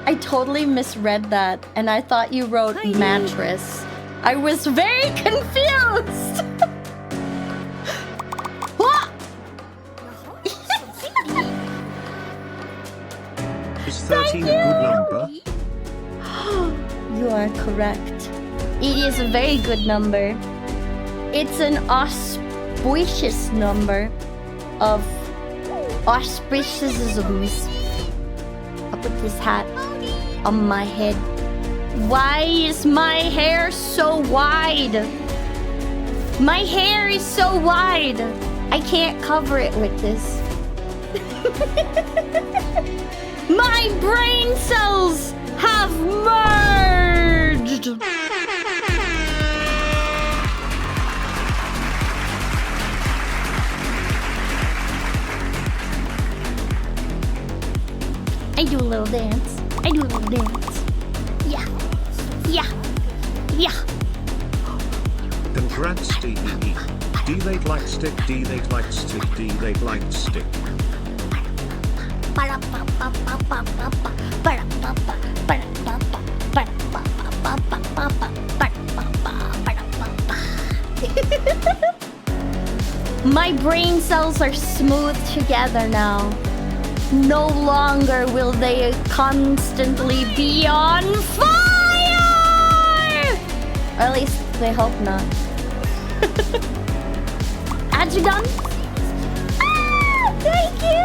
I totally misread that, and I thought you wrote mattress. I was very confused. Is 13 a good number? You are correct. It is a very good number. It's an auspicious number of auspicious. I'll put this hat on my head. Why is my hair so wide? My hair is so wide. I can't cover it with this. My brain cells have merged. I do a little dance. I do a little dance. Yeah. Yeah. Yeah. Congrats, Dee. Delate light stick, delate light stick, delate light stick. My brain cells are smooth together now. No longer will they constantly be on fire! Or at least they hope not. Adjudant? Ah, thank you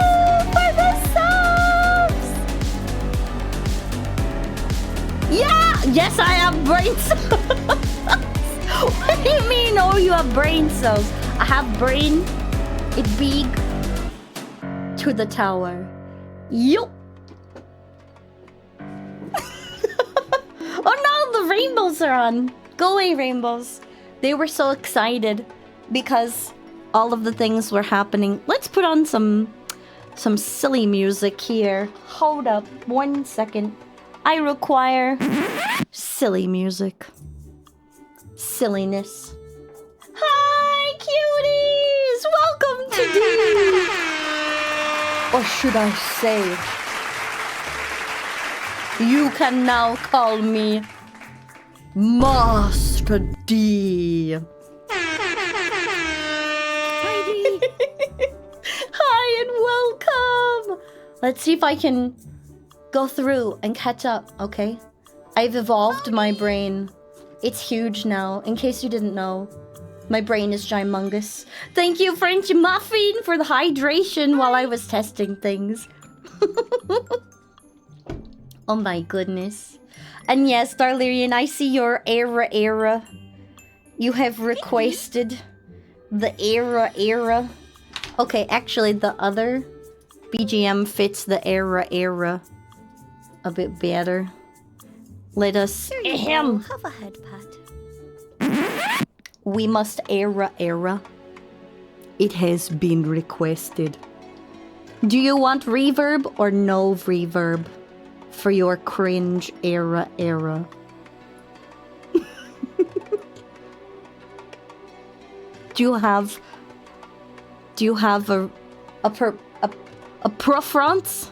for the subs! Yeah! Yes, I have brain cells! What do you mean, oh, you have brain cells? I have brain. It big. To the tower. Yup! Oh no, the rainbows are on! Go away, rainbows. They were so excited because all of the things were happening. Let's put on some silly music here. Hold up 1 second. I require silly music. Silliness. Hi, cuties! Welcome to Dee! Or should I say, you can now call me Master Dee. Hi and welcome! Let's see if I can go through and catch up, okay? I've evolved my brain. It's huge now, in case you didn't know. My brain is gymongous. Thank you, French Muffin, for the hydration while I was testing things. Oh my goodness. And yes, Darlerian, I see your era. You have requested the era. Okay, actually, the other BGM fits the era a bit better. Let us... Ahem. Have a head pat. We must era. It has been requested. Do you want reverb or no reverb for your cringe era? Do you have a preference?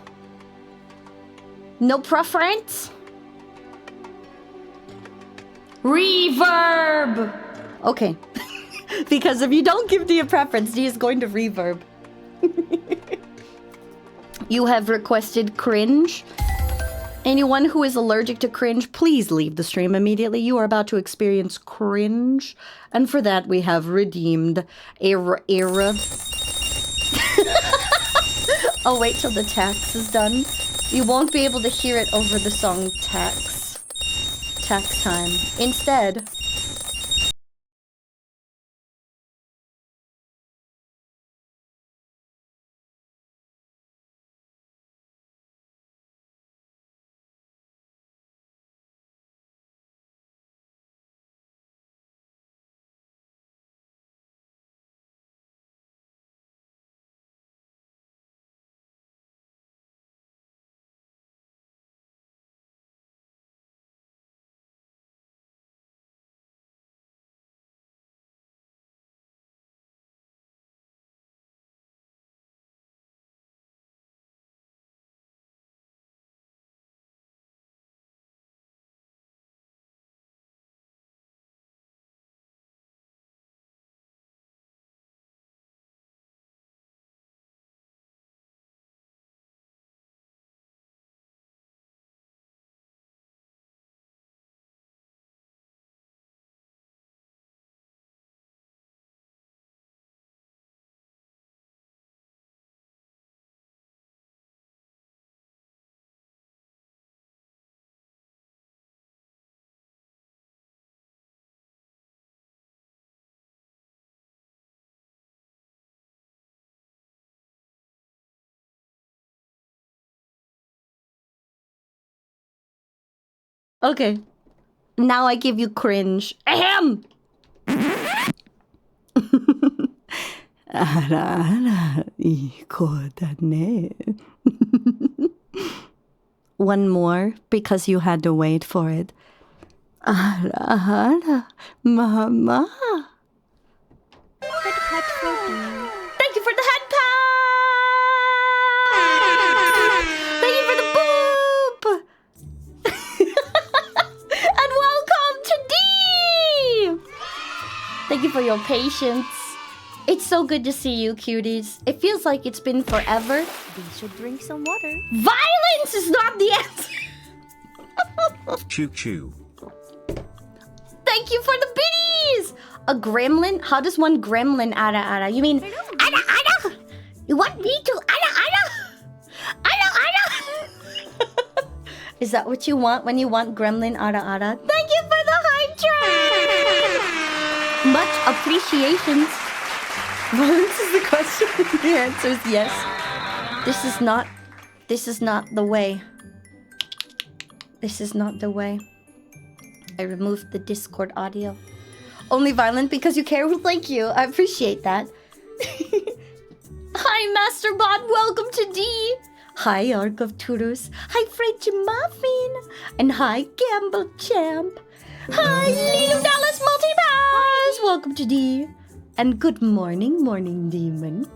No preference? Reverb! Okay. Because if you don't give Dee a preference, Dee is going to reverb. You have requested cringe. Anyone who is allergic to cringe, please leave the stream immediately. You are about to experience cringe. And for that, we have redeemed era. I'll wait till the tax is done. You won't be able to hear it over the song Tax Time. Instead... Okay. Now I give you cringe. Ahem! One more because you had to wait for it. Mama. Thank you for the head pat! Thank you for the boop! And welcome to Dee! Thank you for your patience. It's so good to see you, cuties. It feels like it's been forever. We should drink some water. Violence is not the answer! Choo choo. Thank you for the biddies! A gremlin? How does one gremlin ada? You mean ada? You want me to ada? Ada! Is that what you want when you want gremlin ada? Thank you for the hype train! Much appreciations. Violence is the question. The answer is yes. This is not the way. This is not the way. I removed the Discord audio. Only violent because you care. Well, thank you. I appreciate that. Hi, Masterbot. Welcome to D. Hi, Arc of Tutors. Hi, French Muffin. And hi, Gamble Champ. Hi, Lilo Dallas Multipass. Welcome to D. And good morning, Morning Demon.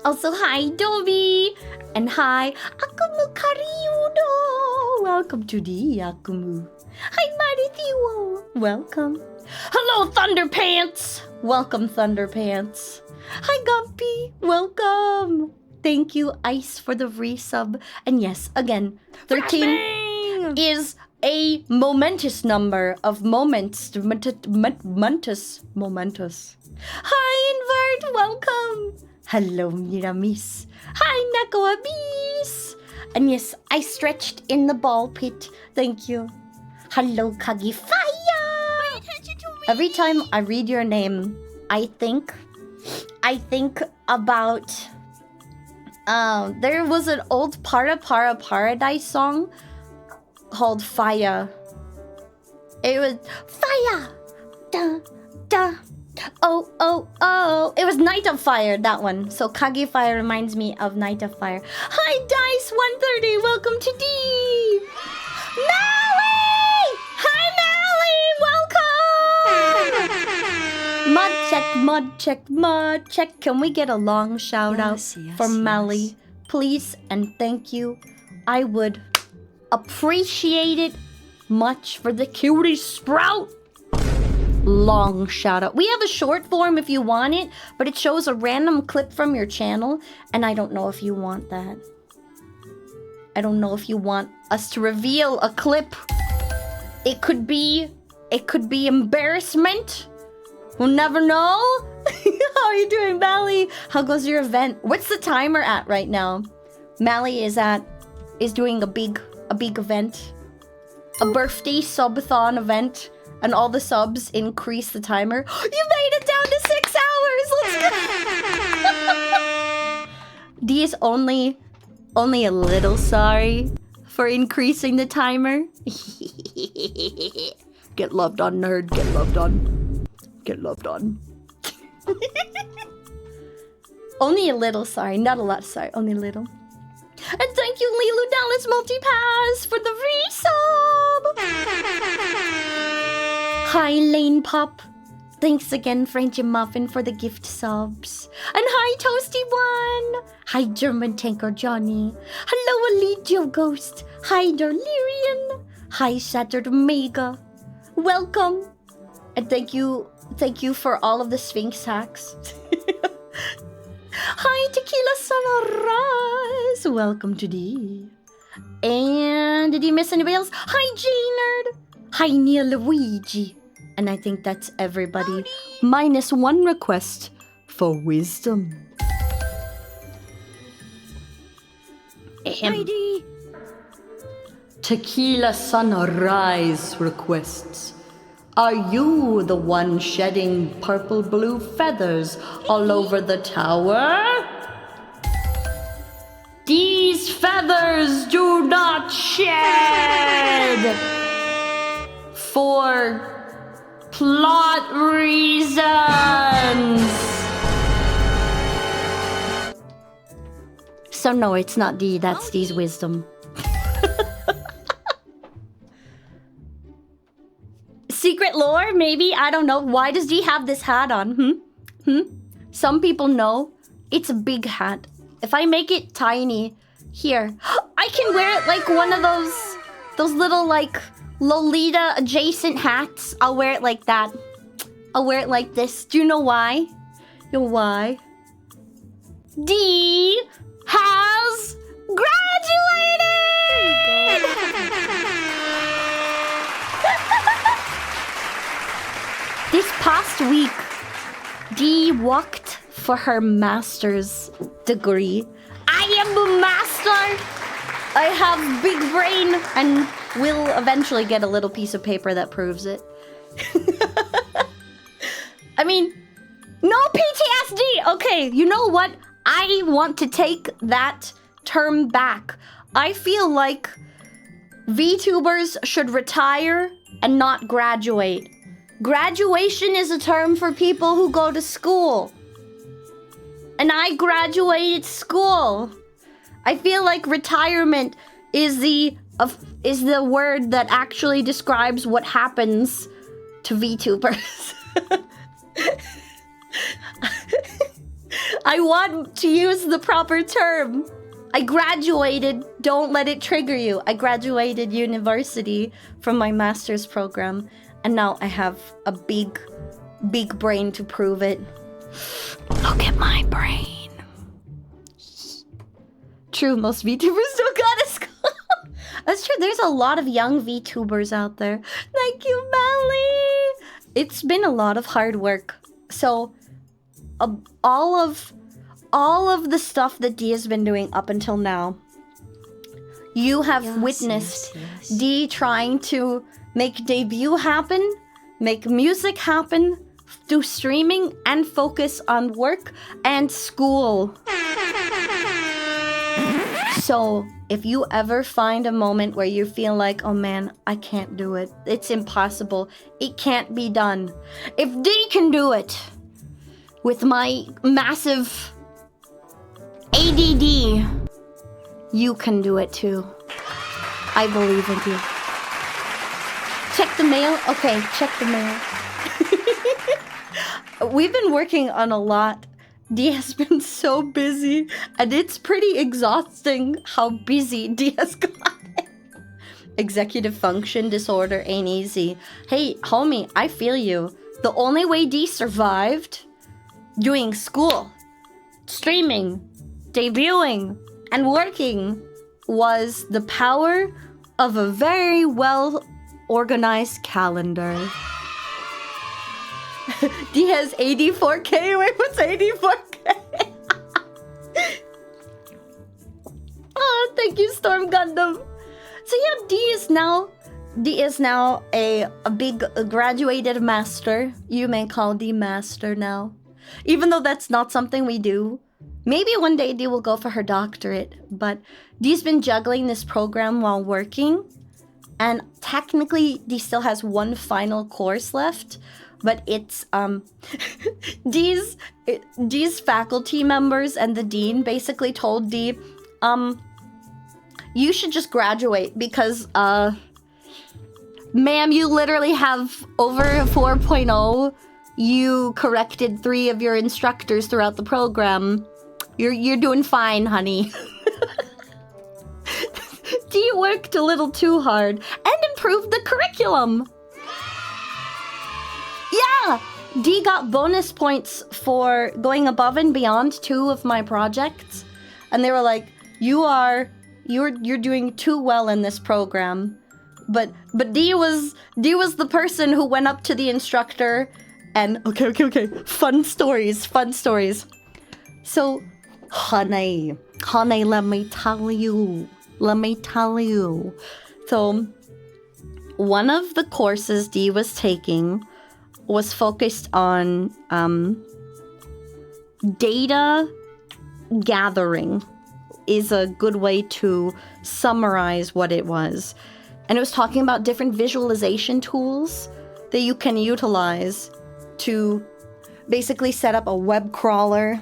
Also, hi, Dobby. And hi, Akumu Kariudo. Welcome to D, Akumu. Hi, Marithiwo. Welcome. Hello, Thunderpants. Welcome, Thunderpants. Hi, Gumpy. Welcome. Thank you, Ice, for the resub. And yes, again, 13 is a momentous number of moments. Momentous. Hi, Invert. Welcome. Hello, Miramis. Hi, Neko Abyss. And yes, I stretched in the ball pit. Thank you. Hello, Kagifaya. Pay attention to me. Every time I read your name, I think about there was an old Para Paradise song called Fire. It was Fire. Da da. Oh. It was Night of Fire, that one. So Kage Fire reminds me of Night of Fire. Hi, Dice 130. Welcome to D. Mally! Hi, Mally! Welcome! Mod check. Can we get a long shout out for Mally? Please and thank you. I would appreciate it much for the cutie sprout. Long shout out. We have a short form if you want it, but it shows a random clip from your channel, and I don't know if you want that. I don't know if you want us to reveal a clip. It could be embarrassment. We'll never know. How are you doing, Mally? How goes your event? What's the timer at right now? Mally is doing a big event. A birthday subathon event. And all the subs increase the timer. You made it down to 6 hours! Let's go! D is only a little sorry for increasing the timer. Get loved on, nerd. Get loved on. Get loved on. Only a little sorry. Not a lot sorry. Only a little. And thank you, Lilu Dallas Multipass, for the resub! Hi, Lane Pop. Thanks again, French Muffin, for the gift subs. And hi, Toasty One. Hi, German Tanker Johnny. Hello, Eligio Ghost. Hi, Darlirian. Hi, Shattered Omega. Welcome. And thank you for all of the Sphinx hacks. Hi, Tequila Sonoras. Welcome to D. And did you miss anybody else? Hi, J-Nerd. Hi, Nia Luigi. And I think that's everybody. Howdy. Minus one request for wisdom. Ahem. Ready. Tequila Sunrise requests. Are you the one shedding purple blue feathers all over the tower? These feathers do not shed! for plot reasons. So no, it's not Dee. That's Dee's wisdom. Secret lore, maybe? I don't know. Why does Dee have this hat on? Some people know. It's a big hat. If I make it tiny, here, I can wear it like one of those little like Lolita adjacent hats. I'll wear it like that. I'll wear it like this. Do you know why? You know why? Dee has graduated! This past week, Dee walked for her master's degree. I am a master! I have big brain and will eventually get a little piece of paper that proves it. I mean, no PTSD! Okay, you know what? I want to take that term back. I feel like VTubers should retire and not graduate. Graduation is a term for people who go to school. And I graduated school. I feel like retirement is the word that actually describes what happens to VTubers. I want to use the proper term. I graduated. Don't let it trigger you. I graduated university from my master's program. And now I have a big brain to prove it. Look at my brain. True, most VTubers don't go to school. That's true. There's a lot of young VTubers out there. Thank you, Melly. It's been a lot of hard work. So, all of the stuff that Dee has been doing up until now, you have witnessed Dee trying to make debut happen, make music happen, do streaming, and focus on work and school. So, if you ever find a moment where you feel like, oh man, I can't do it, it's impossible, it can't be done. If Dee can do it with my massive ADD, you can do it too. I believe in you. Check the mail? Okay, check the mail. We've been working on a lot. Dee has been so busy, and it's pretty exhausting how busy Dee has gotten. Executive function disorder ain't easy. Hey, homie, I feel you. The only way Dee survived doing school, streaming, debuting, and working was the power of a very well-organized calendar. Dee has 84K. Wait, what's 84K? Oh, thank you, Storm Gundam. So yeah, Dee is now a big graduated master. You may call Dee Master now. Even though that's not something we do. Maybe one day Dee will go for her doctorate, but Dee's been juggling this program while working. And technically, Dee still has one final course left. But it's Dee's faculty members and the dean basically told Dee, you should just graduate because ma'am, you literally have over 4.0. You corrected 3 of your instructors throughout the program. You're doing fine, honey. Dee worked a little too hard and improved the curriculum. Yeah! Dee got bonus points for going above and beyond 2 of my projects. And they were like, you're doing too well in this program. But Dee was the person who went up to the instructor and okay. Fun stories. So, honey, let me tell you. So, one of the courses Dee was taking was focused on data gathering is a good way to summarize what it was. And it was talking about different visualization tools that you can utilize to basically set up a web crawler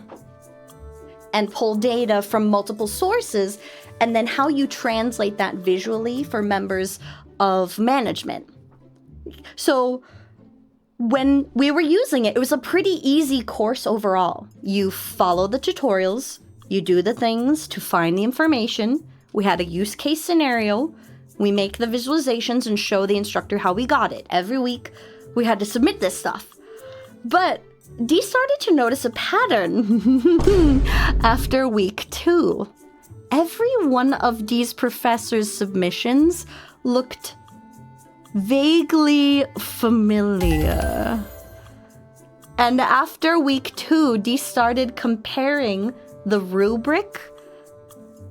and pull data from multiple sources, and then how you translate that visually for members of management. So when we were using it, it was a pretty easy course overall. You follow the tutorials, you do the things to find the information. We had a use case scenario. We make the visualizations and show the instructor how we got it. Every week, we had to submit this stuff. But Dee started to notice a pattern after week 2. Every one of Dee's professor's submissions looked vaguely familiar. And after week 2, Dee started comparing the rubric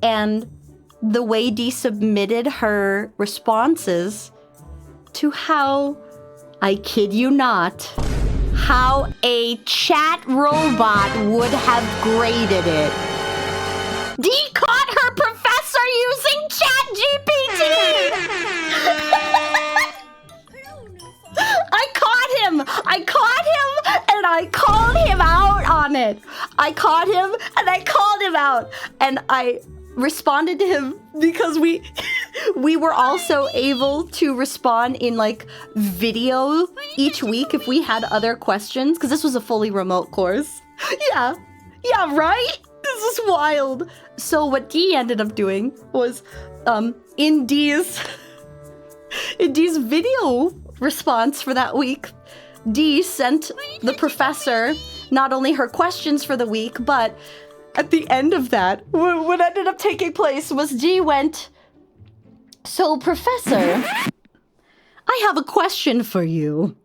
and the way Dee submitted her responses to how, I kid you not, how a chat robot would have graded it. Dee caught her professor using ChatGPT! I caught him, and I called him out on it. I caught him, and I called him out. And I responded to him because we were also able to respond in like video each week if we had other questions, because this was a fully remote course. Yeah, right? This is wild. So what Dee ended up doing was in Dee's video response for that week, Dee sent the professor not only her questions for the week, but at the end of that, what ended up taking place was Dee went, "So, Professor, I have a question for you."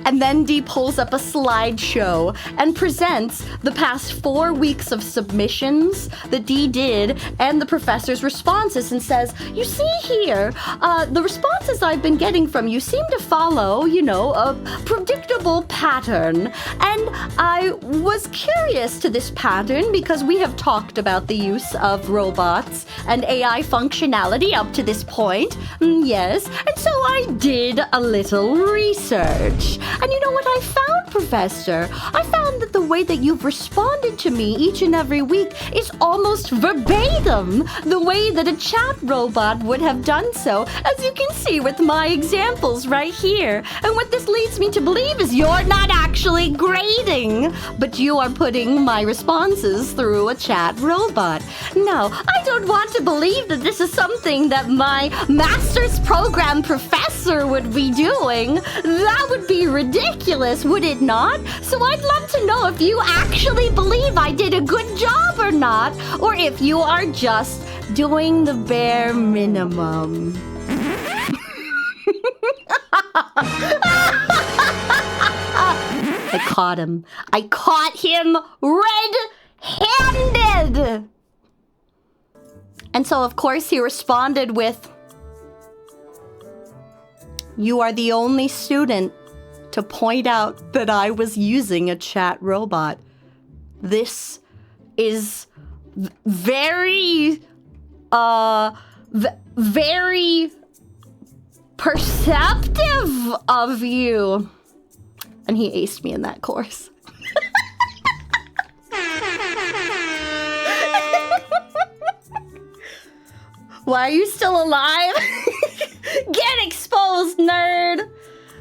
And then Dee pulls up a slideshow and presents the past 4 weeks of submissions that Dee did and the professor's responses and says, "You see here, the responses I've been getting from you seem to follow, a predictable pattern. And I was curious to this pattern because we have talked about the use of robots and AI functionality up to this point. Yes, and so I did a little research. And you know what I found, Professor? I found that the way that you've responded to me each and every week is almost verbatim the way that a chat robot would have done so, as you can see with my examples right here. And what this leads me to believe is you're not actually grading, but you are putting my responses through a chat robot. Now, I don't want to believe that this is something that my master's program professor would be doing. That would be ridiculous, would it not? So I'd love to know if you actually believe I did a good job or not, or if you are just doing the bare minimum." I caught him. I caught him red-handed! And so, of course, he responded with, "You are the only student to point out that I was using a chat robot. This is very perceptive of you." And he aced me in that course. Why are you still alive? Get exposed, nerd!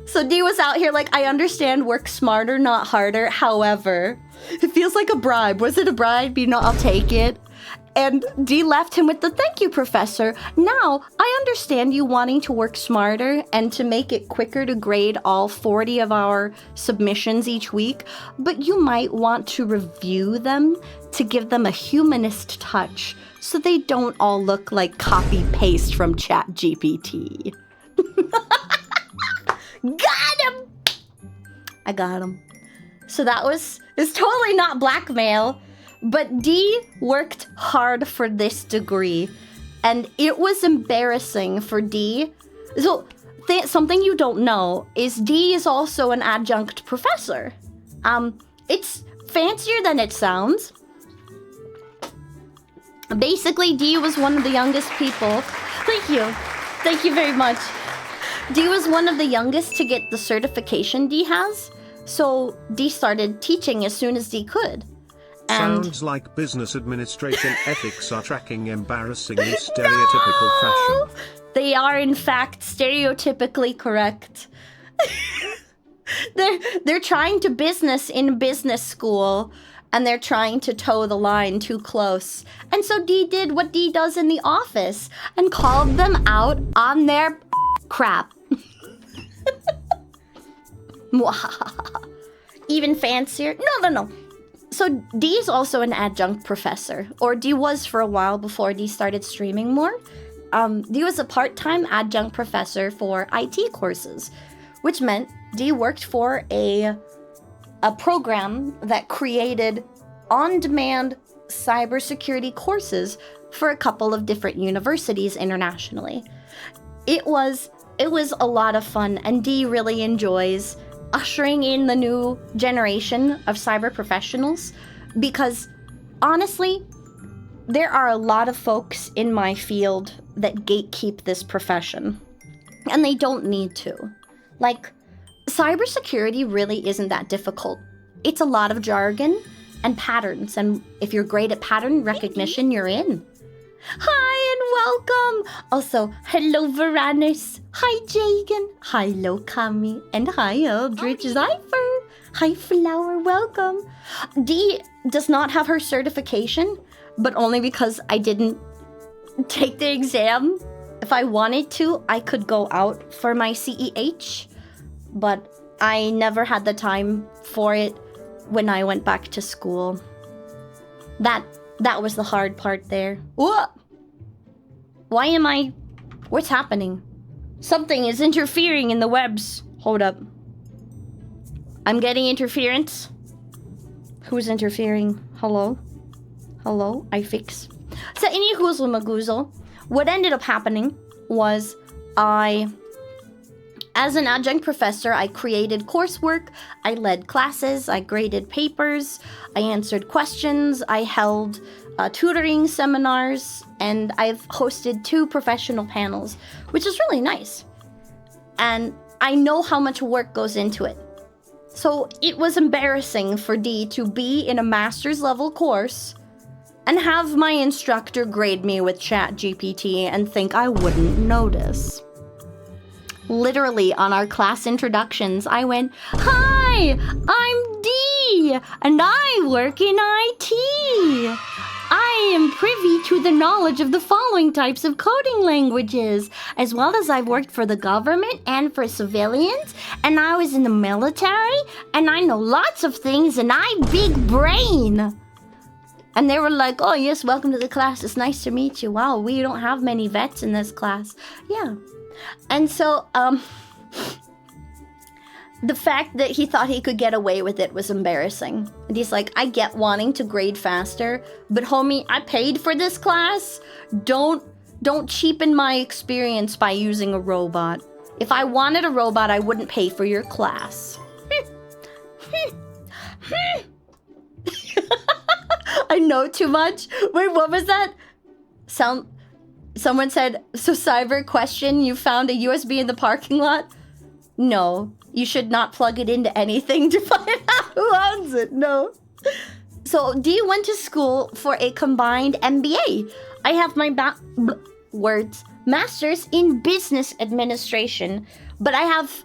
So Dee was out here like, "I understand work smarter, not harder. However, it feels like a bribe. Was it a bribe? I'll take it." And Dee left him with the, "Thank you, Professor. Now, I understand you wanting to work smarter and to make it quicker to grade all 40 of our submissions each week, but you might want to review them to give them a humanist touch so they don't all look like copy-paste from ChatGPT." Got him! I got him. So it's totally not blackmail, but Dee worked hard for this degree, and it was embarrassing for Dee. So something you don't know is Dee is also an adjunct professor. It's fancier than it sounds. Basically, Dee was one of the youngest people. Thank you. Thank you very much. Dee was one of the youngest to get the certification Dee has, so Dee started teaching as soon as Dee could. And Sounds like business administration ethics are tracking embarrassingly stereotypical fashion. they are in fact stereotypically correct. They're trying to business in business school, and they're trying to toe the line too close. And so Dee did what Dee does in the office and called them out on their crap. Even fancier? No. So Dee's also an adjunct professor, or Dee was for a while before Dee started streaming more. Dee was a part-time adjunct professor for IT courses, which meant Dee worked for a program that created on-demand cybersecurity courses for a couple of different universities internationally. It was a lot of fun, and Dee really enjoys ushering in the new generation of cyber professionals, because honestly, there are a lot of folks in my field that gatekeep this profession, and they don't need to. Like, cybersecurity really isn't that difficult. It's a lot of jargon and patterns, and if you're great at pattern recognition, you're in. Hi and welcome! Also, hello Varanus, hi Jagan, hello Kami, and hi Eldritch Zypher. Hi Flower, welcome. Dee does not have her certification, but only because I didn't take the exam. If I wanted to, I could go out for my CEH, but I never had the time for it when I went back to school. That was the hard part there. What? Why am I... What's happening? Something is interfering in the webs. Hold up. I'm getting interference. Who's interfering? Hello? Hello? I fix. So, any hoozle magoozle, what ended up happening was as an adjunct professor, I created coursework, I led classes, I graded papers, I answered questions, I held tutoring seminars, and I've hosted 2 professional panels, which is really nice. And I know how much work goes into it. So it was embarrassing for Dee to be in a master's level course and have my instructor grade me with ChatGPT and think I wouldn't notice. Literally, on our class introductions, I went, "Hi, I'm Dee, and I work in IT. I am privy to the knowledge of the following types of coding languages, as well as I've worked for the government and for civilians, and I was in the military, and I know lots of things, and I'm big brain." And they were like, "Oh, yes, welcome to the class. It's nice to meet you. Wow, we don't have many vets in this class." Yeah. And so, the fact that he thought he could get away with it was embarrassing. And he's like, "I get wanting to grade faster, but homie, I paid for this class. Don't cheapen my experience by using a robot. If I wanted a robot, I wouldn't pay for your class." I know too much. Wait, what was that? Someone said, "So cyber question, you found a USB in the parking lot?" No, you should not plug it into anything to find out who owns it. No. So Dee went to school for a combined MBA. I have my master's in business administration, but I have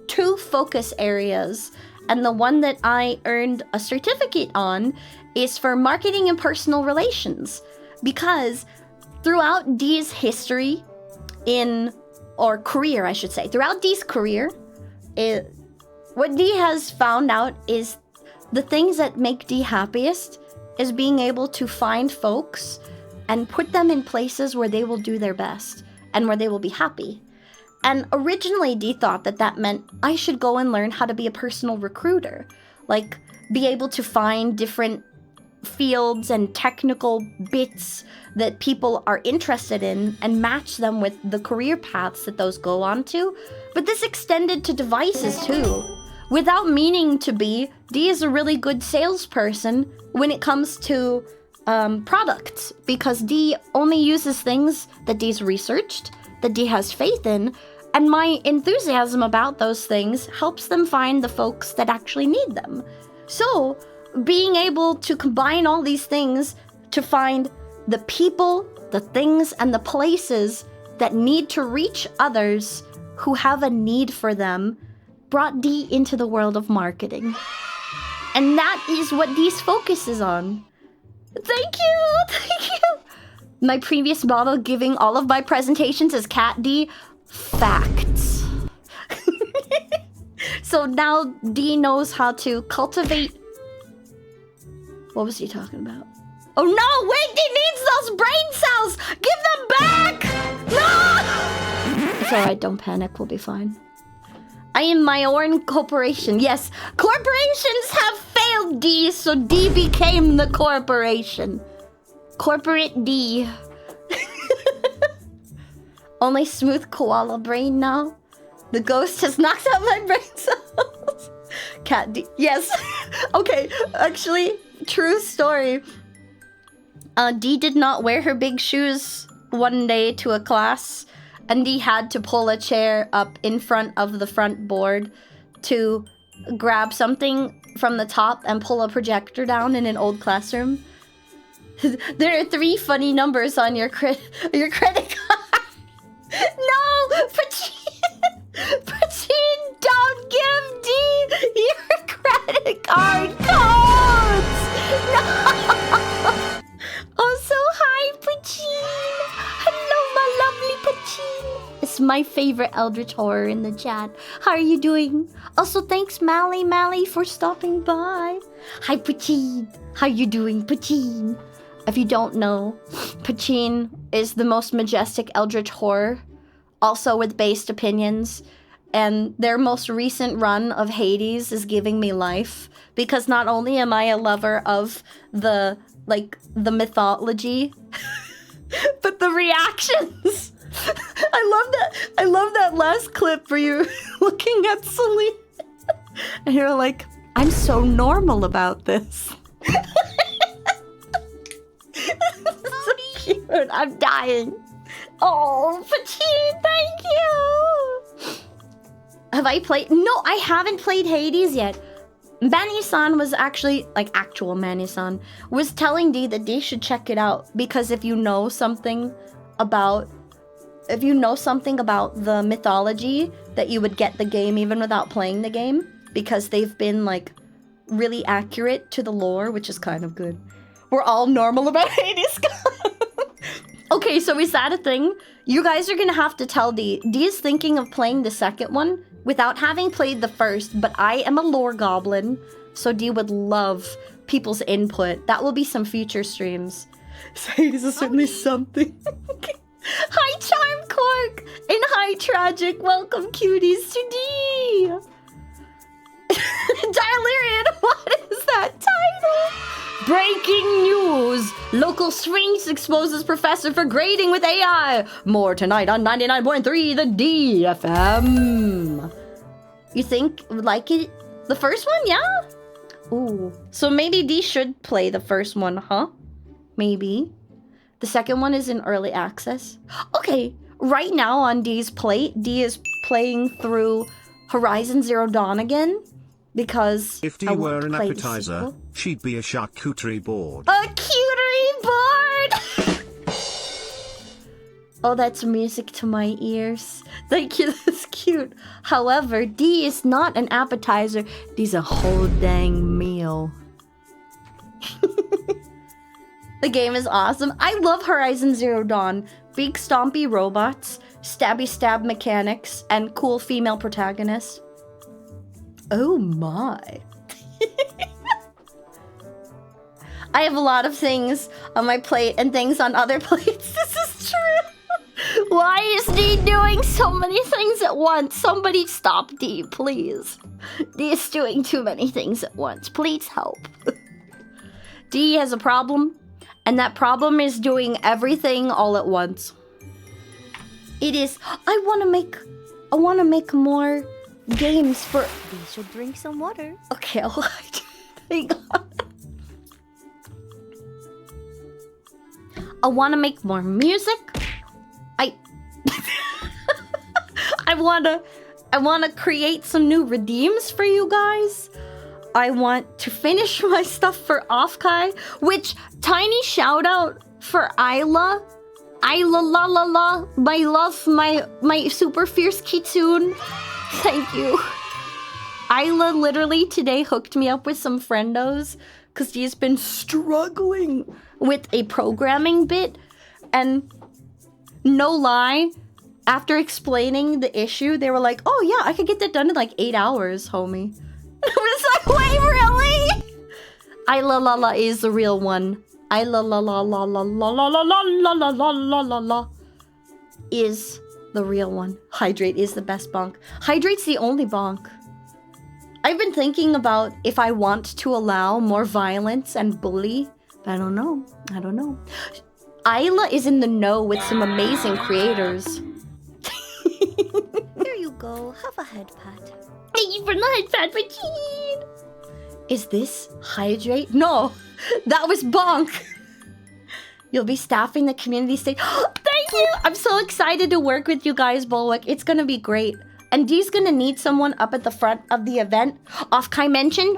2 focus areas, and the one that I earned a certificate on is for marketing and personal relations, because throughout Dee's history career, I should say, throughout Dee's career, what Dee has found out is the things that make Dee happiest is being able to find folks and put them in places where they will do their best and where they will be happy. And originally Dee thought that meant I should go and learn how to be a personal recruiter, like be able to find different fields and technical bits that people are interested in and match them with the career paths that those go on to. But this extended to devices too. Without meaning to be, Dee is a really good salesperson when it comes to products, because Dee only uses things that Dee's researched that Dee has faith in, and my enthusiasm about those things helps them find the folks that actually need them. So, being able to combine all these things to find the people, the things, and the places that need to reach others who have a need for them brought Dee into the world of marketing. And that is what Dee's focus is on. Thank you! My previous model giving all of my presentations as Cat D, facts. So now Dee knows how to cultivate... What was he talking about? Oh no, wait, Dee needs those brain cells! Give them back! No! It's alright, don't panic, we'll be fine. I am my own corporation. Yes, corporations have failed, Dee, so Dee became the corporation. Corporate D. Only smooth koala brain now. The ghost has knocked out my brain cells. Cat D. Yes. Okay, actually, true story. Dee did not wear her big shoes one day to a class, and Dee had to pull a chair up in front of the front board to grab something from the top and pull a projector down in an old classroom. There are 3 funny numbers on your credit card. No! Pachin, don't give Dee your credit card codes! No! Oh, so hi, Pachin! Hello, my lovely Pachin! It's my favorite Eldritch Horror in the chat. How are you doing? Also, thanks, Mally, for stopping by. Hi, Pachin. How you doing, Pachin? If you don't know, Pachin is the most majestic Eldritch Horror, also with based opinions, and their most recent run of Hades is giving me life, because not only am I a lover of the mythology, but the reactions. I love that last clip where you're looking at Celine, and you're like, I'm so normal about this. So cute. I'm dying. Oh, Pachin, thank you. Have I played? No, I haven't played Hades yet. Manny-san was actually, actual Manny-san, was telling Dee that Dee should check it out, because if you know something about the mythology, that you would get the game even without playing the game, because they've been, really accurate to the lore, which is kind of good. We're all normal about Hades. Okay, so is that a thing? You guys are gonna have to tell Dee. Dee is thinking of playing the second one without having played the first, but I am a lore goblin, so Dee would love people's input. That will be some future streams. Hades is certainly something. Hi, Charm Cork! And hi, Tragic! Welcome, cuties, to Dee! Dilerian, what is that title? Breaking news! Local Sphinx exposes professor for grading with AI. More tonight on 99.3 the DFM. You think like it? The first one, yeah? Ooh. So maybe Dee should play the first one, huh? Maybe. The second one is in early access. Okay, right now on Dee's plate, Dee is playing through Horizon Zero Dawn again. Because if Dee were an appetizer, she'd be a charcuterie board. A cuterie board! Oh, that's music to my ears. Thank you, that's cute. However, Dee is not an appetizer. Dee's a whole dang meal. The game is awesome. I love Horizon Zero Dawn. Big stompy robots, stabby stab mechanics, and cool female protagonists. Oh my. I have a lot of things on my plate and things on other plates. This is true. Why is Dee doing so many things at once? Somebody stop Dee, please. Dee is doing too many things at once. Please help. Dee has a problem, and that problem is doing everything all at once. It is, I want to make more games for... We should drink some water. Okay, I'll hang on. I want to make more music. I wanna create some new redeems for you guys. I want to finish my stuff for Offkai, which tiny shout out for Isla. Isla la la la, my love, my super fierce kitsune. Thank you. Isla literally today hooked me up with some friendos because she's been struggling with a programming bit, and no lie, after explaining the issue, they were like, "Oh yeah, I could get that done in like 8 hours, homie." I was like, "Wait, really?" Isla la la is the real one. Isla la la la la la la la la la la la la la la is the real one. Hydrate is the best bonk. Hydrate's the only bonk. I've been thinking about if I want to allow more violence and bully, but I don't know. I don't know. Isla is in the know with some amazing creators. Here you go. Have a head pat. Thank you for the head pat, Regine. Is this Hydrate? No, that was bonk. You'll be staffing the community stage. Thank you. I'm so excited to work with you guys, Bulwark. It's gonna be great. And Dee's gonna need someone up at the front of the event, Offkai mention,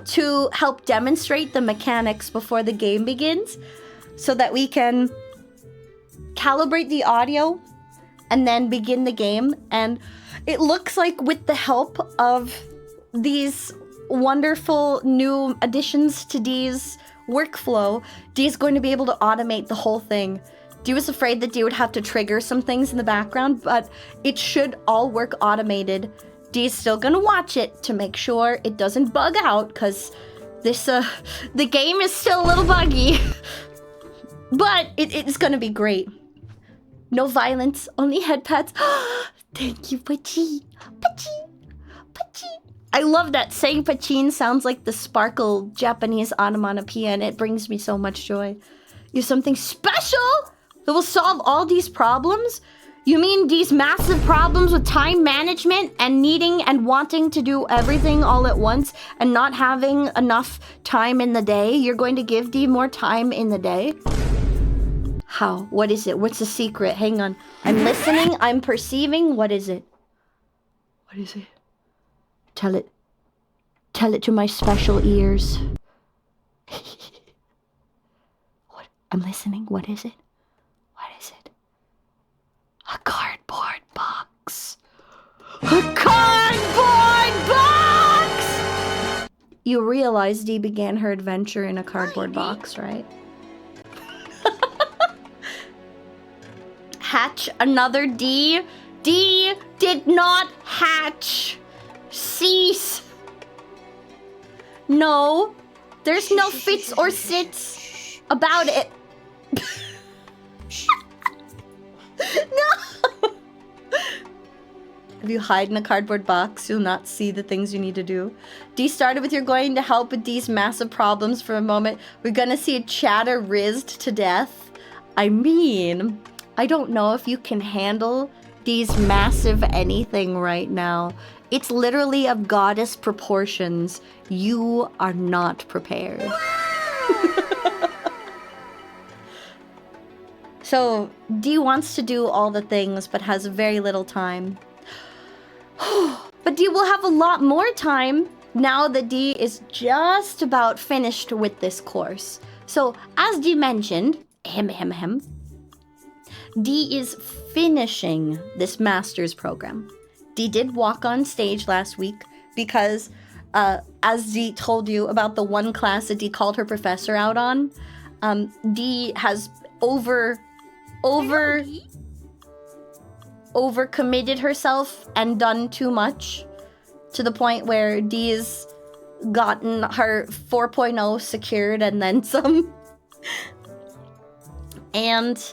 to help demonstrate the mechanics before the game begins, so that we can calibrate the audio and then begin the game. And it looks like with the help of these wonderful new additions to Dee's workflow, Dee's going to be able to automate the whole thing. Dee was afraid that Dee would have to trigger some things in the background, but it should all work automated. Dee's still gonna watch it to make sure it doesn't bug out, because the game is still a little buggy. But it's gonna be great. No violence, only head pats. Thank you, Pachi. Pachi. Pachi. I love that saying Pachin sounds like the sparkle Japanese onomatopoeia, and it brings me so much joy. You have something special that will solve all these problems? You mean these massive problems with time management and needing and wanting to do everything all at once and not having enough time in the day? You're going to give Dee more time in the day? How? What is it? What's the secret? Hang on. I'm listening. I'm perceiving. What is it? What is it? Tell it. Tell it to my special ears. What? I'm listening. What is it? What is it? A cardboard box. A cardboard box! You realize Dee began her adventure in a cardboard box, right? Hatch another Dee. Dee did not hatch. Cease. No, there's no fits or sits about it. No. If you hide in a cardboard box, you'll not see the things you need to do. Dee started with "You're going to help with these massive problems" for a moment. We're gonna see a chatter rizzed to death. I mean, I don't know if you can handle these massive anything right now. It's literally of goddess proportions. You are not prepared. So, Dee wants to do all the things, but has very little time. But Dee will have a lot more time now that Dee is just about finished with this course. So, as Dee mentioned, Dee is finishing this master's program. Dee did walk on stage last week because, as Dee told you about the one class that Dee called her professor out on, Dee has overcommitted herself and done too much, to the point where Dee's gotten her 4.0 secured and then some. And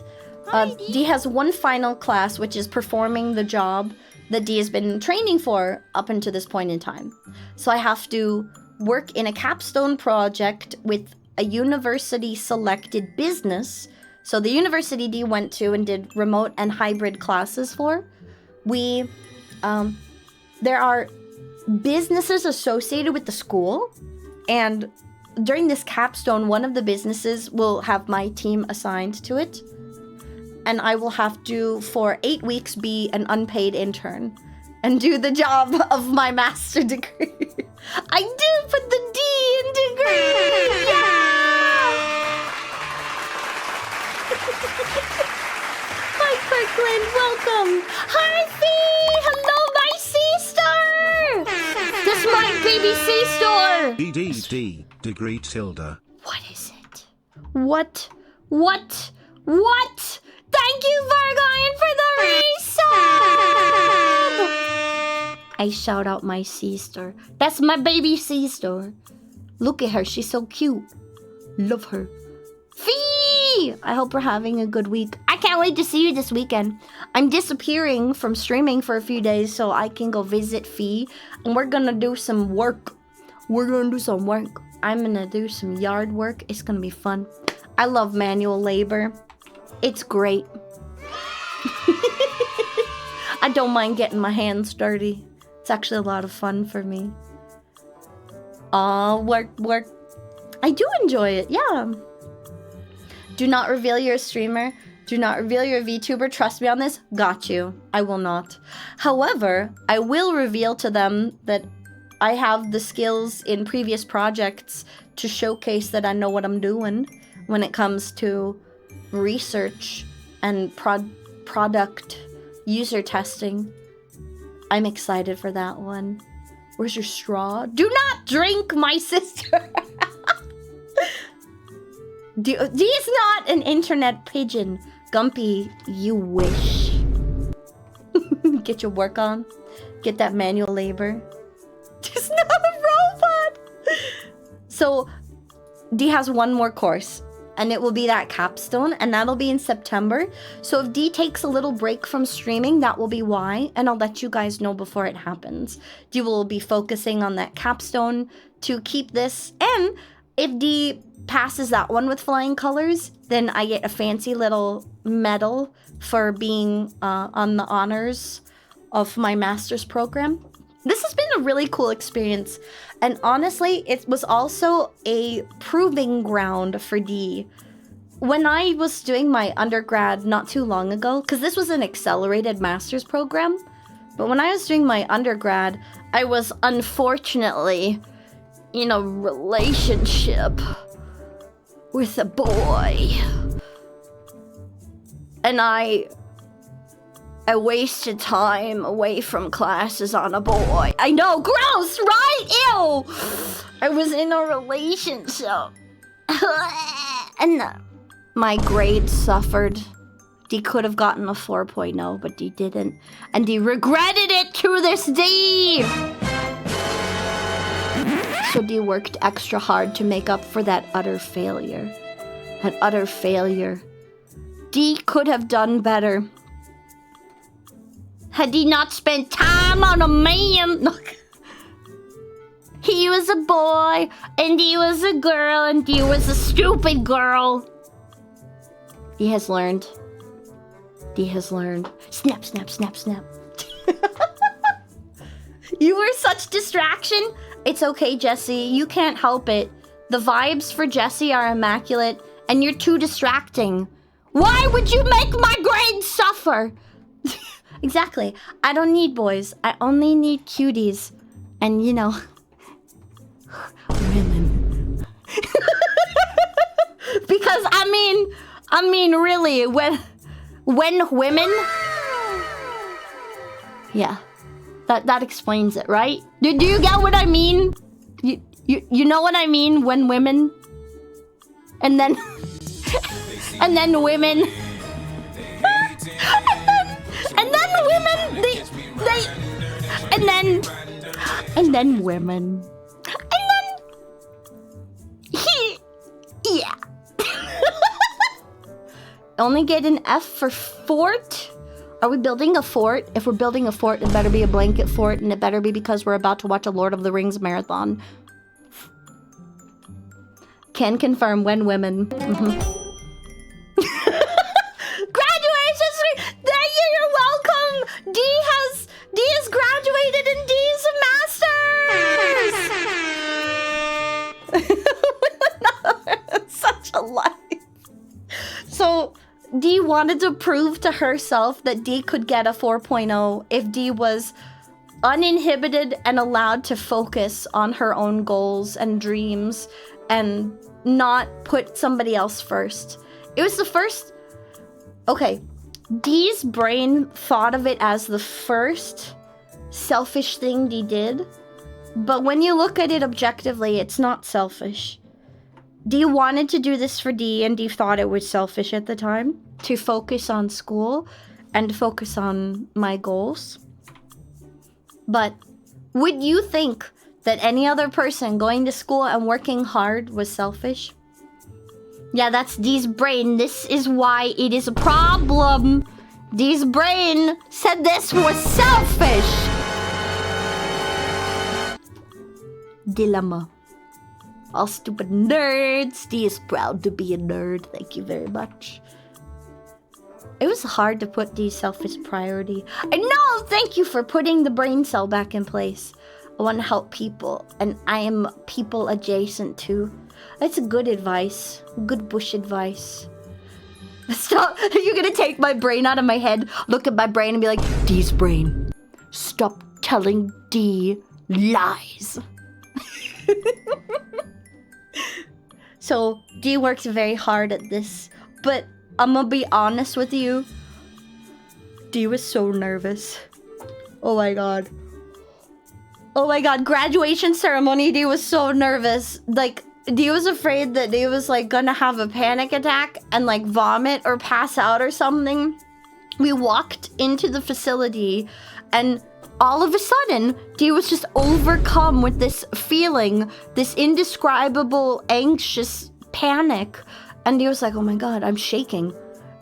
Dee has one final class, which is performing the job that Dee has been training for up until this point in time. So I have to work in a capstone project with a university-selected business. So the university Dee went to and did remote and hybrid classes for, there are businesses associated with the school, and during this capstone, one of the businesses will have my team assigned to it. and I will have to, for 8 weeks, be an unpaid intern and do the job of my master degree. I do put the D in degree! Yeah! Hi, Kirkland, welcome! Hi, Fee! Hello, my C-star! This is my baby C-star! D degree tilde. What is it? What? Thank you, Vargoyan, for the resub! I shout out my C-star. That's my baby C-star. Look at her, she's so cute. Love her. Fee! I hope we're having a good week. I can't wait to see you this weekend. I'm disappearing from streaming for a few days so I can go visit Fee. And we're gonna do some work. I'm gonna do some yard work. It's gonna be fun. I love manual labor. It's great. I don't mind getting my hands dirty. It's actually a lot of fun for me. Work. I do enjoy it, yeah. Do not reveal you're a streamer. Do not reveal you're a VTuber. Trust me on this. Got you. I will not. However, I will reveal to them that I have the skills in previous projects to showcase that I know what I'm doing when it comes to research and product user testing. I'm excited for that one. Where's your straw? Do not drink, my sister! D is not an internet pigeon. Gumpy, you wish. Get your work on. Get that manual labor. It's not a robot! So, D has one more course. And it will be that capstone, and that'll be in September. So if D takes a little break from streaming, that will be why, and I'll let you guys know before it happens. D will be focusing on that capstone to keep this, and if D passes that one with flying colors, then I get a fancy little medal for being on the honors of my master's program. This has been a really cool experience, and honestly, it was also a proving ground for D. When I was doing my undergrad not too long ago, because this was an accelerated master's program, but when I was doing my undergrad, I was unfortunately in a relationship with a boy. And I wasted time away from classes on a boy. I know, gross, right? Ew! I was in a relationship. And my grades suffered. D could have gotten a 4.0, but D didn't. And D regretted it to this day! So D worked extra hard to make up for that utter failure. That utter failure. D could have done better. Had he not spent time on a man. Look. He was a boy, and he was a girl, and he was a stupid girl. He has learned. D has learned. Snap, snap, snap, snap. You were such distraction. It's okay, Jesse. You can't help it. The vibes for Jesse are immaculate, and you're too distracting. Why would you make my grades suffer? Exactly. I don't need boys. I only need cuties. And, you know, women. Because, I mean, really, when women... Yeah. That explains it, right? Do you get what I mean? You know what I mean when women... And then... and then women... And then women, they, and then women, yeah. Only get an F for fort? Are we building a fort? If we're building a fort, it better be a blanket fort, and it better be because we're about to watch a Lord of the Rings marathon. Can confirm when women. You're welcome! D has graduated and D is a master's! Such a life. So, Dee wanted to prove to herself that Dee could get a 4.0 if Dee was uninhibited and allowed to focus on her own goals and dreams and not put somebody else first. It was the first... Okay, Dee's brain thought of it as the first selfish thing Dee did, but when you look at it objectively, it's not selfish. Dee wanted to do this for Dee, and Dee thought it was selfish at the time, to focus on school and focus on my goals. But would you think that any other person going to school and working hard was selfish? Yeah, that's Dee's brain. This is why it is a problem. Dee's brain said this was selfish. Dilemma. All stupid nerds. Dee is proud to be a nerd. Thank you very much. It was hard to put Dee's selfish priority. I know! Thank you for putting the brain cell back in place. I want to help people, and I am people adjacent too. That's good advice. Good bush advice. Stop. Are you gonna take my brain out of my head, look at my brain, and be like, Dee's brain, stop telling Dee lies. So, Dee works very hard at this, but I'm gonna be honest with you. Dee was so nervous. Oh my god. Oh my god, graduation ceremony, Dee was so nervous. Like, Dee was afraid that Dee was like gonna have a panic attack and like vomit or pass out or something. We walked into the facility and all of a sudden, Dee was just overcome with this feeling, this indescribable, anxious panic. And Dee was like, oh my god, I'm shaking.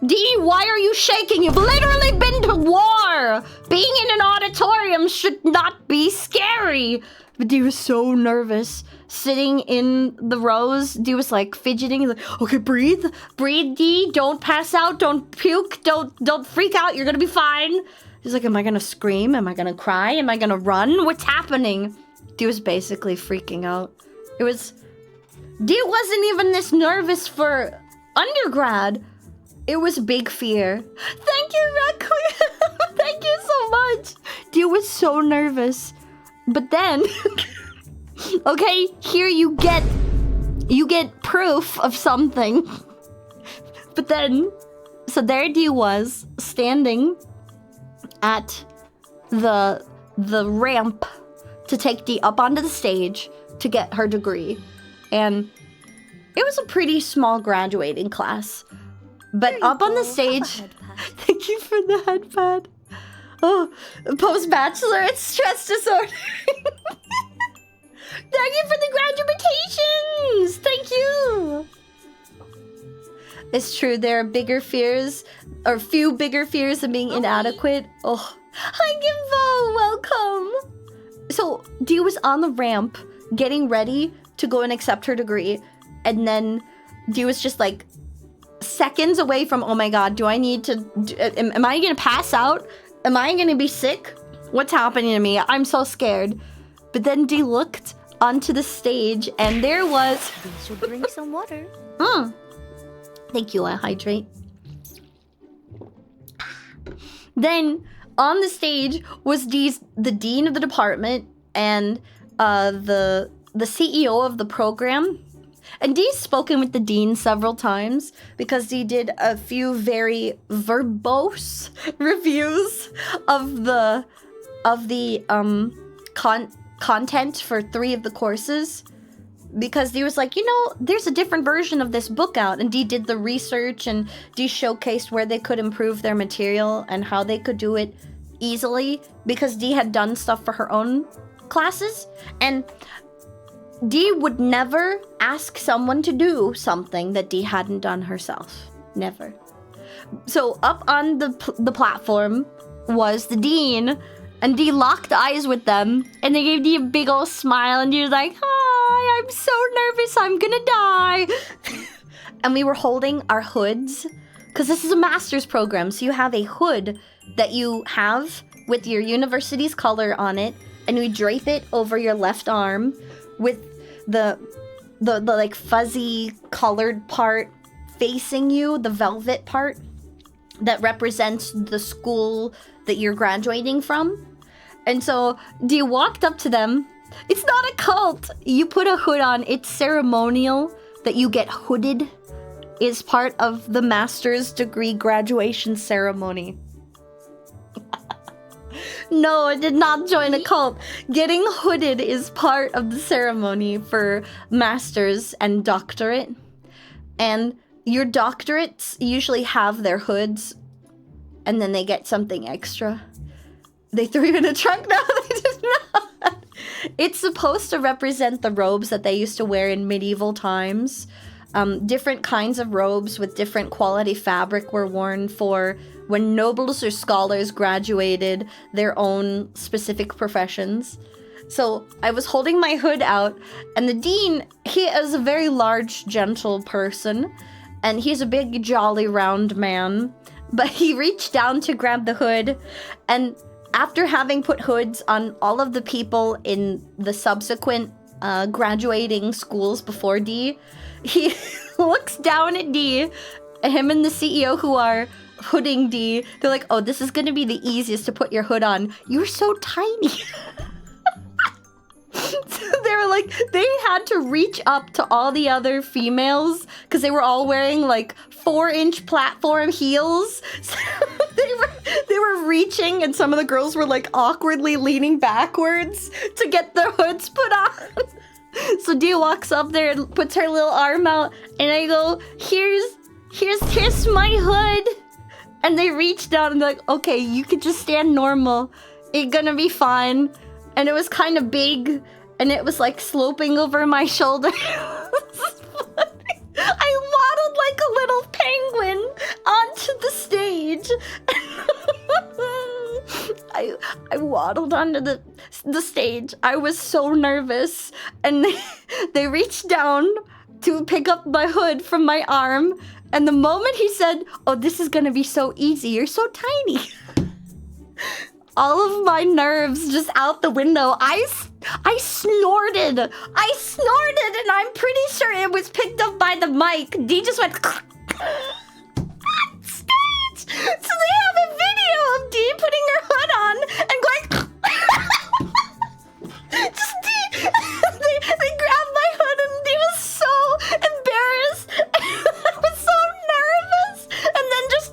Dee, why are you shaking? You've literally been to war! Being in an auditorium should not be scary! But Dee was so nervous. Sitting in the rows, Dee was like fidgeting. Like, okay, breathe. Breathe, Dee. Don't pass out. Don't puke. Don't freak out. You're gonna be fine. He's like, am I gonna scream? Am I gonna cry? Am I gonna run? What's happening? Dee was basically freaking out. Dee wasn't even this nervous for undergrad. It was big fear. Thank you, Raccoon. Thank you so much. Dee was so nervous. But then, okay, here you get proof of something. But then, so there Dee was, standing at the ramp to take Dee up onto the stage to get her degree. And it was a pretty small graduating class. But up on the stage... Thank you for the headpad. Oh, post-bachelorette stress disorder. Thank you for the graduations. Thank you. It's true, there are bigger fears, or few bigger fears than being inadequate. Oh, hi Gimbo, welcome. So, Dee was on the ramp, getting ready to go and accept her degree. And then Dee was just like seconds away from, oh my god, do I need to, am I gonna pass out? Am I gonna be sick? What's happening to me? I'm so scared. But then Dee looked onto the stage and there was... You should drink some water. Thank you, I hydrate. Then on the stage was the dean of the department and the CEO of the program. And Dee's spoken with the dean several times because Dee did a few very verbose reviews of the content for 3 of the courses. Because Dee was like, you know, there's a different version of this book out. And Dee did the research and Dee showcased where they could improve their material and how they could do it easily. Because Dee had done stuff for her own classes. And Dee would never ask someone to do something that Dee hadn't done herself. Never. So up on the platform was the dean. And Dee locked eyes with them. And they gave Dee a big old smile. And Dee was like, hi, I'm so nervous. I'm gonna die. And we were holding our hoods. Because this is a master's program. So you have a hood that you have with your university's color on it. And we drape it over your left arm with the like fuzzy colored part facing you, the velvet part that represents the school that you're graduating from. And so Dee walked up to them. It's not a cult. You put a hood on. It's ceremonial that you get hooded is part of the master's degree graduation ceremony. No, I did not join a cult. Getting hooded is part of the ceremony for masters and doctorate. And your doctorates usually have their hoods, and then they get something extra. They threw you in a trunk? No, they did not. It's supposed to represent the robes that they used to wear in medieval times. Different kinds of robes with different quality fabric were worn for when nobles or scholars graduated their own specific professions. So I was holding my hood out, and the dean, he is a very large, gentle person, and he's a big, jolly, round man. But he reached down to grab the hood, and after having put hoods on all of the people in the subsequent graduating schools before Dee, he looks down at Dee, him and the CEO who are hooding Dee. They're like, oh, this is going to be the easiest to put your hood on. You're so tiny. So they were like, they had to reach up to all the other females because they were all wearing like 4-inch platform heels. So they were reaching, and some of the girls were like awkwardly leaning backwards to get their hoods put on. So Dee walks up there and puts her little arm out, and I go, here's my hood. And they reach down and they're like, okay, you could just stand normal. It's gonna be fine. And it was kind of big, and it was like sloping over my shoulder. I waddled like a little penguin onto the stage. I waddled onto the stage. I was so nervous, and they reached down to pick up my hood from my arm, and the moment he said, oh, this is gonna be so easy, you're so tiny. All of my nerves just out the window. I snorted. And I'm pretty sure it was picked up by the mic. Dee just went on stage. So they have a video of Dee putting her hood on and going just Dee. They grabbed my hood, and Dee was so embarrassed. I was so nervous. And then just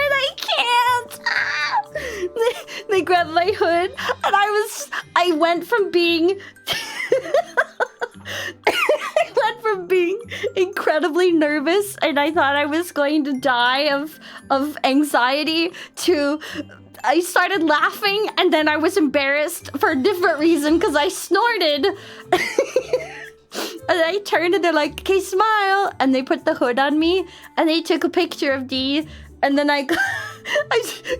I can't. They grabbed my hood, and I went from being incredibly nervous, and I thought I was going to die of anxiety, to I started laughing, and then I was embarrassed for a different reason because I snorted. And I turned, and they're like, okay, smile. And they put the hood on me, and they took a picture of Dee. And then I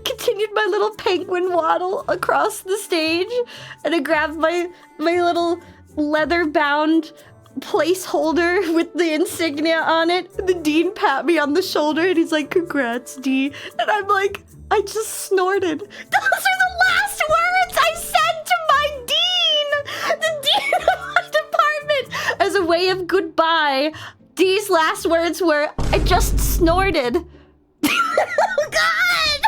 continued my little penguin waddle across the stage. And I grabbed my little leather-bound placeholder with the insignia on it. And the dean pat me on the shoulder, and he's like, congrats, Dee. And I'm like, I just snorted. Those are the last words I said to my dean! The dean of my department! As a way of goodbye, Dee's last words were, I just snorted. Oh God!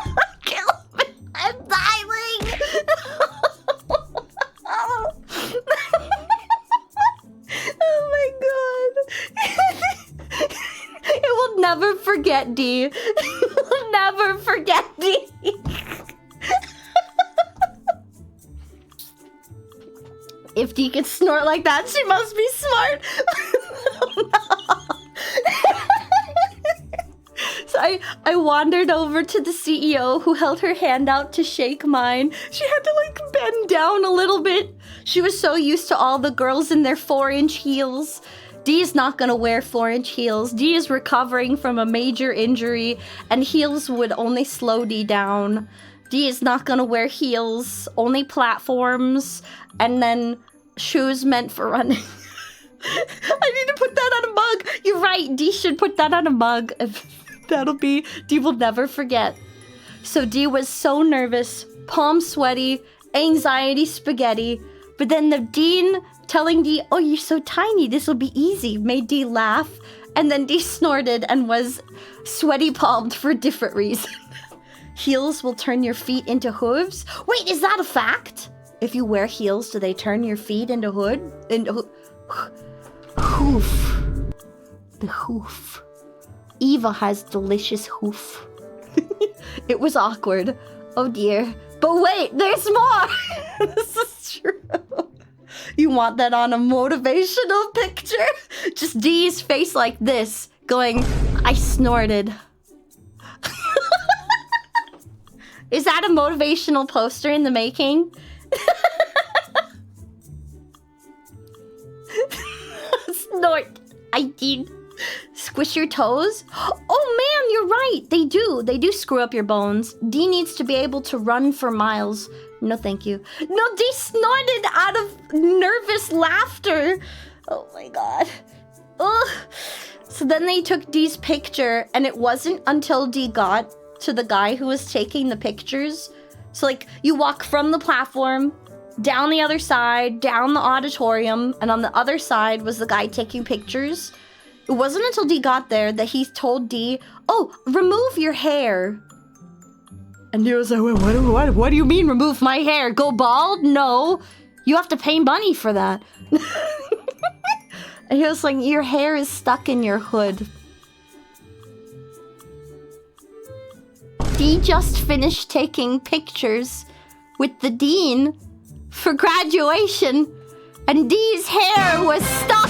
Kill me! I'm dying! Oh my God! It will never forget, Dee. It will never forget, Dee. If Dee can snort like that, she must be smart. Oh, no. So I wandered over to the CEO, who held her hand out to shake mine. She had to like bend down a little bit. She was so used to all the girls in their 4-inch heels. Dee is not gonna wear 4-inch heels. Dee is recovering from a major injury, and heels would only slow Dee down. Dee is not gonna wear heels, only platforms, and then shoes meant for running. I need to put that on a mug. You're right, Dee should put that on a mug. That'll be, Dee will never forget. So Dee was so nervous, palms sweaty, anxiety spaghetti. But then the dean telling Dee, oh, you're so tiny, this will be easy, made Dee laugh. And then Dee snorted and was sweaty palmed for a different reason. Heels will turn your feet into hooves. Wait, is that a fact? If you wear heels, do they turn your feet into hoof? The hoof. Eva has delicious hoof. It was awkward. Oh dear. But wait, there's more! This is true. You want that on a motivational picture? Just Dee's face like this, going, I snorted. Is that a motivational poster in the making? Snort. I did. Squish your toes? Oh man, you're right. They do. They do screw up your bones. Dee needs to be able to run for miles. No, thank you. No, Dee snorted out of nervous laughter. Oh my god. Ugh. So then they took Dee's picture, and it wasn't until Dee got to the guy who was taking the pictures. So like, you walk from the platform, down the other side, down the auditorium, and on the other side was the guy taking pictures. It wasn't until Dee got there that he told Dee, oh, remove your hair. And Dee was like, what do you mean remove my hair? Go bald? No. You have to pay money for that. And he was like, your hair is stuck in your hood. Dee just finished taking pictures with the dean for graduation, and Dee's hair was stuck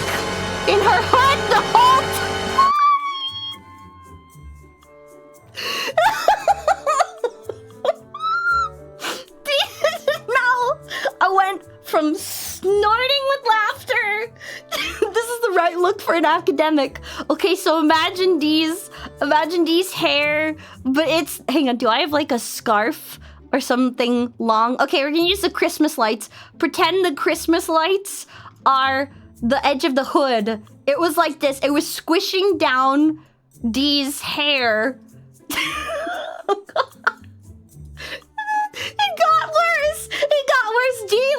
in her hood the whole time. No, I went from snorting with laughter. This is the right look for an academic. Okay, so imagine Dee's hair, but it's, hang on, do I have like a scarf or something long? Okay, we're gonna use the Christmas lights. Pretend the Christmas lights are the edge of the hood. It was like this. It was squishing down Dee's hair. Oh god. It got worse. It got worse. Dee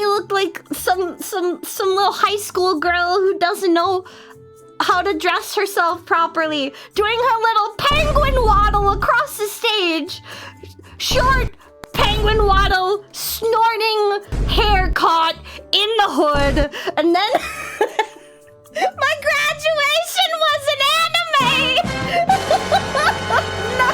looked like some little high school girl who doesn't know how to dress herself properly, doing her little penguin waddle across the stage. Short penguin waddle, snorting, hair caught in the hood, and then my graduation was an anime. No.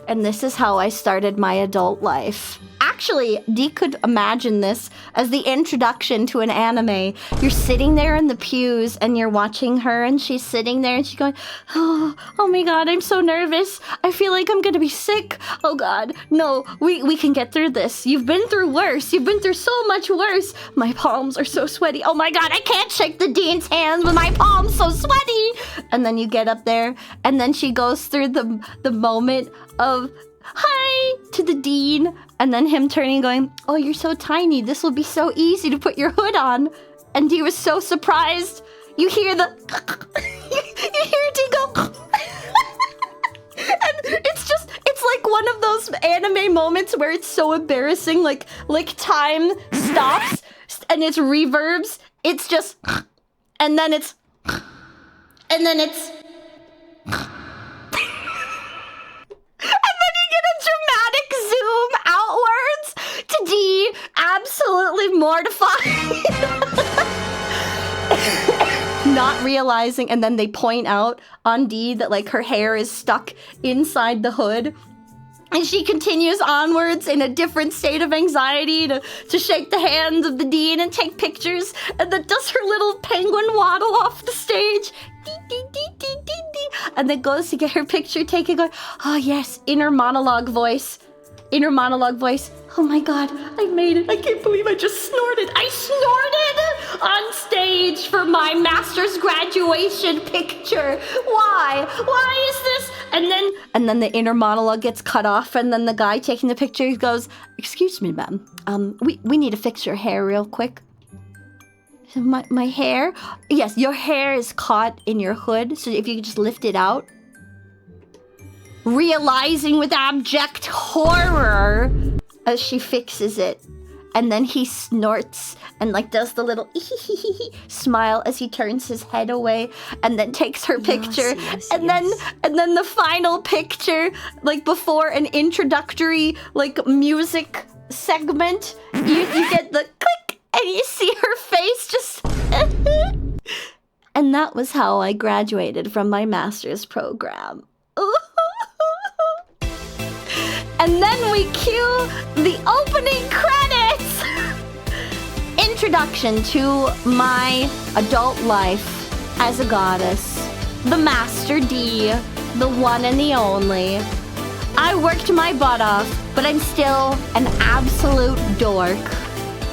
And this is how I started my adult life. Actually, Dee could imagine this as the introduction to an anime. You're sitting there in the pews and you're watching her, and she's sitting there and she's going, oh my god, I'm so nervous. I feel like I'm gonna be sick. Oh god, no, we can get through this. You've been through worse. You've been through so much worse. My palms are so sweaty. Oh my god, I can't shake the dean's hands with my palms so sweaty. And then you get up there, and then she goes through the moment of hi to the dean, and then him turning going, oh, you're so tiny, this will be so easy to put your hood on. And Dee was so surprised. You hear the you hear Dee go and it's like one of those anime moments where it's so embarrassing, like time stops and it's reverbs. It's just and then it's and then you get a dramatic zoom outwards to Dee, absolutely mortified. Not realizing, and then they point out on Dee that like her hair is stuck inside the hood. And she continues onwards in a different state of anxiety to shake the hands of the dean and take pictures, and then does her little penguin waddle off the stage. Dee, dee, dee, dee, dee, dee. And then goes to get her picture taken, going, oh yes, inner monologue voice. Oh my god, I made it. I can't believe I just snorted. I snorted on stage for my master's graduation picture. Why? Why is this? And then the inner monologue gets cut off, and then the guy taking the picture goes, excuse me, ma'am. We need to fix your hair real quick. My hair? Yes, your hair is caught in your hood, so if you could just lift it out. Realizing with abject horror as she fixes it. and then he snorts and like does the little smile as he turns his head away and then takes her picture. And then the final picture, like before an introductory like music segment, you get the click and you see her face just and that was how I graduated from my master's program. And then we cue the opening credits! Introduction to my adult life as a goddess. The Master Dee, the one and the only. I worked my butt off, but I'm still an absolute dork.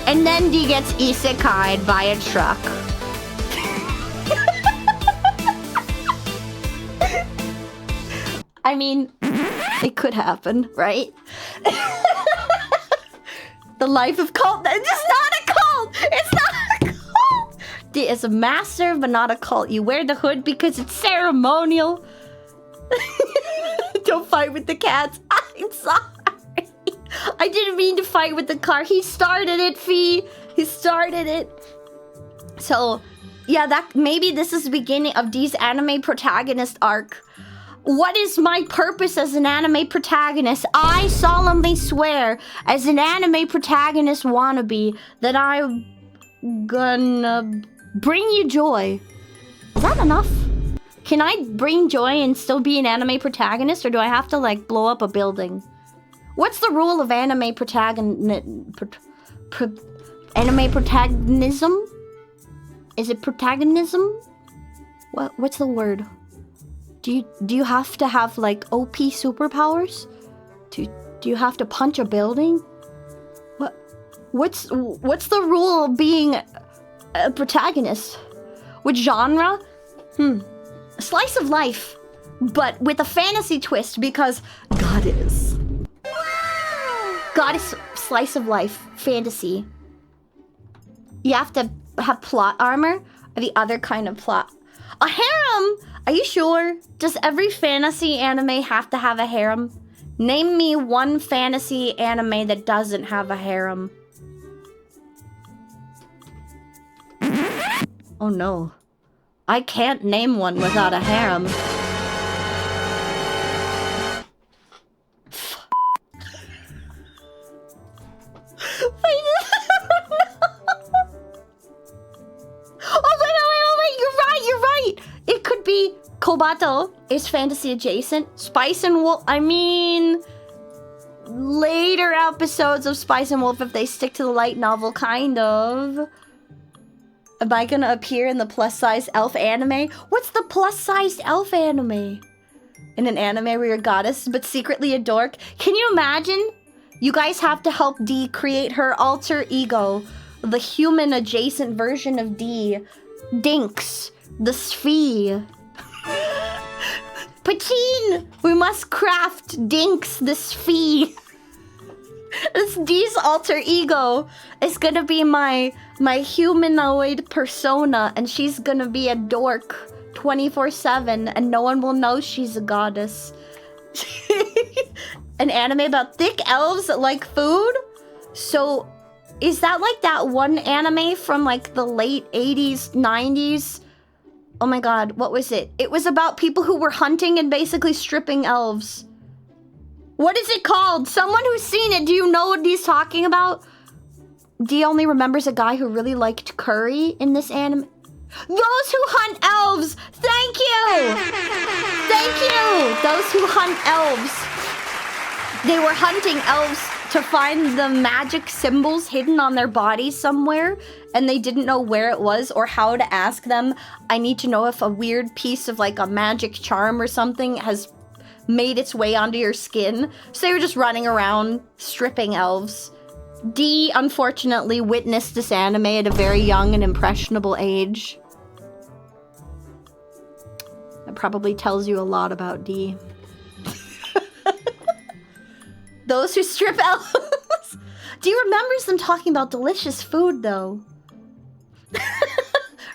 And then Dee gets isekai'd by a truck. I mean, it could happen, right? The life of cult. It's just not a cult! It's not a cult! Dee is a master, but not a cult. You wear the hood because it's ceremonial. Don't fight with the cats. I'm sorry. I didn't mean to fight with the car. He started it, Fee. He started it. So, yeah, that maybe this is the beginning of Dee's anime protagonist arc. What is my purpose as an anime protagonist? I solemnly swear, as an anime protagonist wannabe, that I'm gonna bring you joy. Is that enough? Can I bring joy and still be an anime protagonist, or do I have to, like, blow up a building? What's the rule of anime anime protagonism? Is it protagonism? What's the word? Do you have to have like OP superpowers? Do you have to punch a building? What's the rule of being a protagonist? Which genre? Slice of life, but with a fantasy twist because goddess. Goddess slice of life fantasy. You have to have plot armor, or the other kind of plot. A harem? Are you sure? Does every fantasy anime have to have a harem? Name me one fantasy anime that doesn't have a harem. Oh no. I can't name one without a harem. It could be Kobato is fantasy adjacent. Spice and Wolf, I mean, later episodes of Spice and Wolf if they stick to the light novel, kind of. Am I gonna appear in the plus-size elf anime? What's the plus-sized elf anime? In an anime where you're a goddess but secretly a dork? Can you imagine? You guys have to help Dee create her alter ego, the human adjacent version of Dee, Dinks. The Sphinx. Pachin! We must craft Dinks the Sphinx. This Dee's alter ego is gonna be my humanoid persona, and she's gonna be a dork 24/7, and no one will know she's a goddess. An anime about thick elves that like food? So, is that like that one anime from like the late 80s, 90s? Oh my god, what was it? It was about people who were hunting and basically stripping elves. What is it called? Someone who's seen it, do you know what he's talking about? Dee only remembers a guy who really liked curry in this anime. Those who hunt elves! Thank you! Thank you! Those who hunt elves. They were hunting elves to find the magic symbols hidden on their bodies somewhere, and they didn't know where it was or how to ask them. I need to know if a weird piece of like a magic charm or something has made its way onto your skin. So they were just running around stripping elves. Dee, unfortunately, witnessed this anime at a very young and impressionable age. That probably tells you a lot about Dee. Those who strip elves. Dee remembers them talking about delicious food, though.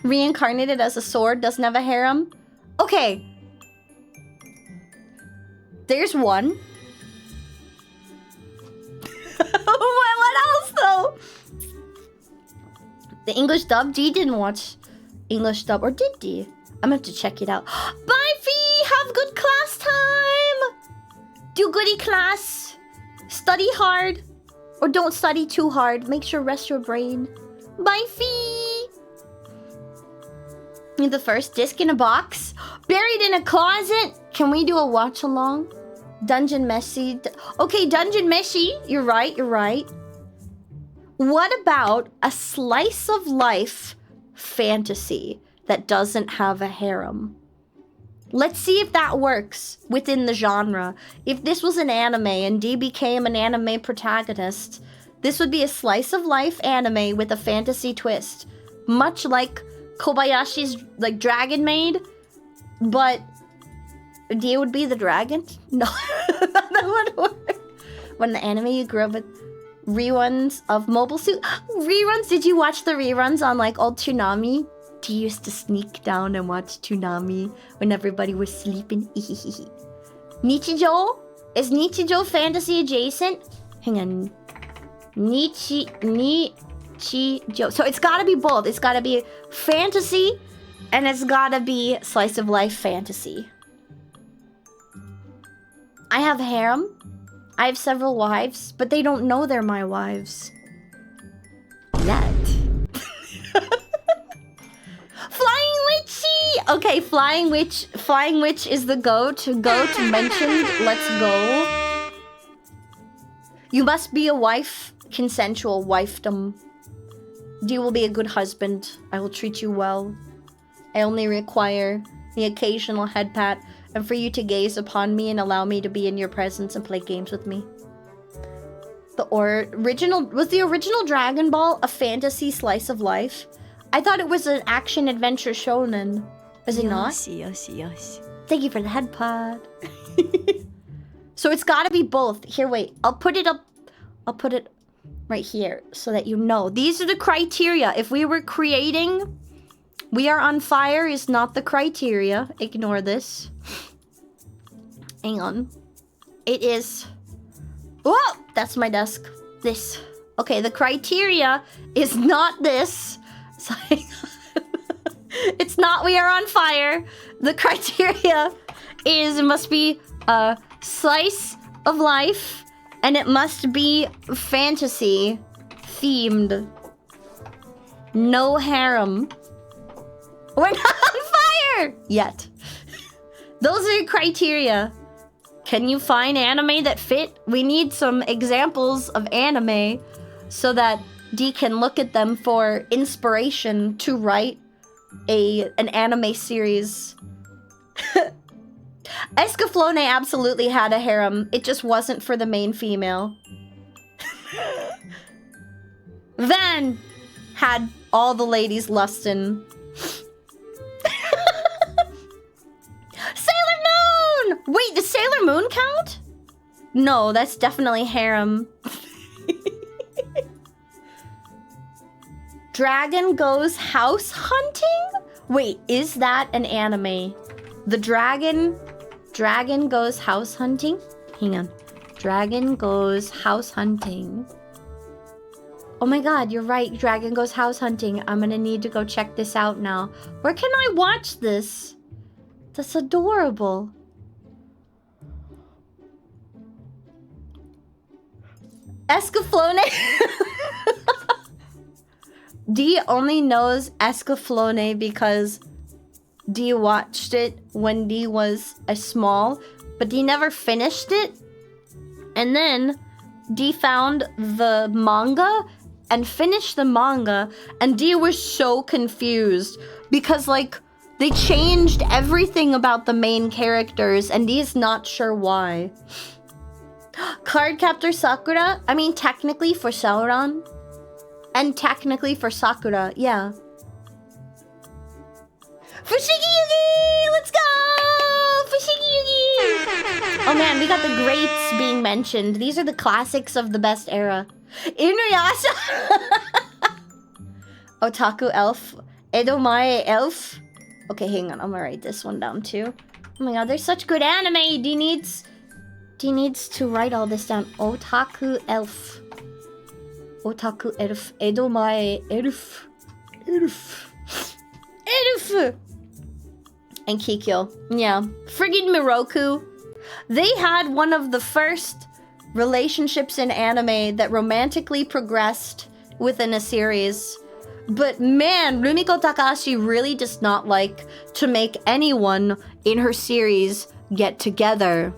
Reincarnated as a sword, doesn't have a harem. Okay. There's one. What else, though? The English dub? Dee didn't watch English dub. Or did Dee? I'm gonna have to check it out. Bye, Fee! Have good class time! Do goody class. Study hard. Or don't study too hard. Make sure rest your brain. Bye, Fee! The first disc in a box. Buried in a closet. Can we do a watch along? Dungeon Messi. Okay, Dungeon Messi. You're right, you're right. What about a slice of life fantasy that doesn't have a harem? Let's see if that works within the genre. If this was an anime and Dee became an anime protagonist, this would be a slice of life anime with a fantasy twist. Much like Kobayashi's like Dragon Maid, but Dee would be the dragon? No, that would work. When the anime you grew up with, reruns of Mobile Suit. Reruns? Did you watch the reruns on like old Toonami? Dee used to sneak down and watch Toonami when everybody was sleeping. Nichijou? Is Nichijou fantasy adjacent? Hang on. Nichijou. So it's gotta be both. It's gotta be fantasy and it's gotta be slice of life fantasy. I have harem. I have several wives, but they don't know they're my wives. Yet. Flying Witchy! Okay, Flying Witch is the goat mentioned. Let's go. You must be a wife. Consensual wifedom. You will be a good husband. I will treat you well. I only require the occasional head pat and for you to gaze upon me and allow me to be in your presence and play games with me. Was the original Dragon Ball a fantasy slice of life? I thought it was an action adventure shonen. Was it not? Yes. Thank you for the head pat. So it's gotta be both. Here, wait. I'll put it right here so that you know. These are the criteria. If we were creating We Are on Fire is not the criteria. Ignore this. Hang on. It is... Whoa! That's my desk. This. Okay, the criteria is not this. Sorry. It's not We Are on Fire. The criteria is it must be a slice of life and it must be fantasy themed. No harem. We're not on fire yet. Those are the criteria. Can you find anime that fit? We need some examples of anime so that Dee can look at them for inspiration to write an anime series. Escaflowne absolutely had a harem. It just wasn't for the main female. Van had all the ladies lustin'. Sailor Moon! Wait, does Sailor Moon count? No, that's definitely harem. Dragon Goes House Hunting? Wait, is that an anime? The Dragon Goes House Hunting? Hang on. Dragon Goes House Hunting. Oh my god, you're right. Dragon Goes House Hunting. I'm gonna need to go check this out now. Where can I watch this? That's adorable. Escaflowne. Dee only knows Escaflowne because Dee watched it when Dee was small, but Dee never finished it. And then Dee found the manga and finished the manga, and Dee was so confused because, like, they changed everything about the main characters, and Dee's not sure why. Cardcaptor Sakura? I mean, technically for Sauron. And technically for Sakura, yeah. Fushigi Yugi! Let's go! Fushigi Yugi! Oh man, we got the greats being mentioned. These are the classics of the best era. Inuyasha! Otaku Elf. Edomae Elf. Okay, hang on. I'm gonna write this one down too. Oh my god, there's such good anime. Dee needs to write all this down. Otaku Elf. Otaku Elf. Edomae Elf. And Kikyo. Yeah. Friggin' Miroku. They had one of the first relationships in anime that romantically progressed within a series. But man, Rumiko Takahashi really does not like to make anyone in her series get together.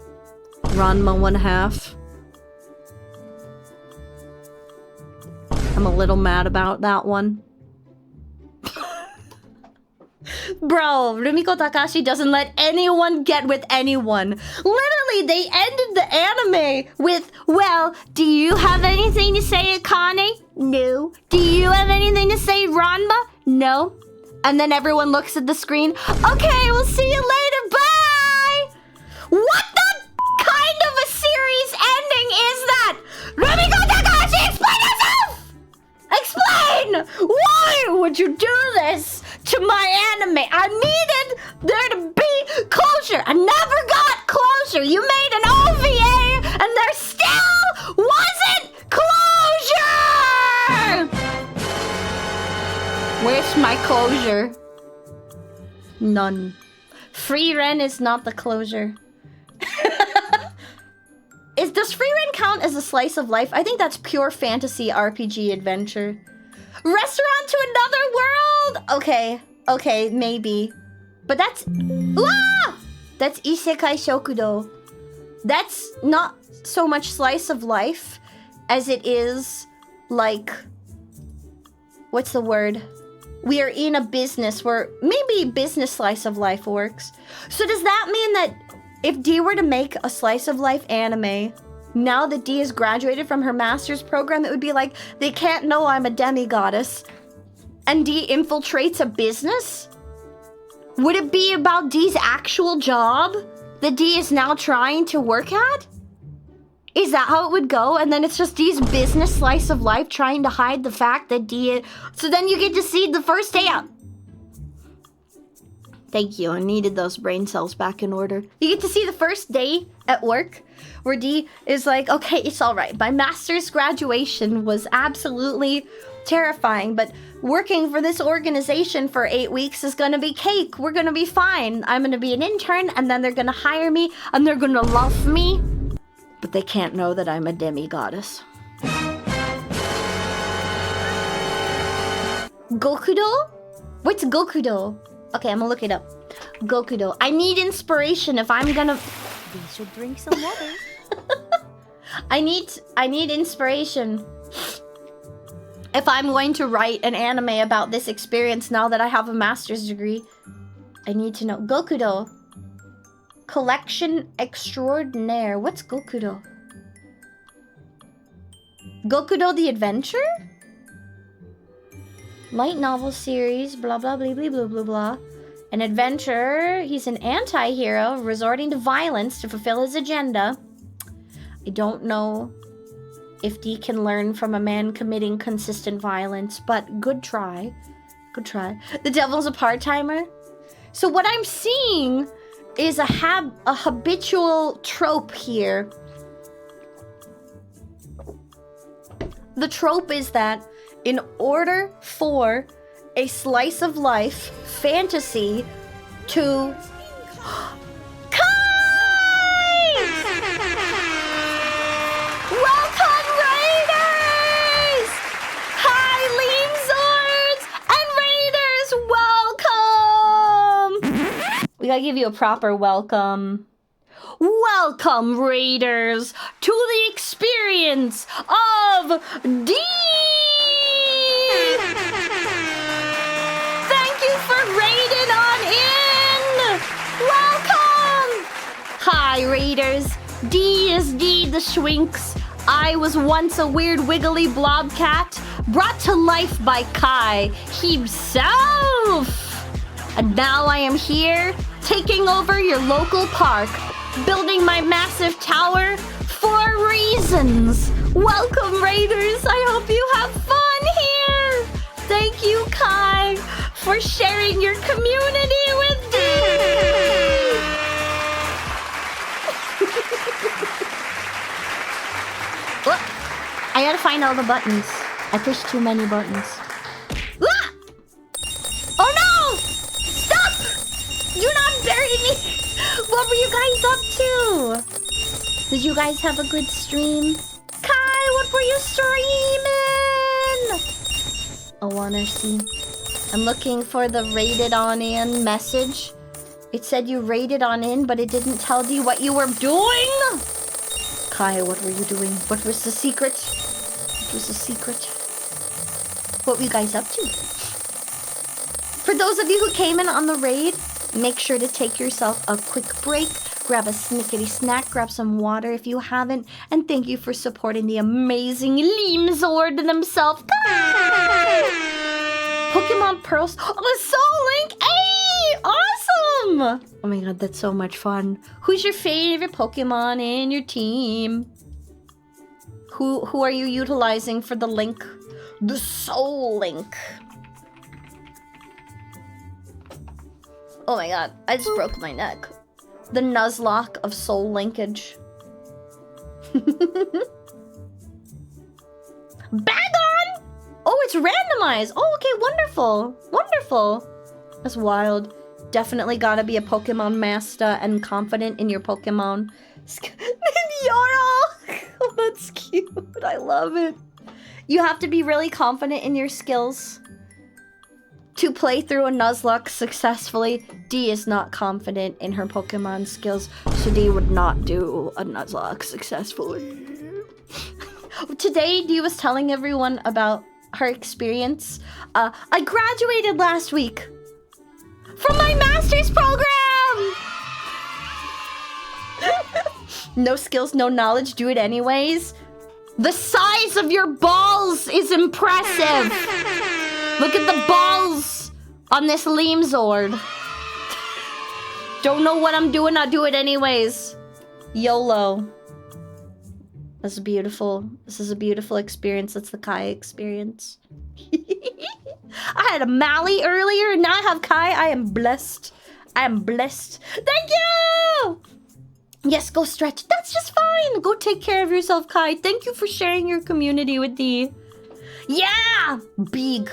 Ranma 1/2. I'm a little mad about that one. Bro, Rumiko Takahashi doesn't let anyone get with anyone. Literally, they ended the anime with, well, do you have anything to say, Akane? No. Do you have anything to say, Ranma? No. And then everyone looks at the screen. Okay, we'll see you later. Bye! What the kind of a series ending is that? Rumiko Takahashi, explain yourself! Explain! Why would you do this to my anime? I needed there to be closure. I never got closure. You made an OVA and there still wasn't closure! Where's my closure? None. Free Ren is not the closure. Does Free Ren count as a slice of life? I think that's pure fantasy RPG adventure. Restaurant to another world? Okay, maybe. But that's... Ah! That's Isekai Shokudo. That's not so much slice of life as it is like... What's the word? We are in a business where maybe business slice of life works. So does that mean that if Dee were to make a slice of life anime, now that Dee has graduated from her master's program, it would be like, they can't know I'm a demigoddess, and Dee infiltrates a business? Would it be about Dee's actual job that Dee is now trying to work at? Is that how it would go? And then it's just Dee's business slice of life trying to hide the fact that Dee... So then you get to see the first day out. Thank you, I needed those brain cells back in order. You get to see the first day at work where Dee is like, okay, it's all right. My master's graduation was absolutely terrifying, but working for this organization for 8 weeks is gonna be cake. We're gonna be fine. I'm gonna be an intern, and then they're gonna hire me, and they're gonna love me. But they can't know that I'm a demigoddess. Gokudo? What's Gokudo? Okay, I'm gonna look it up. Gokudo. I need inspiration if I'm gonna... We should drink some water. I need inspiration if I'm going to write an anime about this experience now that I have a master's degree. I need to know. Gokudo. Collection extraordinaire. What's Gokudo? Gokudo the Adventure? Light novel series, blah blah blah blah blah blah blah. An adventurer, he's an anti-hero resorting to violence to fulfill his agenda. I don't know if Dee can learn from a man committing consistent violence, but good try. Good try. The devil's a part-timer. So what I'm seeing is a habitual trope here. The trope is that in order for a slice of life fantasy to... Kai! Welcome, Raiders! Hi, Lean Zords and Raiders, welcome! We gotta give you a proper welcome. Welcome, Raiders, to the experience of Dee! Thank you for raiding on in! Welcome! Hi, Raiders. Dee is Dee the Sphinx. I was once a weird wiggly blobcat brought to life by Kai himself. And now I am here, taking over your local park, building my massive tower for reasons. Welcome, Raiders. I hope you have fun here. Thank you, Kai, for sharing your community with Dee. I gotta find all the buttons. I pushed too many buttons. Ah! what were you guys up to? Did you guys have a good stream? Kai, what were you streaming? I wanna see. I'm looking for the rated on in message. It said you rated on in, but it didn't tell you what you were doing. Kai, what were you doing? What was the secret? What was the secret? What were you guys up to? For those of you who came in on the raid, make sure to take yourself a quick break. Grab a snickety snack, grab some water if you haven't, and thank you for supporting the amazing Limzord themselves. Pokemon Pearls. Oh, Soul Link! Hey! Awesome! Oh my god, that's so much fun. Who's your favorite Pokemon in your team? Who are you utilizing for the link? The Soul Link. Oh my god, I just broke my neck. The Nuzlocke of soul linkage. Bagon! Oh, it's randomized. Oh, okay, wonderful. Wonderful. That's wild. Definitely gotta be a Pokemon master and confident in your Pokemon. Yarl! Oh, that's cute. I love it. You have to be really confident in your skills to play through a Nuzlocke successfully. Dee is not confident in her Pokemon skills, so Dee would not do a Nuzlocke successfully. Today, Dee was telling everyone about her experience. I graduated last week from my master's program! No skills, no knowledge, do it anyways. The size of your balls is impressive! Look at the balls on this Limzord. Don't know what I'm doing, I'll do it anyways. YOLO. That's beautiful. This is a beautiful experience. That's the Kai experience. I had a Mally earlier, and now I have Kai. I am blessed. I am blessed. Thank you! Yes, go stretch. That's just fine. Go take care of yourself, Kai. Thank you for sharing your community with Dee. Yeah! Big.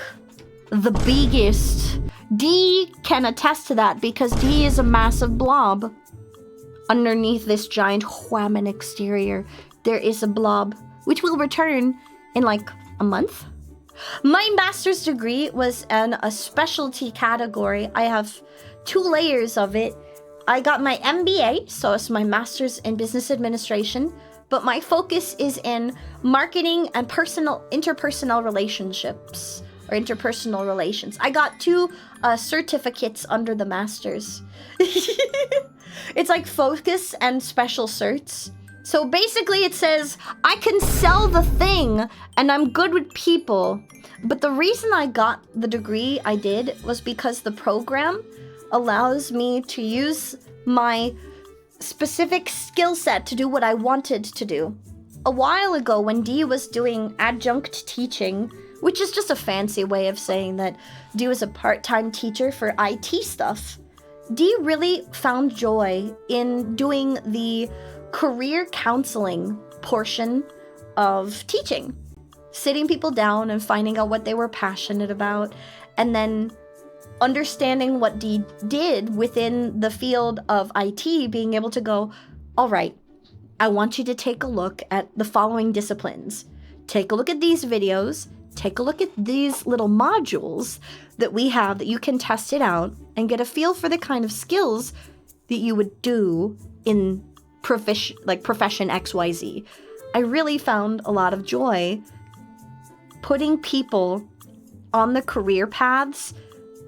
The biggest. Dee can attest to that because Dee is a massive blob. Underneath this giant whammon exterior, there is a blob, which will return in like a month. My master's degree was in a specialty category. I have 2 layers of it. I got my MBA, so it's my master's in business administration, but my focus is in marketing and interpersonal relationships. Or interpersonal relations. I got 2 certificates under the masters. It's like focus and special certs. So basically it says, I can sell the thing and I'm good with people. But the reason I got the degree I did was because the program allows me to use my specific skill set to do what I wanted to do. A while ago when Dee was doing adjunct teaching, which is just a fancy way of saying that Dee was a part-time teacher for IT stuff, Dee really found joy in doing the career counseling portion of teaching. Sitting people down and finding out what they were passionate about, and then understanding what Dee did within the field of IT, being able to go, all right, I want you to take a look at the following disciplines. Take a look at these videos. Take a look at these little modules that we have that you can test it out and get a feel for the kind of skills that you would do in profession XYZ. I really found a lot of joy putting people on the career paths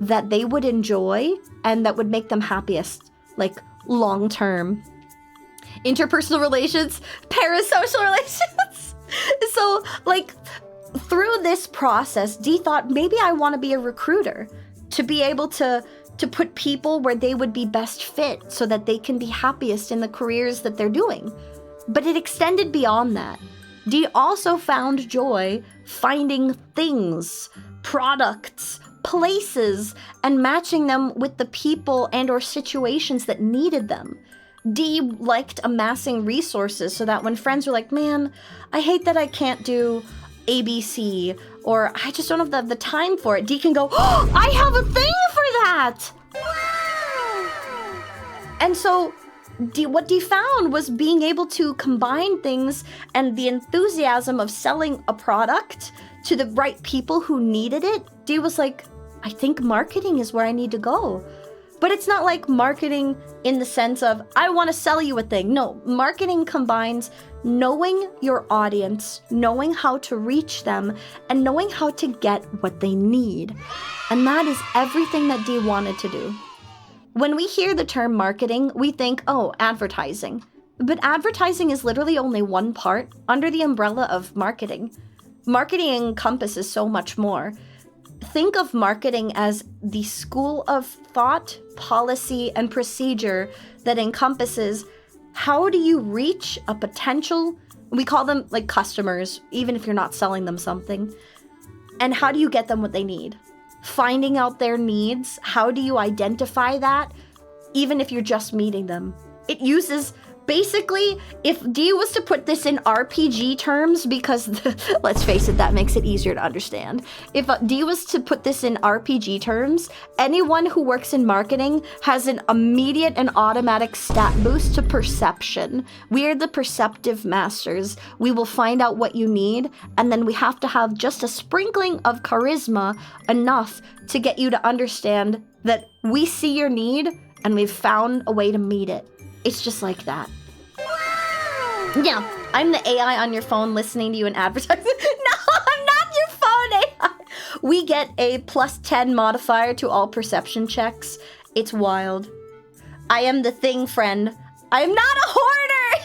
that they would enjoy and that would make them happiest, like long term. Interpersonal relations, parasocial relations. So like, through this process, Dee thought, maybe I want to be a recruiter to be able to put people where they would be best fit so that they can be happiest in the careers that they're doing. But it extended beyond that. Dee also found joy finding things, products, places, and matching them with the people and or situations that needed them. Dee liked amassing resources so that when friends were like, man, I hate that I can't do ABC, or I just don't have the time for it, Dee can go, oh, I have a thing for that! Wow! And so what Dee found was being able to combine things and the enthusiasm of selling a product to the right people who needed it. Dee was like, I think marketing is where I need to go. But it's not like marketing in the sense of, I want to sell you a thing. No, marketing combines knowing your audience, knowing how to reach them, and knowing how to get what they need. And that is everything that Dee wanted to do. When we hear the term marketing, we think, oh, advertising. But advertising is literally only one part under the umbrella of marketing. Marketing encompasses so much more. Think of marketing as the school of thought, policy, and procedure that encompasses how do you reach a potential, we call them like customers, even if you're not selling them something, and how do you get them what they need? Finding out their needs, how do you identify that, even if you're just meeting them? It uses, basically, if Dee was to put this in RPG terms, because let's face it, that makes it easier to understand. If Dee was to put this in RPG terms, anyone who works in marketing has an immediate and automatic stat boost to perception. We are the perceptive masters. We will find out what you need, and then we have to have just a sprinkling of charisma enough to get you to understand that we see your need and we've found a way to meet it. It's just like that. Yeah, I'm the AI on your phone listening to you and advertising. No, I'm not your phone AI. We get a +10 modifier to all perception checks. It's wild. I am the thing, friend. I am not a hoarder.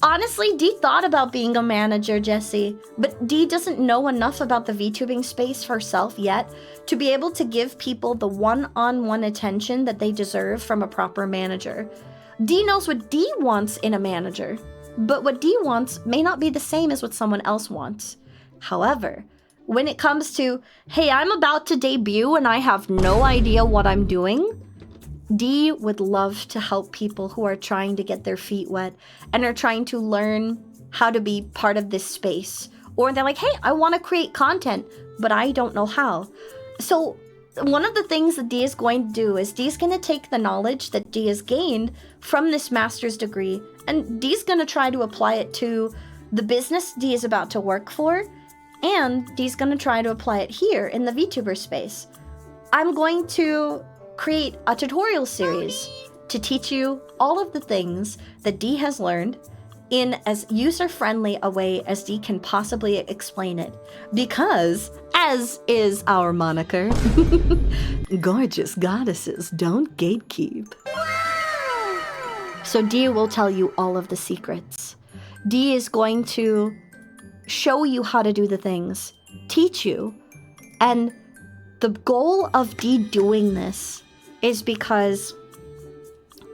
Honestly, Dee thought about being a manager, Jesse, but Dee doesn't know enough about the VTubing space herself yet to be able to give people the one-on-one attention that they deserve from a proper manager. Dee knows what Dee wants in a manager, but what Dee wants may not be the same as what someone else wants. However, when it comes to, hey, I'm about to debut and I have no idea what I'm doing, Dee would love to help people who are trying to get their feet wet and are trying to learn how to be part of this space. Or they're like, hey, I want to create content, but I don't know how. So one of the things that Dee is going to do is Dee's going to take the knowledge that Dee has gained from this master's degree, and Dee's going to try to apply it to the business Dee is about to work for, and Dee's going to try to apply it here in the VTuber space. I'm going to create a tutorial series to teach you all of the things that Dee has learned in as user-friendly a way as Dee can possibly explain it. Because, as is our moniker, gorgeous goddesses don't gatekeep. So Dee will tell you all of the secrets. Dee is going to show you how to do the things, teach you, and the goal of Dee doing this is because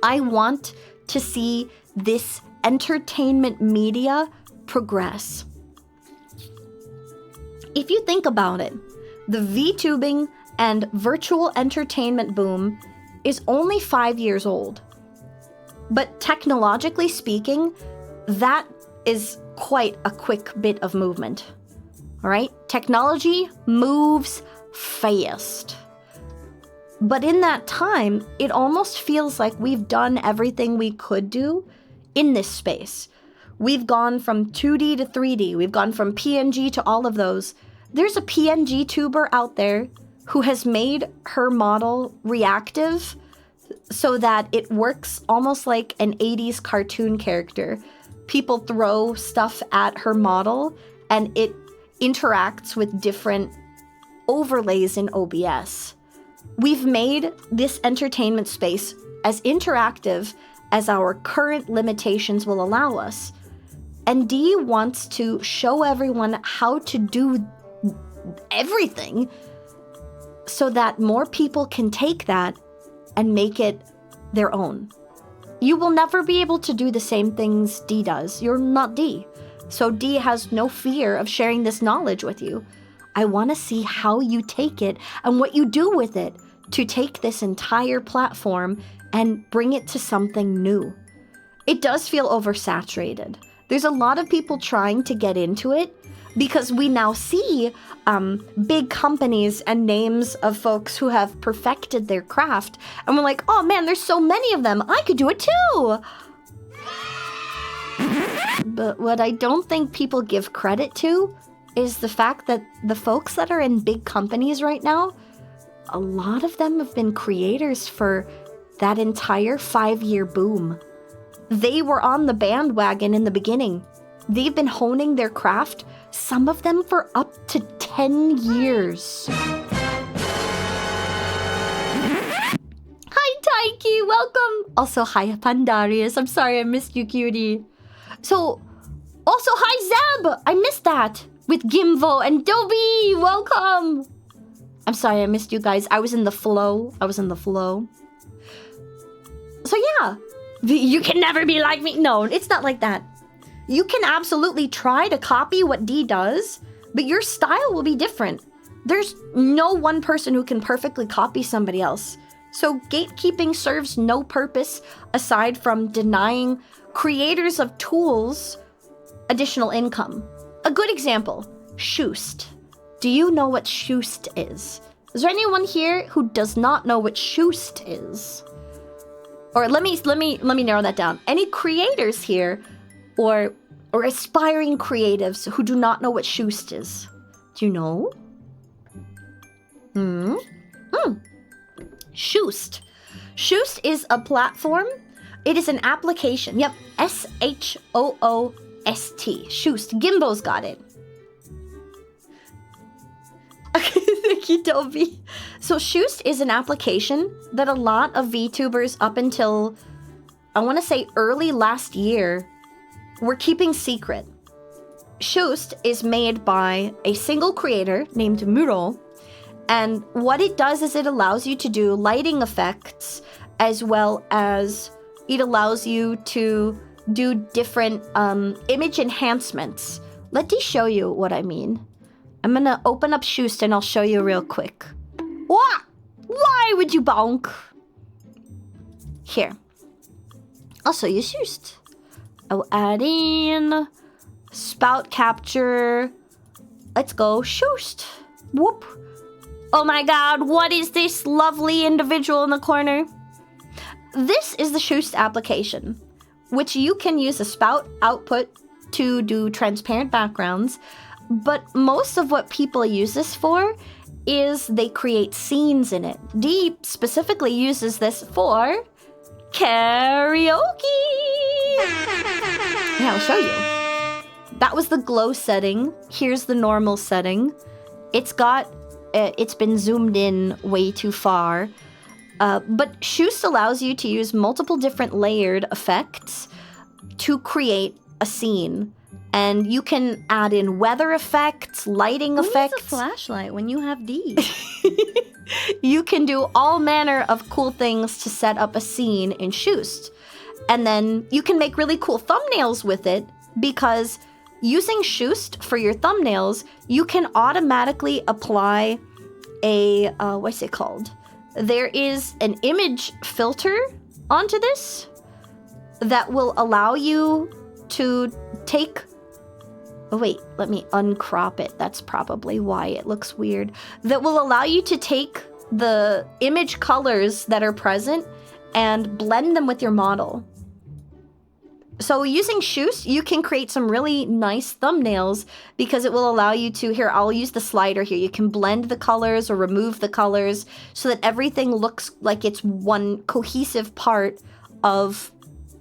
I want to see this entertainment media progress. If you think about it, the VTubing and virtual entertainment boom is only 5 years old. But technologically speaking, that is quite a quick bit of movement. All right? Technology moves fast. But in that time, it almost feels like we've done everything we could do in this space. We've gone from 2D to 3D. We've gone from PNG to all of those. There's a PNG tuber out there who has made her model reactive so that it works almost like an 80s cartoon character. People throw stuff at her model and it interacts with different overlays in OBS. We've made this entertainment space as interactive as our current limitations will allow us. And Dee wants to show everyone how to do everything so that more people can take that and make it their own. You will never be able to do the same things Dee does. You're not Dee. So Dee has no fear of sharing this knowledge with you. I want to see how you take it and what you do with it to take this entire platform and bring it to something new. It does feel oversaturated. There's a lot of people trying to get into it, because we now see big companies and names of folks who have perfected their craft. And we're like, oh man, there's so many of them. I could do it too. But what I don't think people give credit to is the fact that the folks that are in big companies right now, a lot of them have been creators for that entire 5-year boom. They were on the bandwagon in the beginning. They've been honing their craft, some of them for up to 10 years. Hi, Taiki, welcome. Also, hi, Pandarius. I'm sorry I missed you, cutie. So, also, hi, Zeb. I missed that. With Gimvo and Dobie, welcome. I'm sorry I missed you guys. I was in the flow. So yeah, you can never be like me. No, it's not like that. You can absolutely try to copy what Dee does, but your style will be different. There's no one person who can perfectly copy somebody else. So gatekeeping serves no purpose aside from denying creators of tools additional income. A good example, Shoost. Do you know what Shoost is? Is there anyone here who does not know what Shoost is? Or let me narrow that down. Any creators here or aspiring creatives who do not know what Shoost is? Do you know? Shoost. Shoost is a platform. It is an application. Yep, Shoost. Shoost. Gimbo's got it. Okay, thank you, Dobie. So Shoost is an application that a lot of VTubers up until, I want to say early last year, were keeping secret. Shoost is made by a single creator named Muro, and what it does is it allows you to do lighting effects, as well as it allows you to do different image enhancements. Let me show you what I mean. I'm gonna open up Shoost and I'll show you real quick. What? Why would you bonk? Here. I'll show you Shoost. I'll add in spout capture. Let's go Shoost. Whoop. Oh my god, what is this lovely individual in the corner? This is the Shoost application, which you can use a spout output to do transparent backgrounds. But most of what people use this for is they create scenes in it. Dee specifically uses this for karaoke. Yeah, I'll show you. That was the glow setting. Here's the normal setting. It's been zoomed in way too far. But Shoost allows you to use multiple different layered effects to create a scene. And you can add in weather effects, lighting effects. Who needs a flashlight when you have Dee? You can do all manner of cool things to set up a scene in Shoost. And then you can make really cool thumbnails with it, because using Shoost for your thumbnails, you can automatically apply a, what's it called? There is an image filter onto this that will allow you to take... Oh wait, let me uncrop it. That's probably why it looks weird. That will allow you to take the image colors that are present and blend them with your model. So using Shoost, you can create some really nice thumbnails because it will allow you to... Here, I'll use the slider here. You can blend the colors or remove the colors so that everything looks like it's one cohesive part of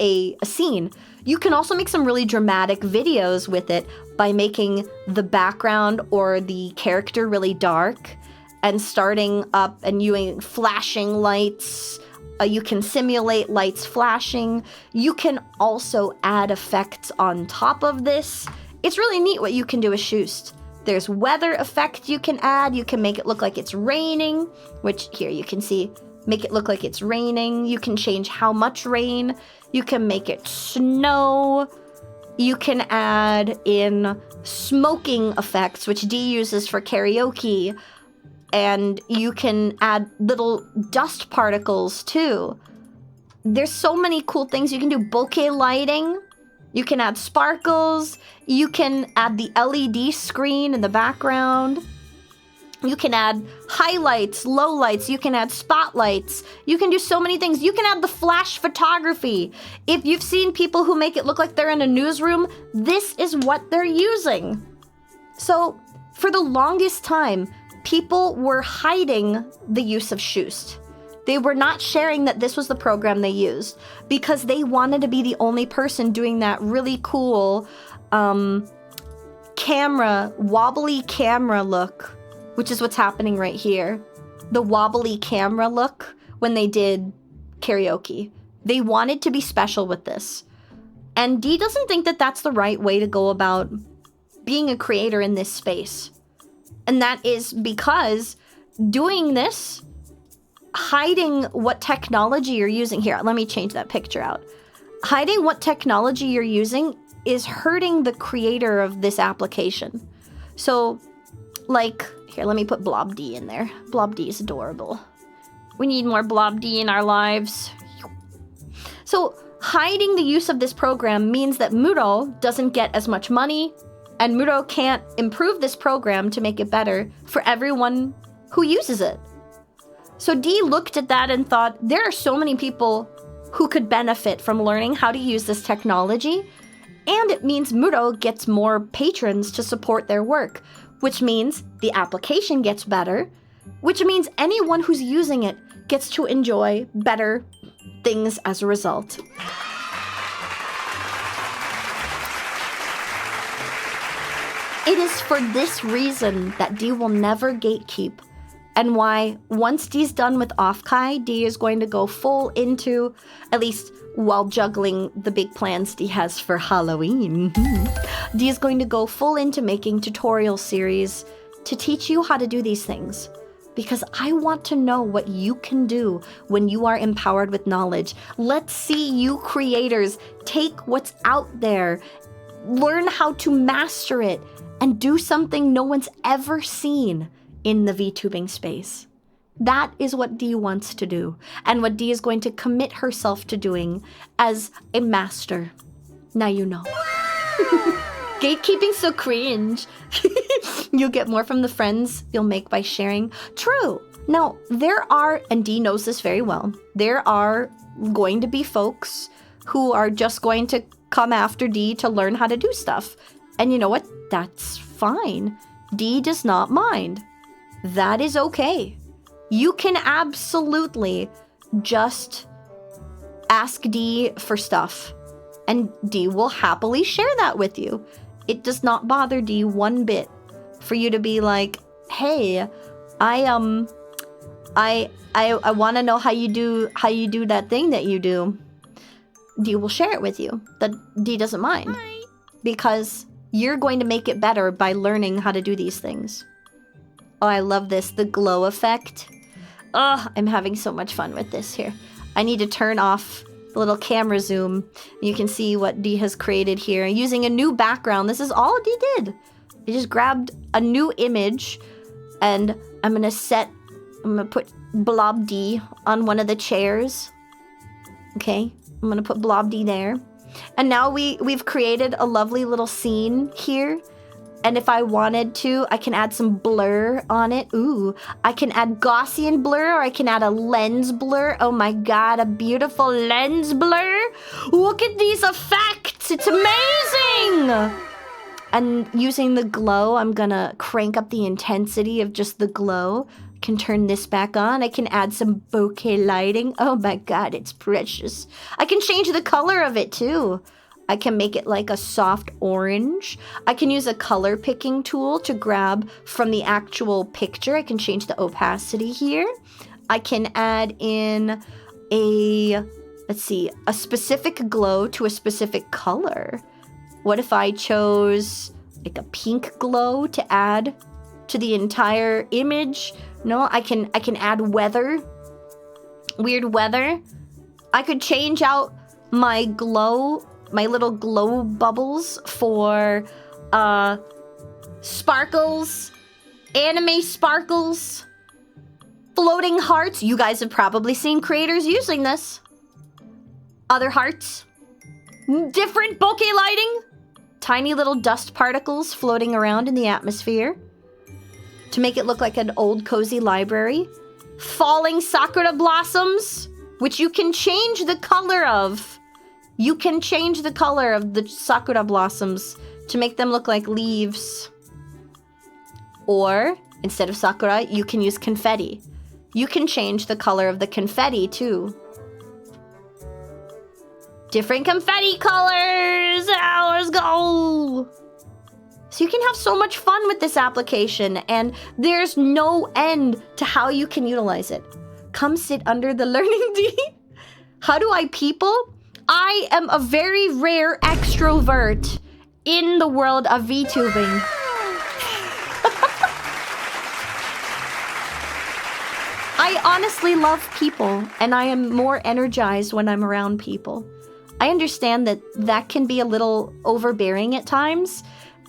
a scene. You can also make some really dramatic videos with it by making the background or the character really dark and starting up and using flashing lights. You can simulate lights flashing. You can also add effects on top of this. It's really neat what you can do with Shoost. There's weather effect you can add. You can make it look like it's raining, which here you can see, make it look like it's raining. You can change how much rain. You can make it snow. You can add in smoking effects, which Dee uses for karaoke. And you can add little dust particles too. There's so many cool things. You can do bokeh lighting. You can add sparkles. You can add the LED screen in the background. You can add highlights, lowlights. You can add spotlights. You can do so many things. You can add the flash photography. If you've seen people who make it look like they're in a newsroom, this is what they're using. So for the longest time, people were hiding the use of Shoost. They were not sharing that this was the program they used because they wanted to be the only person doing that really cool wobbly camera look, which is what's happening right here. The wobbly camera look when they did karaoke. They wanted to be special with this. And Dee doesn't think that that's the right way to go about being a creator in this space. And that is because doing this, hiding what technology you're using here. Let me change that picture out. Hiding what technology you're using is hurting the creator of this application. So, like, here, let me put Blob D in there. Blob D is adorable. We need more Blob D in our lives. So, hiding the use of this program means that Mudo doesn't get as much money, and Mudo can't improve this program to make it better for everyone who uses it. So Dee looked at that and thought, there are so many people who could benefit from learning how to use this technology, and it means Mudo gets more patrons to support their work, which means the application gets better, which means anyone who's using it gets to enjoy better things as a result. It is for this reason that Dee will never gatekeep, and why once Dee's done with Offkai, Dee is going to go full into, at least while juggling the big plans Dee has for Halloween, Dee is going to go full into making tutorial series to teach you how to do these things. Because I want to know what you can do when you are empowered with knowledge. Let's see you creators take what's out there, learn how to master it, and do something no one's ever seen in the VTubing space. That is what Dee wants to do, and what Dee is going to commit herself to doing as a master. Now you know. Gatekeeping's so cringe. You'll get more from the friends you'll make by sharing. True. Now, there are, and Dee knows this very well, there are going to be folks who are just going to come after Dee to learn how to do stuff. And you know what? That's fine. Dee does not mind. That is okay. You can absolutely just ask Dee for stuff, and Dee will happily share that with you. It does not bother Dee one bit for you to be like, hey, I want to know how you do that thing that you do. Dee will share it with you. That Dee doesn't mind. Hi. Because you're going to make it better by learning how to do these things. Oh, I love this. The glow effect. Oh, I'm having so much fun with this here. I need to turn off the little camera zoom. You can see what Dee has created here. Using a new background. This is all Dee did. I just grabbed a new image, and I'm going to put Blob D on one of the chairs. Okay, I'm going to put Blob D there. And now we've created a lovely little scene here. And if I wanted to, I can add some blur on it. Ooh, I can add Gaussian blur, or I can add a lens blur. Oh my god, a beautiful lens blur. Look at these effects. It's amazing. And using the glow, I'm gonna crank up the intensity of just the glow. I can turn this back on. I can add some bokeh lighting. Oh my god, it's precious. I can change the color of it too. I can make it like a soft orange. I can use a color picking tool to grab from the actual picture. I can change the opacity here. I can add in a specific glow to a specific color. What if I chose like a pink glow to add to the entire image? No, I can add weather. Weird weather. I could change out my little glow bubbles for sparkles, anime sparkles, floating hearts. You guys have probably seen creators using this. Other hearts. Different bokeh lighting. Tiny little dust particles floating around in the atmosphere to make it look like an old cozy library. Falling sakura blossoms, which you can change the color of. You can change the color of the sakura blossoms to make them look like leaves. Or, instead of sakura, you can use confetti. You can change the color of the confetti, too. Different confetti colors! Oh, let's go! So you can have so much fun with this application, and there's no end to how you can utilize it. Come sit under the learning D. How do I people? I am a very rare extrovert in the world of VTubing. I honestly love people, and I am more energized when I'm around people. I understand that that can be a little overbearing at times,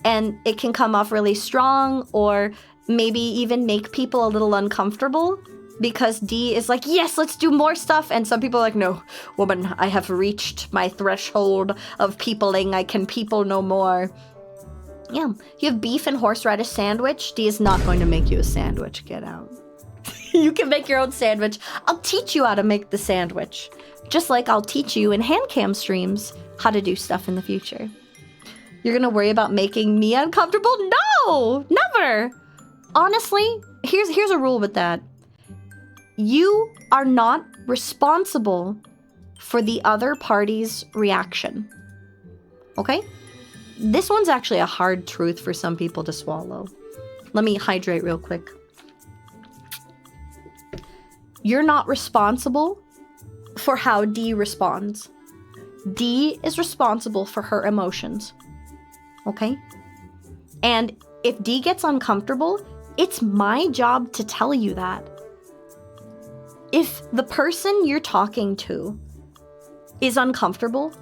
and it can come off really strong, or maybe even make people a little uncomfortable, because Dee is like, yes, let's do more stuff, and some people are like, no, woman, I have reached my threshold of peopling, I can people no more. Yeah, you have beef and horseradish sandwich. Dee is not going to make you a sandwich, get out. You can make your own sandwich. I'll teach you how to make the sandwich. Just like I'll teach you in hand cam streams how to do stuff in the future. You're gonna worry about making me uncomfortable? No, never. Honestly, here's a rule with that. You are not responsible for the other party's reaction. Okay? This one's actually a hard truth for some people to swallow. Let me hydrate real quick. You're not responsible for how Dee responds. Dee is responsible for her emotions. Okay? And if Dee gets uncomfortable, it's my job to tell you that. If the person you're talking to is uncomfortable,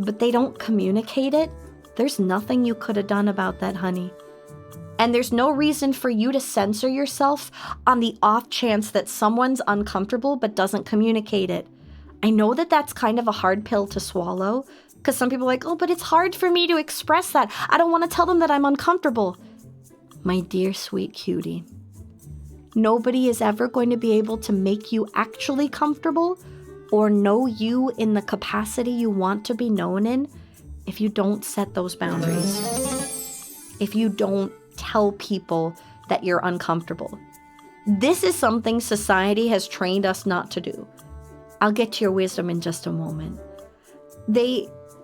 but they don't communicate it, there's nothing you could have done about that, honey. And there's no reason for you to censor yourself on the off chance that someone's uncomfortable but doesn't communicate it. I know that that's kind of a hard pill to swallow, because some people are like, oh, but it's hard for me to express that. I don't want to tell them that I'm uncomfortable. My dear sweet cutie, nobody is ever going to be able to make you actually comfortable or know you in the capacity you want to be known in if you don't set those boundaries. If you don't tell people that you're uncomfortable. This is something society has trained us not to do. I'll get to your wisdom in just a moment.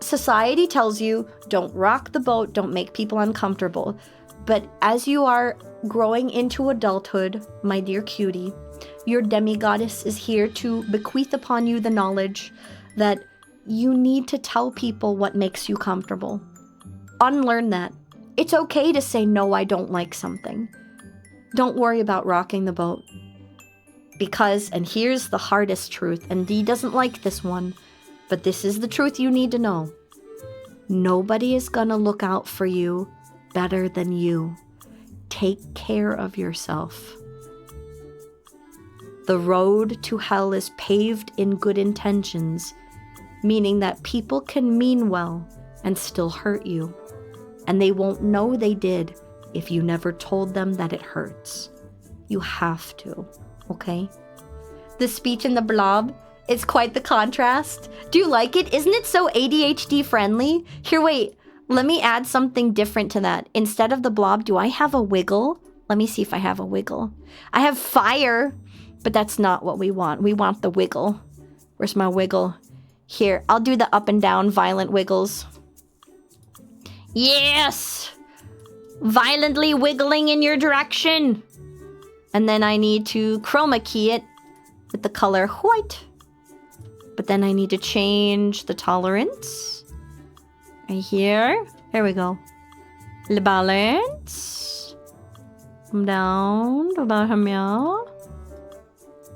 Society tells you, don't rock the boat, don't make people uncomfortable. But as you are growing into adulthood, my dear cutie, your demigoddess is here to bequeath upon you the knowledge that you need to tell people what makes you comfortable. Unlearn that. It's okay to say, no, I don't like something. Don't worry about rocking the boat. Because, and here's the hardest truth, and Dee doesn't like this one, but this is the truth you need to know. Nobody is gonna look out for you better than you. Take care of yourself. The road to hell is paved in good intentions, meaning that people can mean well and still hurt you. And they won't know they did if you never told them that it hurts. You have to, okay? The speech in the blob is quite the contrast. Do you like it? Isn't it so ADHD friendly? Here, wait. Let me add something different to that. Instead of the blob, do I have a wiggle? Let me see if I have a wiggle. I have fire, but that's not what we want. We want the wiggle. Where's my wiggle? Here, I'll do the up and down violent wiggles. Yes! Violently wiggling in your direction. And then I need to chroma key it with the color white. But then I need to change the tolerance. Right here. There we go. The balance. Come down to about a meow.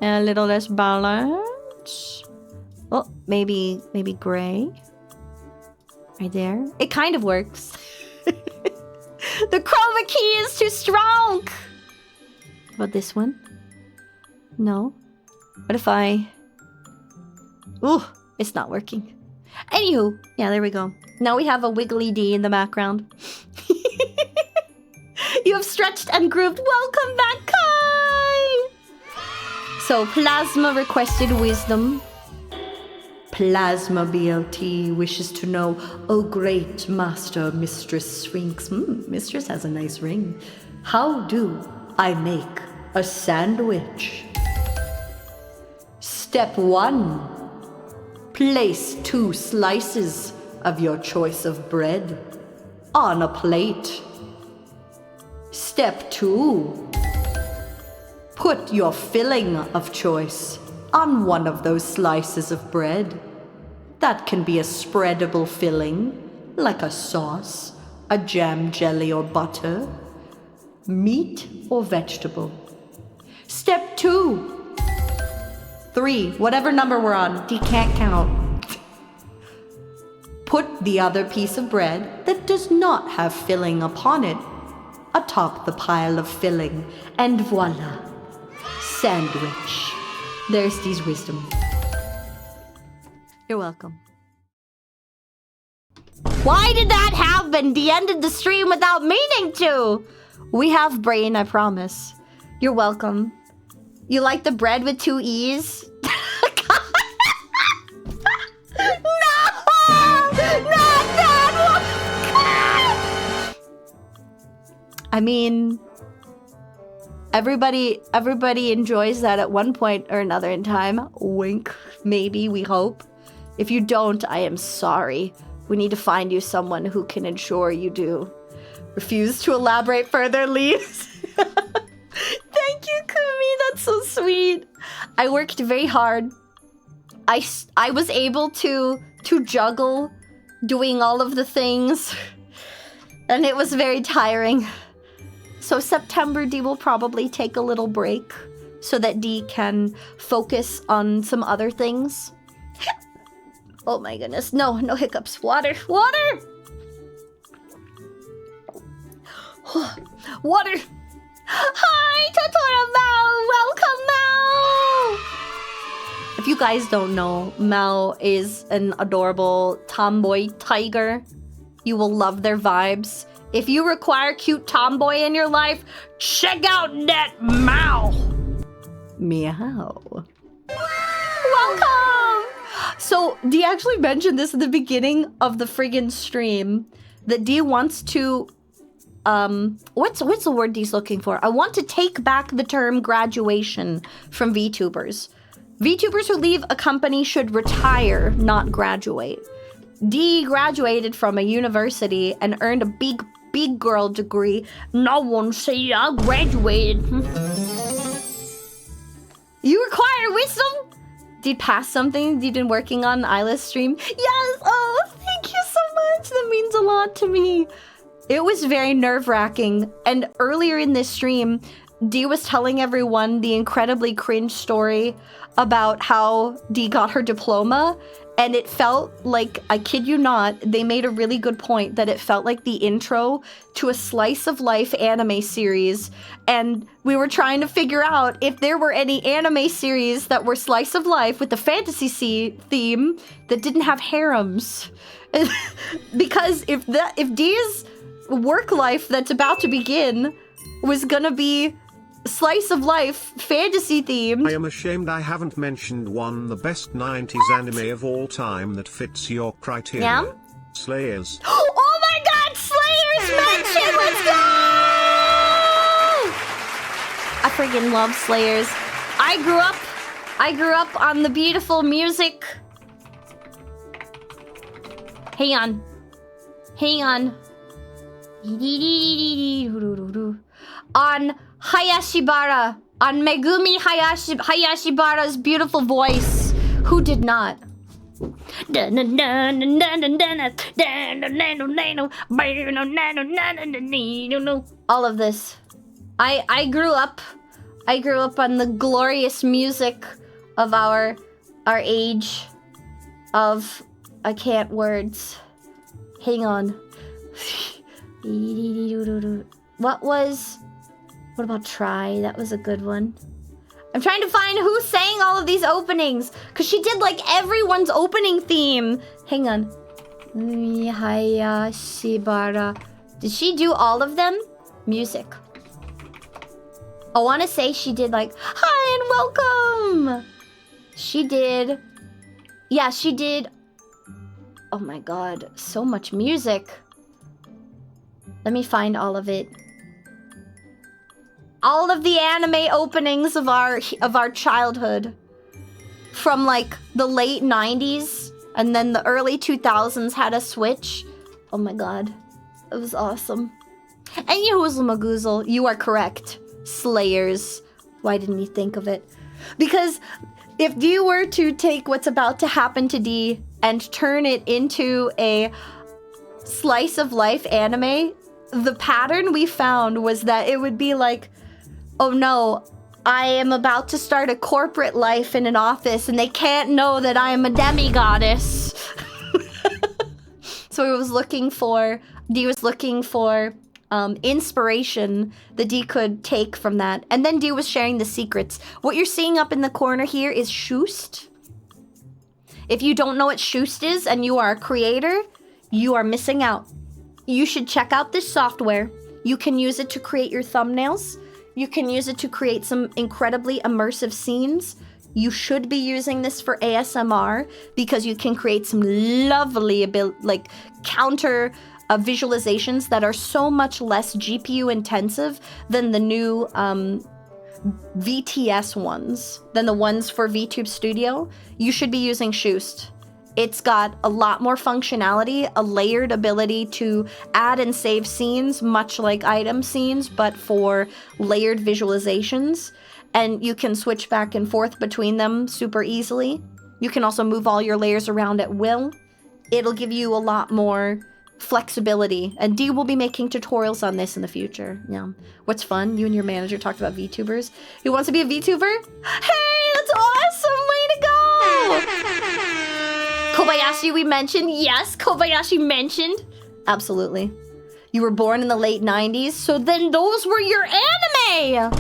And a little less balance. Oh, maybe gray. Right there. It kind of works. The chroma key is too strong. How about this one? No. What if I... Ooh, it's not working. Anywho, yeah, there we go. Now we have a wiggly D in the background. You have stretched and grooved. Welcome back, Kai! So, Plasma requested wisdom. Plasma BLT wishes to know, oh great master, Mistress Sphinx. Mistress has a nice ring. How do I make a sandwich? Step 1. Place 2 slices of your choice of bread on a plate. Step 2. Put your filling of choice on one of those slices of bread. That can be a spreadable filling, like a sauce, a jam, jelly, or butter, meat or vegetable. Step 2. 3, whatever number we're on, you can't count. Put the other piece of bread that does not have filling upon it atop the pile of filling, and voila, sandwich. There's Dee's wisdom. You're welcome. Why did that happen? Dee ended the stream without meaning to. We have brain, I promise. You're welcome. You like the bread with 2 E's? I mean, everybody enjoys that at one point or another in time. Wink, maybe, we hope. If you don't, I am sorry. We need to find you someone who can ensure you do. Refuse to elaborate further, leaves. Thank you, Kumi, that's so sweet. I worked very hard. I was able to juggle doing all of the things. And it was very tiring. So September, Dee will probably take a little break so that Dee can focus on some other things. Oh my goodness, no hiccups. Water. Water. Hi, Totoro Mao. Welcome, Mao. If you guys don't know, Mao is an adorable tomboy tiger. You will love their vibes. If you require cute tomboy in your life, check out that Mao. Meow. Welcome! So, Dee actually mentioned this at the beginning of the friggin' stream. That Dee wants to... What's the word Dee's looking for? I want to take back the term graduation from VTubers. VTubers who leave a company should retire, not graduate. Dee graduated from a university and earned a big girl degree. No one say I graduated. You require wisdom? Did pass something you've been working on Isla's stream? Yes! Oh, thank you so much. That means a lot to me. It was very nerve-wracking. And earlier in this stream, Dee was telling everyone the incredibly cringe story about how Dee got her diploma. And it felt like, I kid you not, they made a really good point that it felt like the intro to a slice of life anime series. And we were trying to figure out if there were any anime series that were slice of life with the fantasy theme that didn't have harems. Because if Dee's work life that's about to begin was gonna be slice of life, fantasy themed. I am ashamed I haven't mentioned the best 90s anime of all time that fits your criteria. Yeah? Slayers. Oh my god, Slayers mentioned! Let's go! I freaking love Slayers. I grew up on the beautiful music. Hang on. On Hayashibara, on Megumi Hayashibara's beautiful voice. Who did not? All of this. I grew up on the glorious music of our age of I can't words. Hang on. What about Try? That was a good one. I'm trying to find who sang all of these openings. Because she did like everyone's opening theme. Hang on. Mihaya Shibara. Did she do all of them? Music. I want to say she did like, hi and welcome. She did. Yeah, she did. Oh my god, so much music. Let me find all of it. All of the anime openings of our childhood. From like the late 90s and then the early 2000s had a switch. Oh my god. It was awesome. And Yahoozle Magoozle, you are correct. Slayers. Why didn't you think of it? Because if you were to take what's about to happen to Dee and turn it into a slice of life anime, the pattern we found was that it would be like, oh no, I am about to start a corporate life in an office and they can't know that I am a demigoddess. So Dee was looking for inspiration that Dee could take from that. And then Dee was sharing the secrets. What you're seeing up in the corner here is Shoost. If you don't know what Shoost is and you are a creator, you are missing out. You should check out this software. You can use it to create your thumbnails. You can use it to create some incredibly immersive scenes. You should be using this for ASMR because you can create some lovely counter visualizations that are so much less GPU intensive than the new VTS ones, than the ones for VTube Studio. You should be using Shoost. It's got a lot more functionality, a layered ability to add and save scenes, much like item scenes, but for layered visualizations. And you can switch back and forth between them super easily. You can also move all your layers around at will. It'll give you a lot more flexibility. And Dee will be making tutorials on this in the future. Yeah. What's fun? You and your manager talked about VTubers. Who wants to be a VTuber? Hey, that's awesome! Way to go! Kobayashi we mentioned. Yes, Kobayashi mentioned. Absolutely. You were born in the late 90s, so then those were your anime!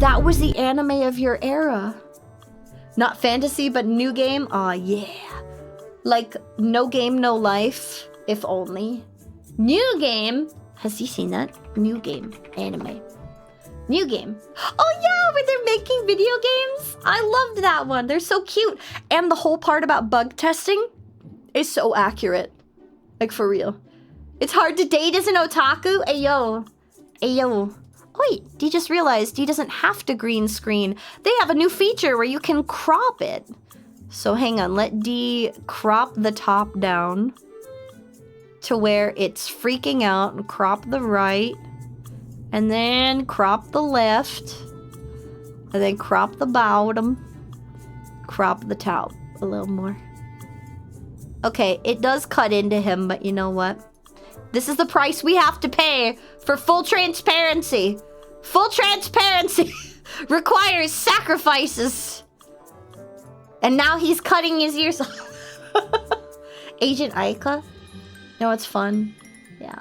That was the anime of your era. Not fantasy, but new game? Aw, yeah. Like, no game, no life, if only. New game? Has he seen that? New game. Anime. New game. Oh yeah, where they're making video games? I loved that one. They're so cute. And the whole part about bug testing is so accurate. Like, for real. It's hard to date as an otaku? Ayo. Ayo. Wait, Dee just realized Dee doesn't have to green screen. They have a new feature where you can crop it. So hang on, let Dee crop the top down to where it's freaking out and crop the right. And then crop the left. And then crop the bottom. Crop the top a little more. Okay, it does cut into him, but you know what? This is the price we have to pay for full transparency. Full transparency requires sacrifices. And now he's cutting his ears off. Agent Aika? No, it's fun. Yeah.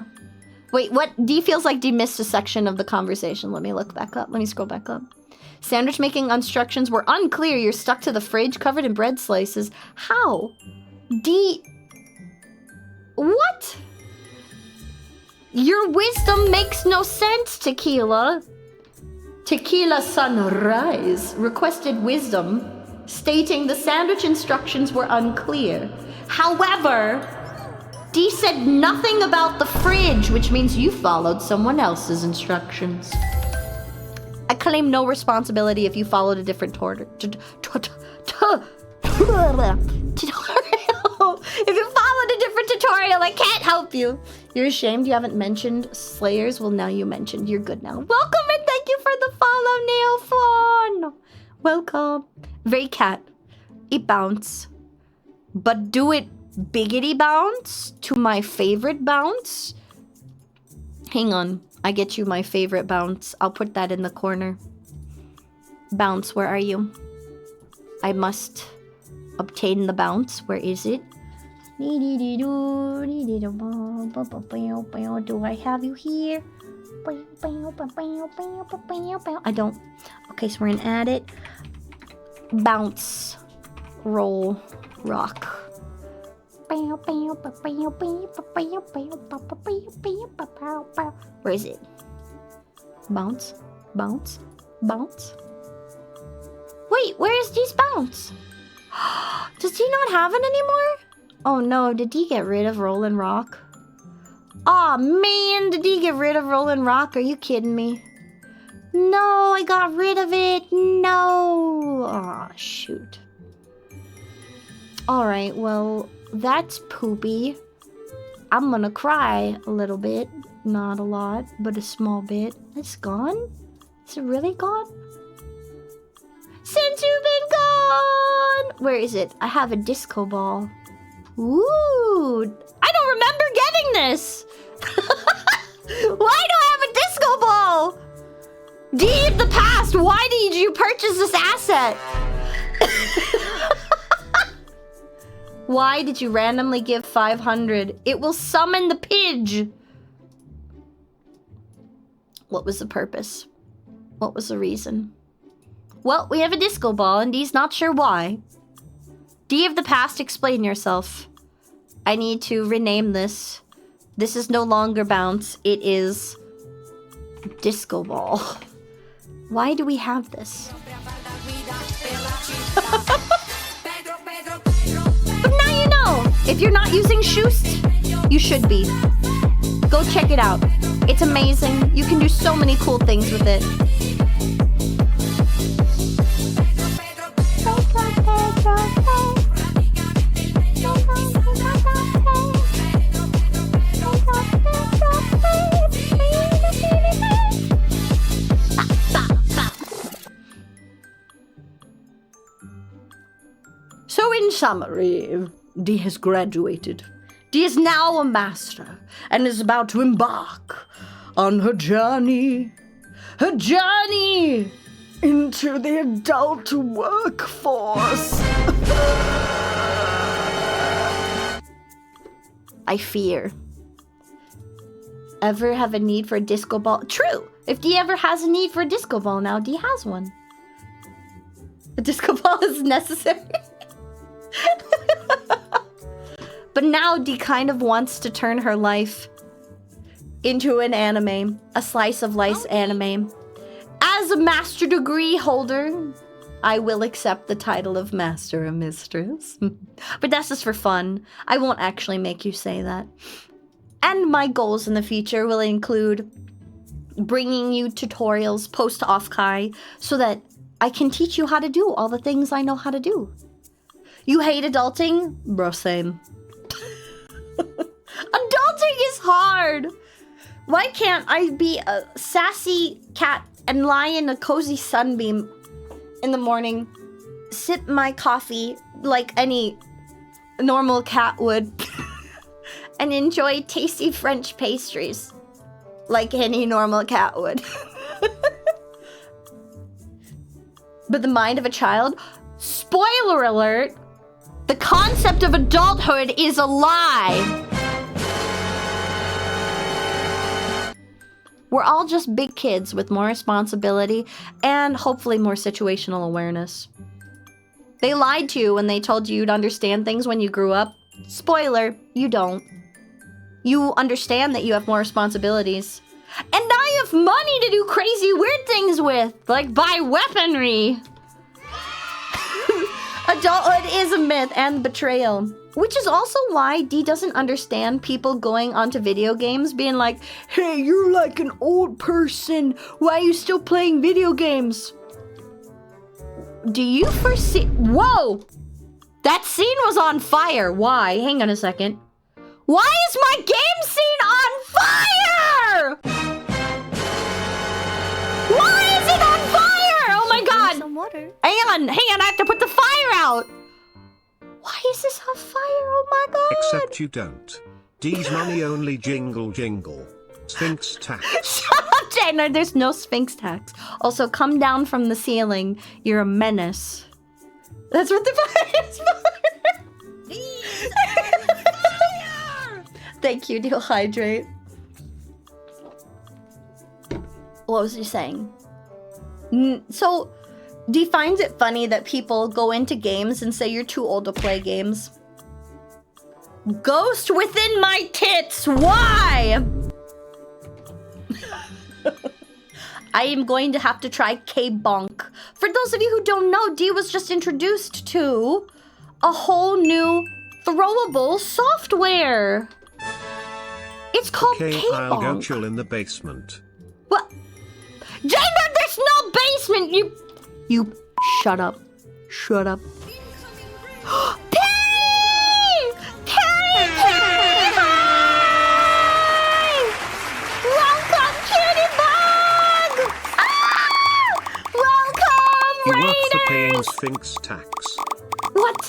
Wait, what? Dee feels like Dee missed a section of the conversation. Let me look back up. Let me scroll back up. Sandwich making instructions were unclear. You're stuck to the fridge covered in bread slices. How? Dee... What? Your wisdom makes no sense, Tequila. Tequila Sunrise requested wisdom, stating the sandwich instructions were unclear. However, Dee said nothing about the fridge, which means you followed someone else's instructions. I claim no responsibility if you followed a different tutorial. If you followed a different tutorial, I can't help you. You're ashamed you haven't mentioned Slayers? Well, now you mentioned. You're good now. Welcome and thank you for the follow, Neophone. Welcome. Very cat. It bounce. But do it biggity bounce to my favorite bounce? Hang on. I get you my favorite bounce. I'll put that in the corner. Bounce, where are you? I must obtain the bounce. Where is it? Do I have you here? I don't. Okay, so we're gonna add it. Bounce. Roll. Rock. Where is it? Bounce. Bounce. Bounce. Wait, where is Dee's bounce? Does he not have it anymore? Oh no, did he get rid of Roll and Rock? Aw, man, did he get rid of Roll and Rock? Are you kidding me? No, I got rid of it. No. Aw, shoot. Alright, well, that's poopy. I'm gonna cry a little bit. Not a lot, but a small bit. It's gone? Is it really gone? Since you've been gone! Where is it? I have a disco ball. Ooh! I don't remember getting this! Why do I have a disco ball? Dee of the past, why did you purchase this asset? Why did you randomly give 500? It will summon the pidge. What was the purpose? What was the reason? Well, we have a disco ball and Dee's not sure why. Dee of the past, explain yourself. I need to rename this. This is no longer bounce. It is disco ball. Why do we have this? But now you know. If you're not using Shoost, you should be. Go check it out. It's amazing. You can do so many cool things with it. So in summary, Dee has graduated. Dee is now a master and is about to embark on her journey into the adult workforce. I fear. Ever have a need for a disco ball? True! If Dee ever has a need for a disco ball now, Dee has one. A disco ball is necessary. But now Dee kind of wants to turn her life into an anime. A slice of life anime. As a master degree holder, I will accept the title of master or mistress. But that's just for fun. I won't actually make you say that. And my goals in the future will include bringing you tutorials post-off-kai so that I can teach you how to do all the things I know how to do. You hate adulting? Bro, same. Adulting is hard. Why can't I be a sassy cat and lie in a cozy sunbeam in the morning, sip my coffee like any normal cat would, and enjoy tasty French pastries like any normal cat would? But the mind of a child? Spoiler alert! The concept of adulthood is a lie! We're all just big kids with more responsibility and hopefully more situational awareness. They lied to you when they told you you'd understand things when you grew up. Spoiler, you don't. You understand that you have more responsibilities. And now you have money to do crazy weird things with, like buy weaponry. Adulthood is a myth and betrayal. Which is also why Dee doesn't understand people going onto video games being like, hey, you're like an old person. Why are you still playing video games? Do you foresee... Whoa! That scene was on fire. Why? Hang on a second. Why is my game scene on fire? Why is it on fire? Oh my god. Some water. Hang on, I have to put the fire out. Why is this on fire? Oh my god. Except you don't. Dee's money only jingle jingle. Sphinx tax. Shut up, Jenner. There's no Sphinx tax. Also, come down from the ceiling. You're a menace. That's what the fire is for. Thank you, Dehydrate. What was you saying? So, Dee finds it funny that people go into games and say you're too old to play games. Ghost within my tits! Why? I am going to have to try K-Bonk. For those of you who don't know, Dee was just introduced to a whole new throwable software. It's called Okay, K-Bonk. I'll go chill in the basement. What? Jacob, there's no basement! You shut up. Shut up. Perry! Perry! Hi! Welcome, cutie bug! Ah! Welcome, You work for paying raiders! Sphinx tax. What?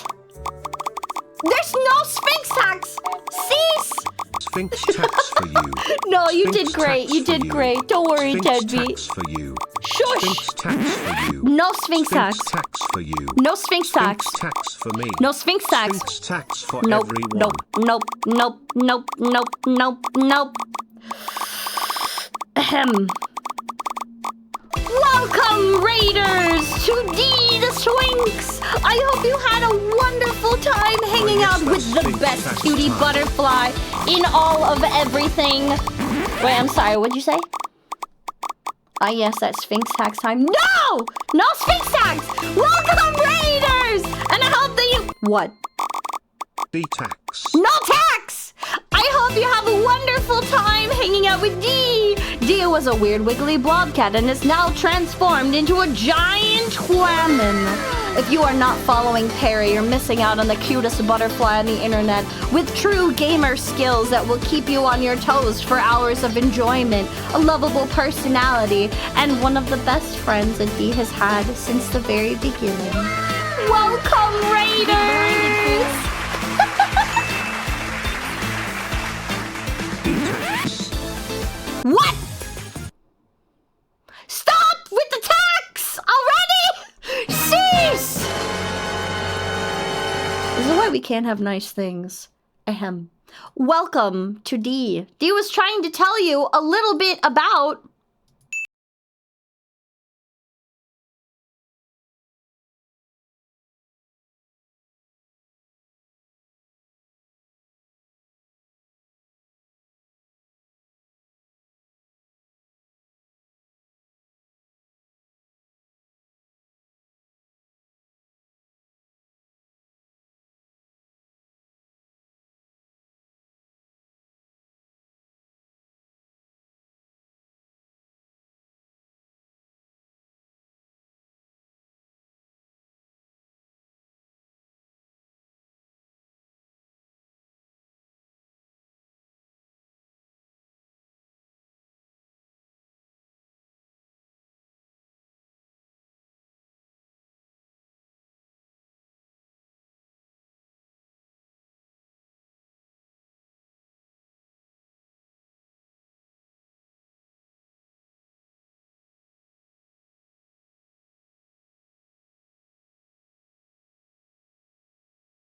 There's no Sphinx tax! Cease! Sphinx tax for you. No, you Sphinx did great. tax You for did great. Don't worry, Sphinx Deadbeat. tax for you. Shush! Sphinx tax for you. No Sphinx tax. Sphinx tax for you. No Sphinx tax. Sphinx tax for me. No Sphinx tax. Sphinx tax for Nope, everyone. nope, nope, nope, nope, nope, nope, nope. Ahem. Welcome, Raiders, to Dee the Sphinx. I hope you had a wonderful time hanging out with the best cutie butterfly in all of everything. Wait, I'm sorry, what'd you say? Ah, yes, that's Sphinx tax time. No! No Sphinx tax! Welcome, Raiders! And I hope that you... What? D-tax. No tax! I hope you have a wonderful time hanging out with Dee! Dee was a weird wiggly blobcat and is now transformed into a giant woman. If you are not following Perry, you're missing out on the cutest butterfly on the internet with true gamer skills that will keep you on your toes for hours of enjoyment, a lovable personality, and one of the best friends that Dee has had since the very beginning. Welcome, Raiders! D-tax. What? Stop with the tax already! Cease! This is why we can't have nice things. Ahem. Welcome to Dee. Dee was trying to tell you a little bit about...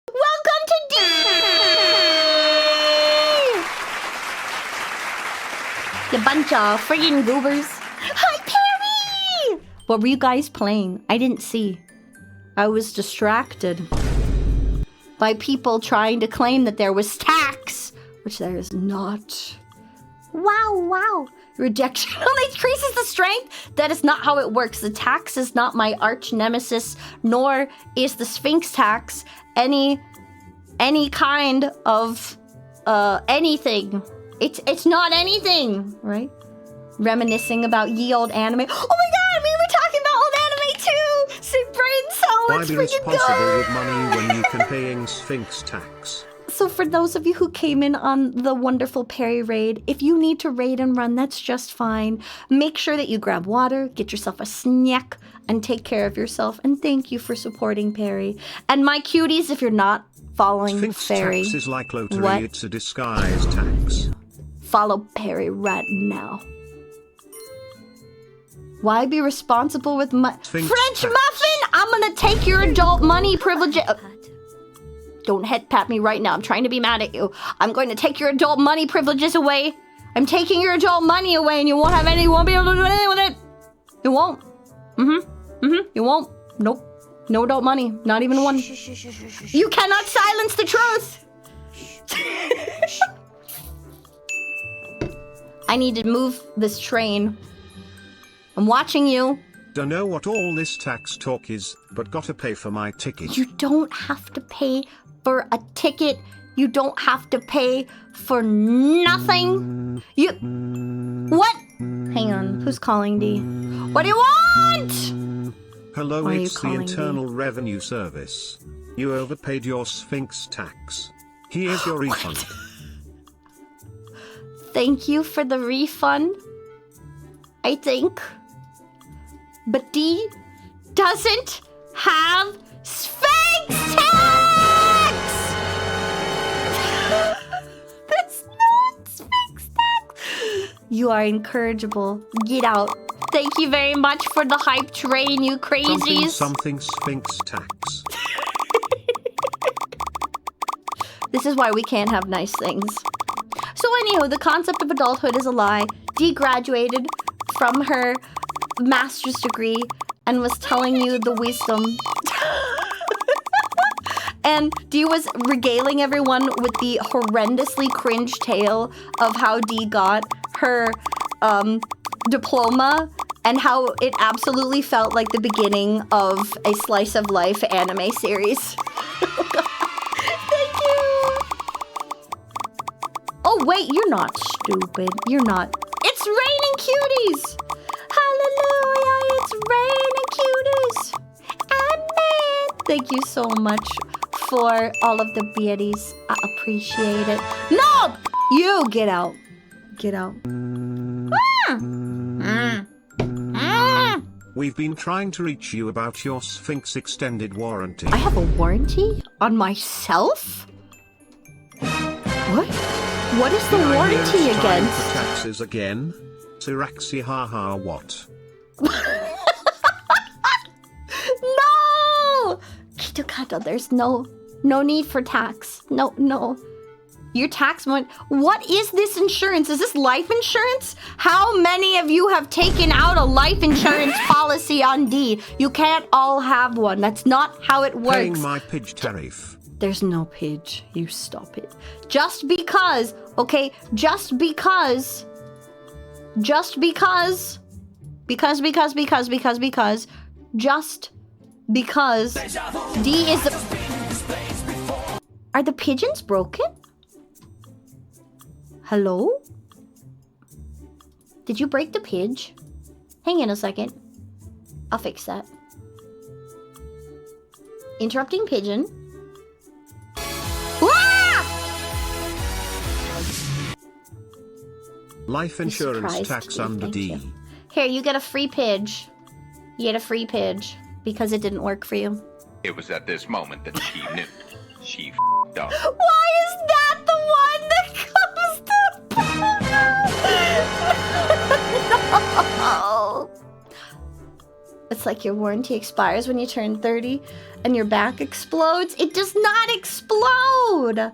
Welcome to Dee! You bunch of friggin' goobers. Hi, Perry! What were you guys playing? I didn't see. I was distracted by people trying to claim that there was tax, which there is not. Wow, wow. Rejection only increases the strength? That is not how it works. The tax is not my arch nemesis, nor is the Sphinx tax any kind of anything. It's not anything, right? Reminiscing about ye old anime. Oh my god, we were talking about old anime too! Sick brain cell, Why let's be freaking responsible go! with money when you can paying Sphinx tax? So for those of you who came in on the wonderful Perry raid, if you need to raid and run, that's just fine. Make sure that you grab water, get yourself a snack, and take care of yourself. And thank you for supporting Perry. And my cuties, if you're not following Sphinx Perry, tax is like lottery, What? it's a disguise tax. follow Perry right now. Why be responsible with my Sphinx French tax. muffin? I'm gonna take your adult money privilege. Don't head pat me right now. I'm trying to be mad at you. I'm going to take your adult money privileges away. I'm taking your adult money away, and you won't have any. You won't be able to do anything with it. You won't. You won't. Nope. No adult money. Not even one. You cannot silence the truth. I need to move this train. I'm watching you. Don't know what all this tax talk is, but gotta pay for my ticket. You don't have to pay for a ticket. You don't have to pay for nothing. You... What? Hang on. Who's calling, Dee? What do you want? Hello, Why are you it's the calling Internal Revenue Service. You overpaid your Sphinx tax. Here's your refund. Thank you for the refund, I think. But Dee doesn't have Sphinx tax! That's not Sphinx tax! You are incorrigible. Get out. Thank you very much for the hype train, you crazies. Something Sphinx tax. This is why we can't have nice things. So anyhow, the concept of adulthood is a lie. Dee graduated from her master's degree and was telling you the wisdom. And Dee was regaling everyone with the horrendously cringe tale of how Dee got her diploma and how it absolutely felt like the beginning of a slice of life anime series. Thank you. Oh wait, you're not stupid. You're not. It's raining cuties. Hallelujah, it's raining cuties. Amen. Thank you so much for all of the beauties. I appreciate it. No! You get out. Get out. We've been trying to reach you about your Sphinx extended warranty. I have a warranty on myself? What? What is the warranty against? For taxes again? Siraxi haha what? No! Kitokata, there's no need for tax. No. Your tax went. What is this insurance? Is this life insurance? How many of you have taken out a life insurance policy on Dee? You can't all have one. That's not how it works. Paying my pidge tariff. There's no pidge. You stop it. Just because, okay? Just because. Just because. Because. Just because Dee is the... Are the pigeons broken? Hello? Did you break the pidge? Hang in a second. I'll fix that. Interrupting pigeon. Ah! Life insurance tax under D. Here, you get a free pidge. You get a free pidge because it didn't work for you. It was at this moment that she knew. She f***ed up. Why is that the one that comes to... No. It's like your warranty expires when you turn 30 and your back explodes. It does not explode.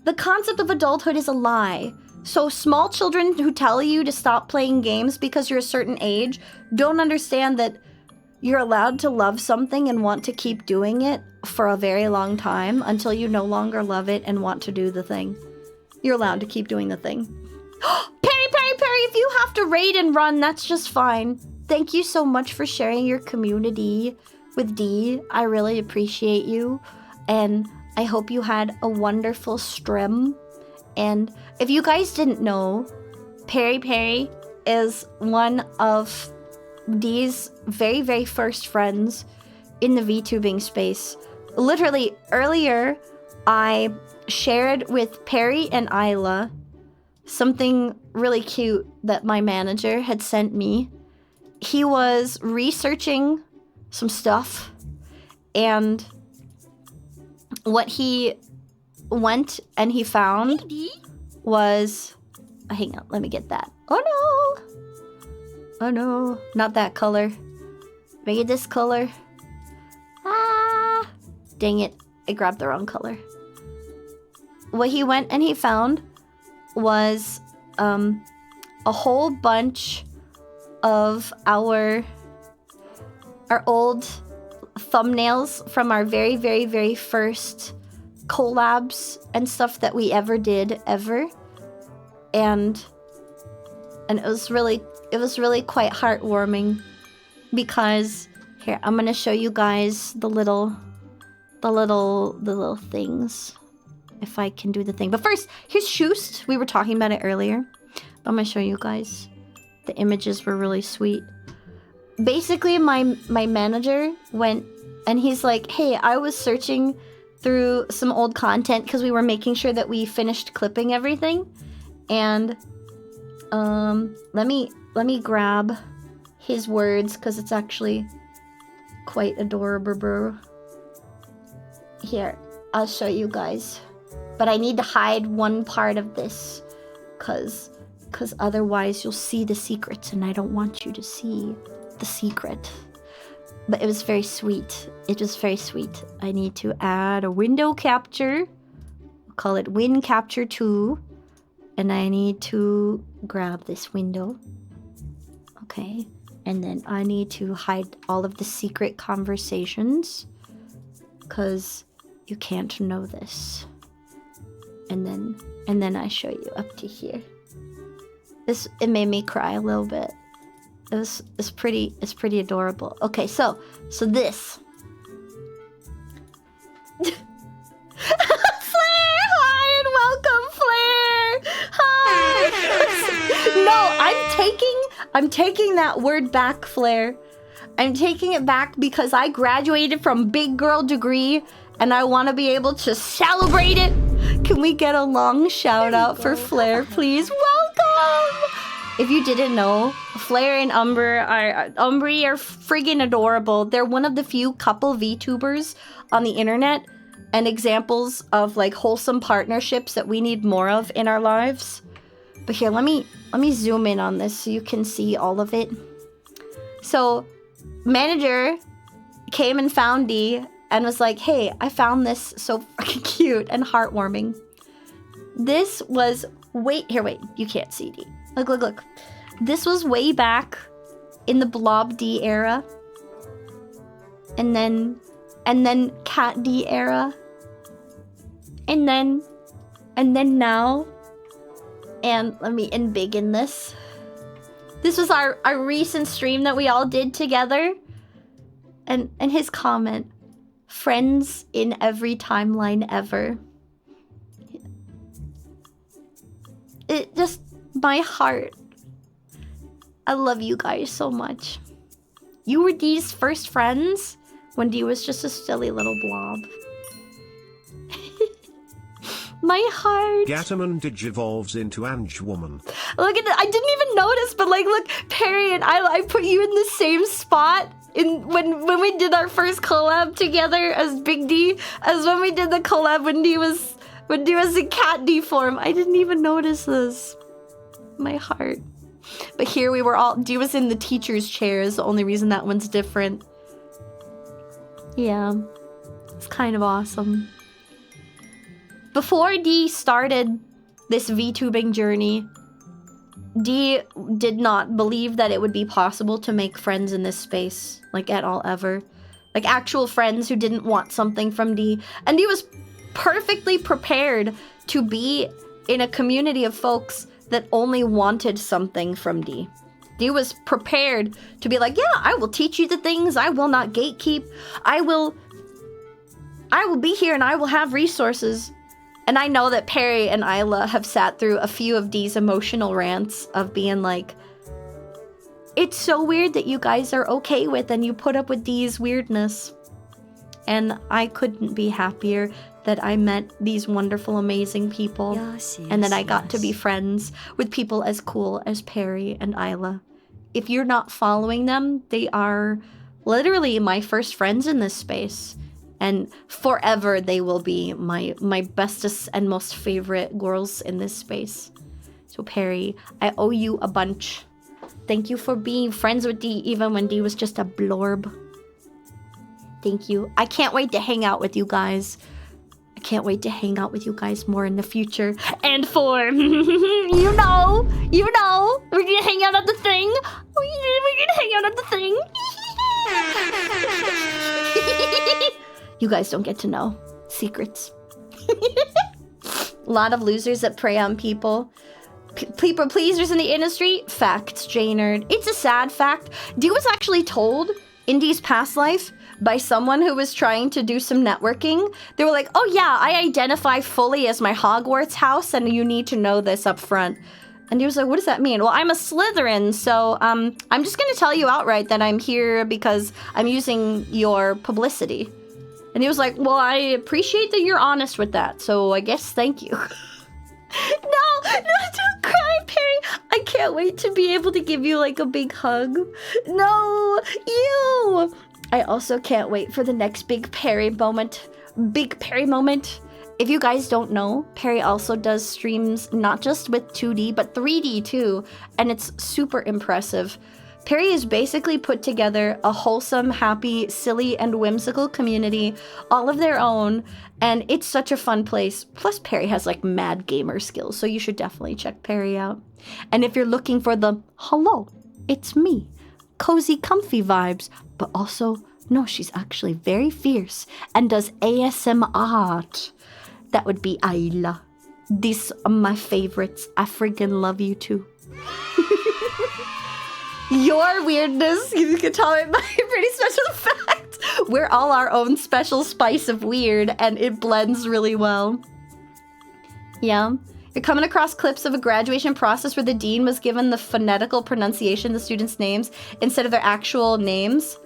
The concept of adulthood is a lie. So small children who tell you to stop playing games because you're a certain age don't understand that you're allowed to love something and want to keep doing it for a very long time until you no longer love it and want to do the thing. You're allowed to keep doing the thing. Perry, if you have to raid and run, that's just fine. Thank you so much for sharing your community with Dee. I really appreciate you. And I hope you had a wonderful stream. And if you guys didn't know, Perry is one of Dee's very, very first friends in the VTubing space. Literally, earlier, I shared with Perry and Isla something really cute that my manager had sent me. He was researching some stuff, and what he went and he found was... hang on, let me get that. Oh no, not that color. Make it this color. Ah, dang it, I grabbed the wrong color. What he went and he found was a whole bunch of our thumbnails from our very, very, very first collabs and stuff that we ever did and it was really quite heartwarming because here I'm gonna show you guys the little things if I can do the thing. But first, here's Shoost. We were talking about it earlier. I'm gonna show you guys. The images were really sweet. Basically, my manager went and he's like, hey, I was searching through some old content because we were making sure that we finished clipping everything. And let me grab his words because it's actually quite adorable, bro. Here, I'll show you guys. But I need to hide one part of this because otherwise you'll see the secrets and I don't want you to see the secret. But it was very sweet. It was very sweet. I need to add a window capture. We'll call it Win Capture 2. And I need to grab this window. Okay. And then I need to hide all of the secret conversations. Because you can't know this. And then I show you up to here. It made me cry a little bit. It's pretty adorable. Okay, so this. Flare, hi and welcome, Flare. Hi. No, I'm taking that word back, Flare. I'm taking it back because I graduated from big girl degree and I want to be able to celebrate it. Can we get a long shout out for Flare, please? Welcome! If you didn't know, Flare and Umbri are friggin' adorable. They're one of the few couple VTubers on the internet and examples of like wholesome partnerships that we need more of in our lives. But here, let me zoom in on this so you can see all of it. So, manager came and found Dee and was like, hey, I found this so fucking cute and heartwarming. This was wait, you can't see Dee. Look. This was way back in the Blob D era. And then Cat D era. And then now. And let me embiggen this. This was our recent stream that we all did together. And his comment, friends in every timeline ever. It just, my heart. I love you guys so much. You were Dee's first friends when Dee was just a silly little blob. My heart. Gataman digivolves into Ange Woman. Look at that. I didn't even notice, but like, look, Perry and I put you in the same spot in when we did our first collab together as Big D, as when we did the collab when Dee was in Cat D form. I didn't even notice this. My heart. But here we were all, Dee was in the teacher's chair is the only reason that one's different. Yeah. It's kind of awesome. Before Dee started this VTubing journey, Dee did not believe that it would be possible to make friends in this space, like at all ever. Like actual friends who didn't want something from Dee. And Dee was perfectly prepared to be in a community of folks that only wanted something from Dee. Dee was prepared to be like, yeah, I will teach you the things, I will not gatekeep, I will be here and I will have resources. And I know that Perry and Isla have sat through a few of Dee's emotional rants of being like, it's so weird that you guys are okay with and you put up with Dee's weirdness. And I couldn't be happier that I met these wonderful, amazing people. And that I got to be friends with people as cool as Perry and Isla. If you're not following them, they are literally my first friends in this space. And forever they will be my bestest and most favorite girls in this space. So Perry, I owe you a bunch. Thank you for being friends with Dee even when Dee was just a blorb. Thank you. I can't wait to hang out with you guys. I can't wait to hang out with you guys more in the future. And for, you know, we're gonna hang out at the thing. We're gonna hang out at the thing. You guys don't get to know secrets. A lot of losers that prey on people. People pleasers in the industry. Facts, J-Nerd. It's a sad fact. Dee was actually told in Dee's past life by someone who was trying to do some networking. They were like, oh yeah, I identify fully as my Hogwarts house and you need to know this up front. And he was like, what does that mean? Well, I'm a Slytherin, so I'm just gonna tell you outright that I'm here because I'm using your publicity. And he was like, well, I appreciate that you're honest with that, so I guess thank you. No, don't cry, Perry. I can't wait to be able to give you like a big hug. No, you. I also can't wait for the next Big Perry moment. Big Perry moment. If you guys don't know, Perry also does streams not just with 2D, but 3D too, and it's super impressive. Perry has basically put together a wholesome, happy, silly, and whimsical community, all of their own, and it's such a fun place. Plus, Perry has like mad gamer skills, so you should definitely check Perry out. And if you're looking for the, hello, it's me, cozy, comfy vibes, but also, no, she's actually very fierce and does ASMR. That would be Ayla. These are my favorites. I friggin' love you too. Your weirdness, you can tell it by a pretty special fact. We're all our own special spice of weird, and it blends really well. Yeah. You're coming across clips of a graduation process where the dean was given the phonetical pronunciation of the students' names instead of their actual names.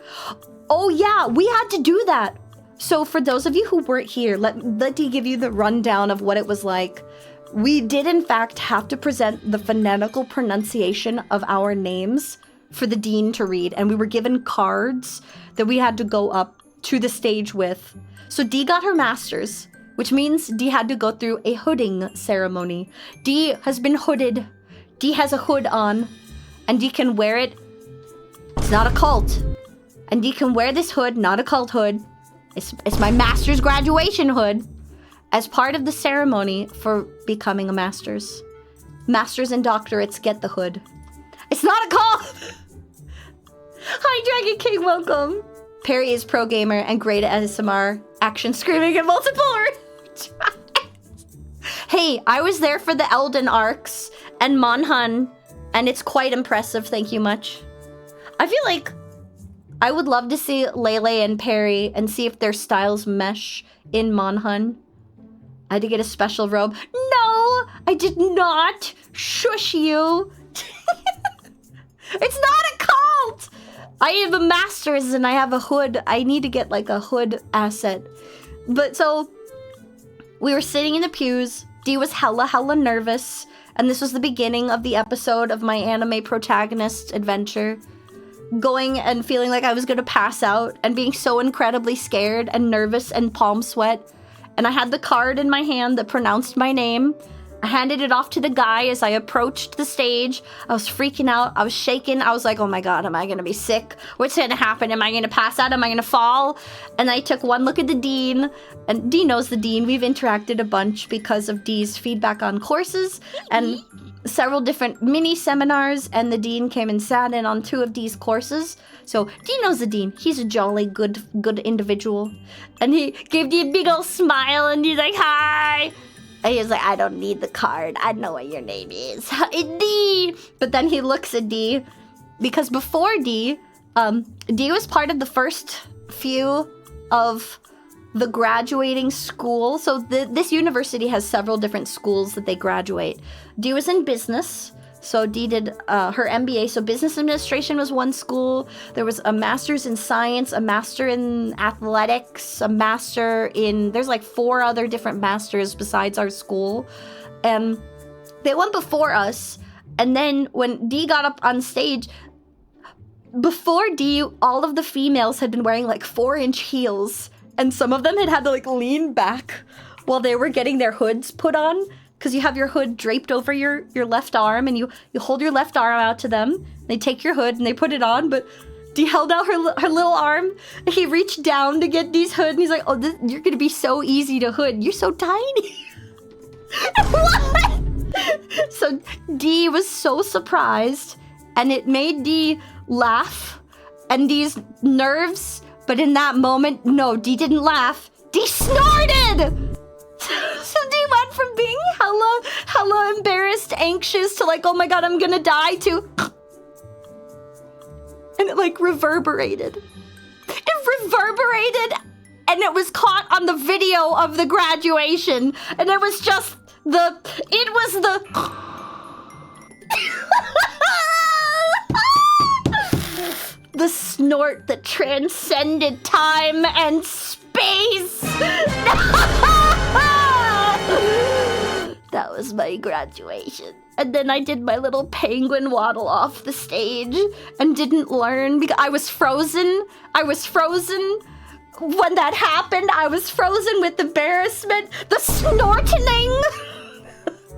Oh yeah, we had to do that. So for those of you who weren't here, let Dee give you the rundown of what it was like. We did in fact have to present the phonetical pronunciation of our names for the dean to read, and we were given cards that we had to go up to the stage with. So Dee got her master's, which means Dee had to go through a hooding ceremony. Dee has been hooded. Dee has a hood on, and Dee can wear it. It's not a cult. And Dee can wear this hood, not a cult hood. It's my master's graduation hood as part of the ceremony for becoming a master's. Masters and doctorates get the hood. It's not a cult! Hi, Dragon King, welcome. Perry is pro gamer and great at ASMR, action screaming and multiple Hey, I was there for the Elden arcs and Monhun, and it's quite impressive, thank you much. I feel like I would love to see Lele and Perry and see if their styles mesh in Monhun. I had to get a special robe. No, I did not. Shush you. It's not a cult. I have a master's and I have a hood. I need to get like a hood asset. But so we were sitting in the pews. Dee was hella nervous. And this was the beginning of the episode of my anime protagonist adventure. Going and feeling like I was gonna pass out and being so incredibly scared and nervous and palm sweat. And I had the card in my hand that pronounced my name. I handed it off to the guy as I approached the stage. I was freaking out. I was shaking. I was like, oh my God, am I gonna be sick? What's gonna happen? Am I gonna pass out? Am I gonna fall? And I took one look at the dean, and Dee knows the dean. We've interacted a bunch because of Dee's feedback on courses and several different mini seminars, and the dean came and sat in on 2 of Dee's courses. So Dee knows the dean. He's a jolly good individual. And he gave Dee a big old smile and he's like, hi. And he was like, I don't need the card. I know what your name is. Dee. But then he looks at Dee because before Dee, Dee was part of the first few of the graduating school. So this university has several different schools that they graduate. Dee was in business. So Dee did her MBA. So business administration was one school. There was a master's in science, a master in athletics, a master in... There's like 4 other different masters besides our school. And they went before us. And then when Dee got up on stage... Before Dee, all of the females had been wearing like 4-inch heels. And some of them had to like lean back while they were getting their hoods put on. Because you have your hood draped over your left arm, and you hold your left arm out to them. They take your hood and they put it on, but Dee held out her little arm. And he reached down to get Dee's hood, and he's like, oh, you're going to be so easy to hood. You're so tiny. What? So Dee was so surprised, and it made Dee laugh and Dee's nerves, but in that moment, no, Dee didn't laugh. Dee snorted! So Dee went from being hella embarrassed, anxious, to like, oh my god, I'm gonna die, to... And it like reverberated. It reverberated, and it was caught on the video of the graduation, and it was just the... It was the... The snort that transcended time and space. That was my graduation. And then I did my little penguin waddle off the stage and didn't learn because I was frozen. I was frozen when that happened. I was frozen with embarrassment. The snorting.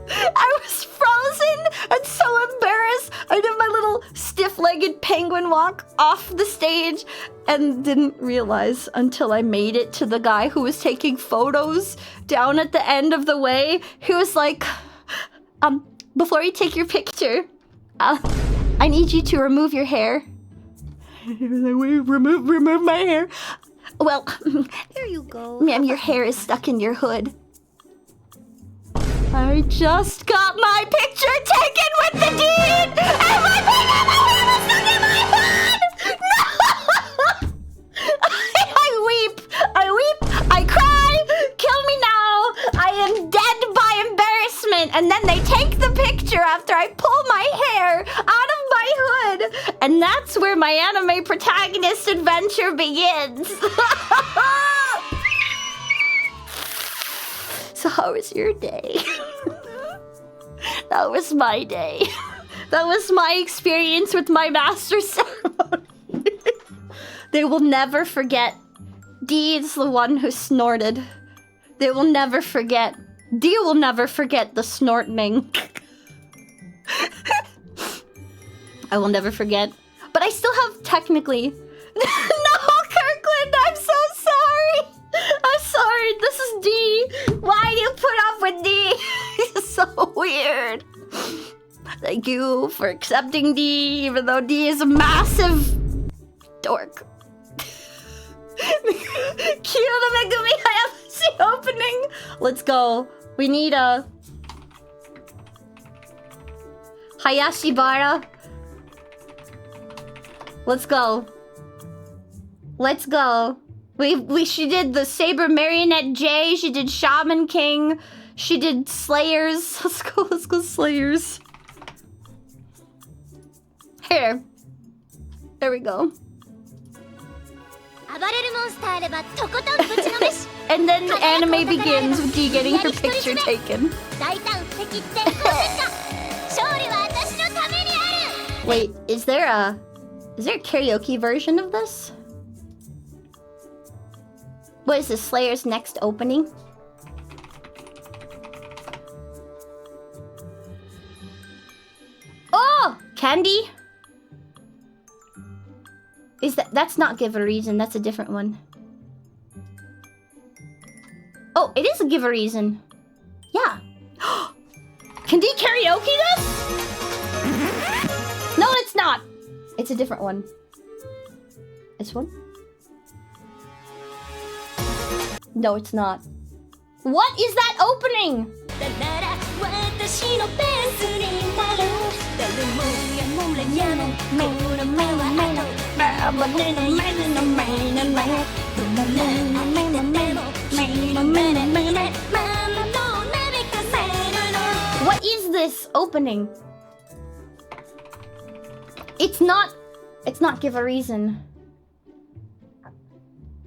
I was frozen and so embarrassed. I did my little stiff-legged penguin walk off the stage and didn't realize until I made it to the guy who was taking photos down at the end of the way. He was like, before you take your picture, I need you to remove your hair. He was like, wait, remove my hair? Well, Here you go. ma'am, your hair is stuck in your hood. I just got my picture taken with the dean, and my hair was stuck in my hood! No! I weep, I cry, kill me now, I am dead by embarrassment, and then they take the picture after I pull my hair out of my hood, and that's where my anime protagonist adventure begins. So how was your day? That was my day. That was my experience with my master ceremony. They will never forget. Dee is the one who snorted. They will never forget. Dee will never forget the snorting. I will never forget. But I still have technically... No, Kirkland, I'm so sorry. I'm sorry, this is Dee. Why do you put up with Dee? It's so weird. Thank you for accepting Dee, even though Dee is a massive dork. Cue the Megumi Hayabusa opening. Let's go. We need a Hayashibara. Let's go. Let's go. She did the Saber Marionette J, she did Shaman King, she did Slayers. Let's go Slayers. Here. There we go. And then the anime begins with Dee getting her picture taken. Wait, is there a karaoke version of this? What is this, Slayer's next opening? Oh! Candy? That's not Give a Reason, that's a different one. Oh, it is a Give a Reason. Yeah. Can Dee karaoke this? No, it's not. It's a different one. This one? No, it's not. What is that opening? What is this opening? It's not Give a Reason.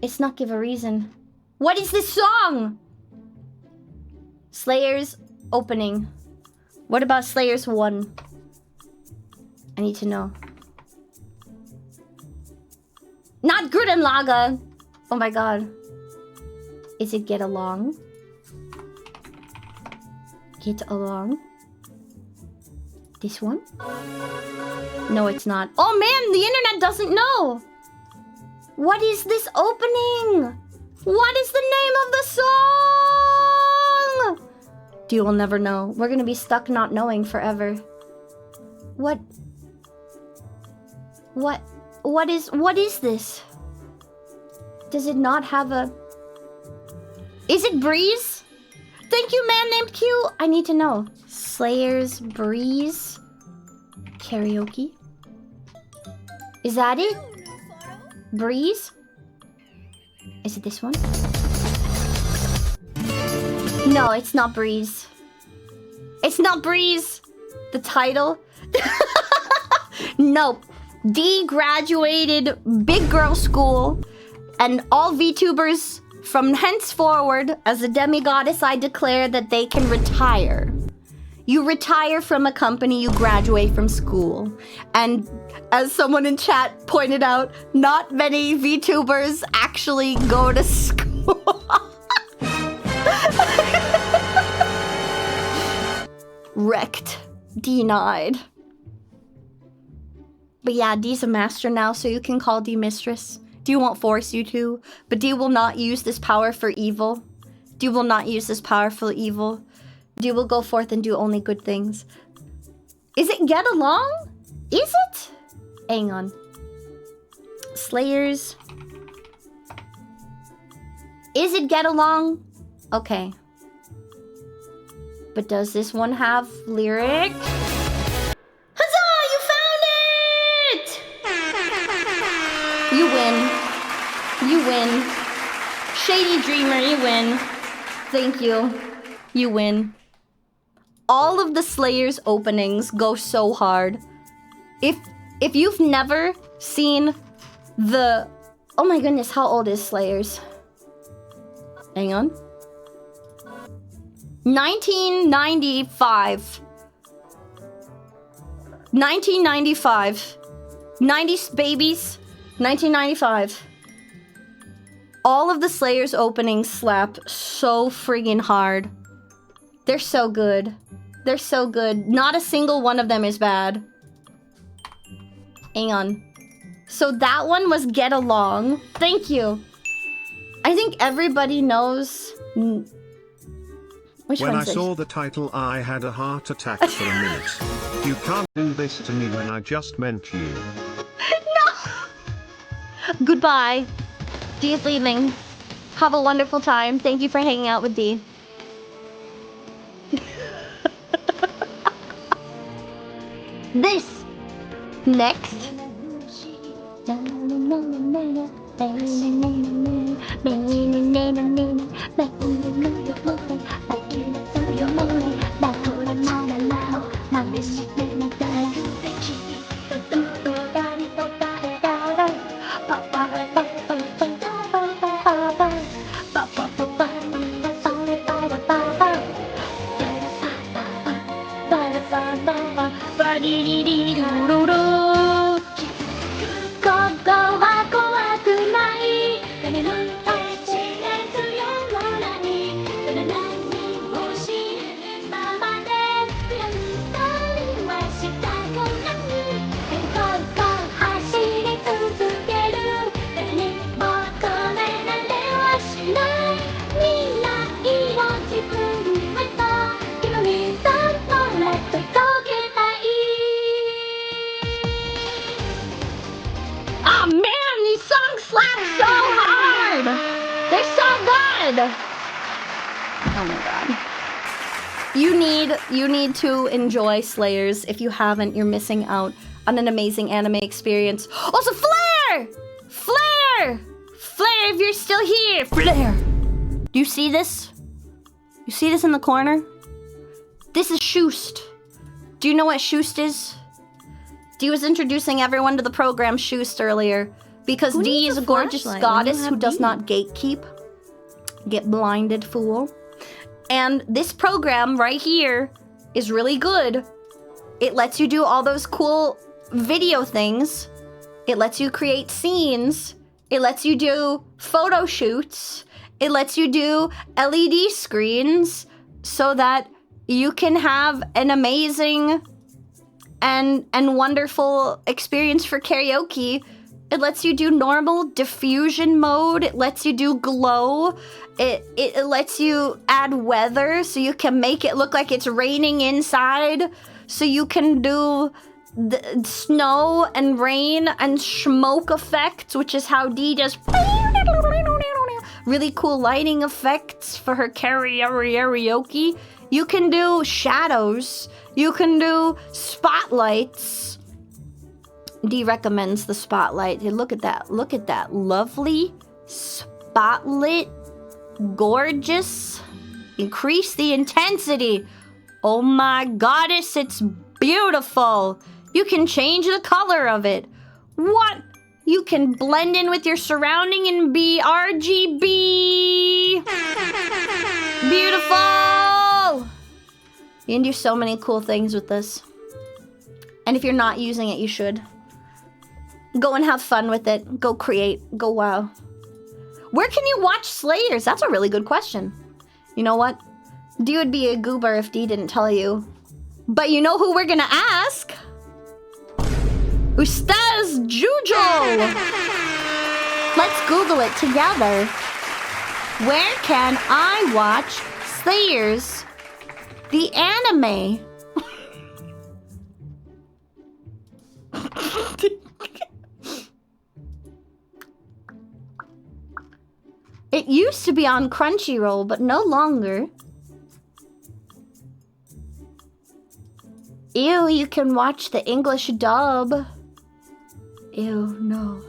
It's not Give a Reason. What is this song? Slayer's opening. What about Slayer's 1? I need to know. Not Gurren Laga. Oh my god. Is it Get Along? Get Along? This one? No, it's not. Oh man, the internet doesn't know. What is this opening? What is the name of the song? You will never know. We're gonna be stuck not knowing forever. What what is this? Does it not have a... Is it Breeze? Thank you, man named Q. I need to know. Slayer's Breeze karaoke. Is that it? Breeze? Is it this one? No, it's not Breeze. It's not Breeze. The title? Nope. Dee graduated big girl school, and all VTubers from henceforward, as a demigoddess, I declare that they can retire. You retire from a company, you graduate from school. And as someone in chat pointed out, not many VTubers actually go to school. Wrecked. Denied. But yeah, Dee's a master now, so you can call Dee mistress. Dee won't force you to, but Dee will not use this power for evil. Dee will not use this power for evil. Dee will go forth and do only good things. Is it get along? Is it? Hang on. Slayers. Is it get along? Okay. But does this one have lyric? Huzzah! You found it! You win. You win. Shady Dreamer, you win. Thank you. You win. All of the Slayers openings go so hard. If you've never seen the... Oh my goodness, how old is Slayers? Hang on. 1995. 1995. 90s babies. 1995. All of the Slayers openings slap so friggin' hard. They're so good. They're so good. Not a single one of them is bad. Hang on. So that one was Get Along. Thank you. I think everybody knows... Which when one's I this? saw the title, I had a heart attack for a minute. You can't do this to me when I just meant you. No! Goodbye. Dee is leaving. Have a wonderful time. Thank you for hanging out with Dee. This. Next. Oh man, these songs slap so hard! They're so good! Oh my god. You need to enjoy Slayers. If you haven't, you're missing out on an amazing anime experience. Also, Flare! Flare! Flare, if you're still here! Flare! Do you see this? You see this in the corner? This is Shoost. Do you know what Shoost is? Dee was introducing everyone to the program Shoost earlier because Dee is a gorgeous goddess who does not gatekeep. Get blinded, fool. And this program right here is really good. It lets you do all those cool video things. It lets you create scenes. It lets you do photo shoots. It lets you do LED screens so that you can have an amazing and wonderful experience for karaoke. It lets you do normal diffusion mode. It lets you do glow. It lets you add weather so you can make it look like it's raining inside. So you can do the snow and rain and smoke effects, which is how Dee does really cool lighting effects for her karaoke. You can do shadows. You can do spotlights. Dee recommends the spotlight. Hey, look at that. Look at that. Lovely spotlit. Gorgeous. Increase the intensity. Oh my goddess, it's beautiful. You can change the color of it. What? You can blend in with your surrounding and be RGB. Beautiful. You can do so many cool things with this. And if you're not using it, you should. Go and have fun with it. Go create. Go wow. Where can you watch Slayers? That's a really good question. You know what? Dee would be a goober if Dee didn't tell you. But you know who we're gonna ask? Ustaz Jujo! Let's Google it together. Where can I watch Slayers, the anime? It used to be on Crunchyroll, but no longer. Ew, you can watch the English dub. Ew, no.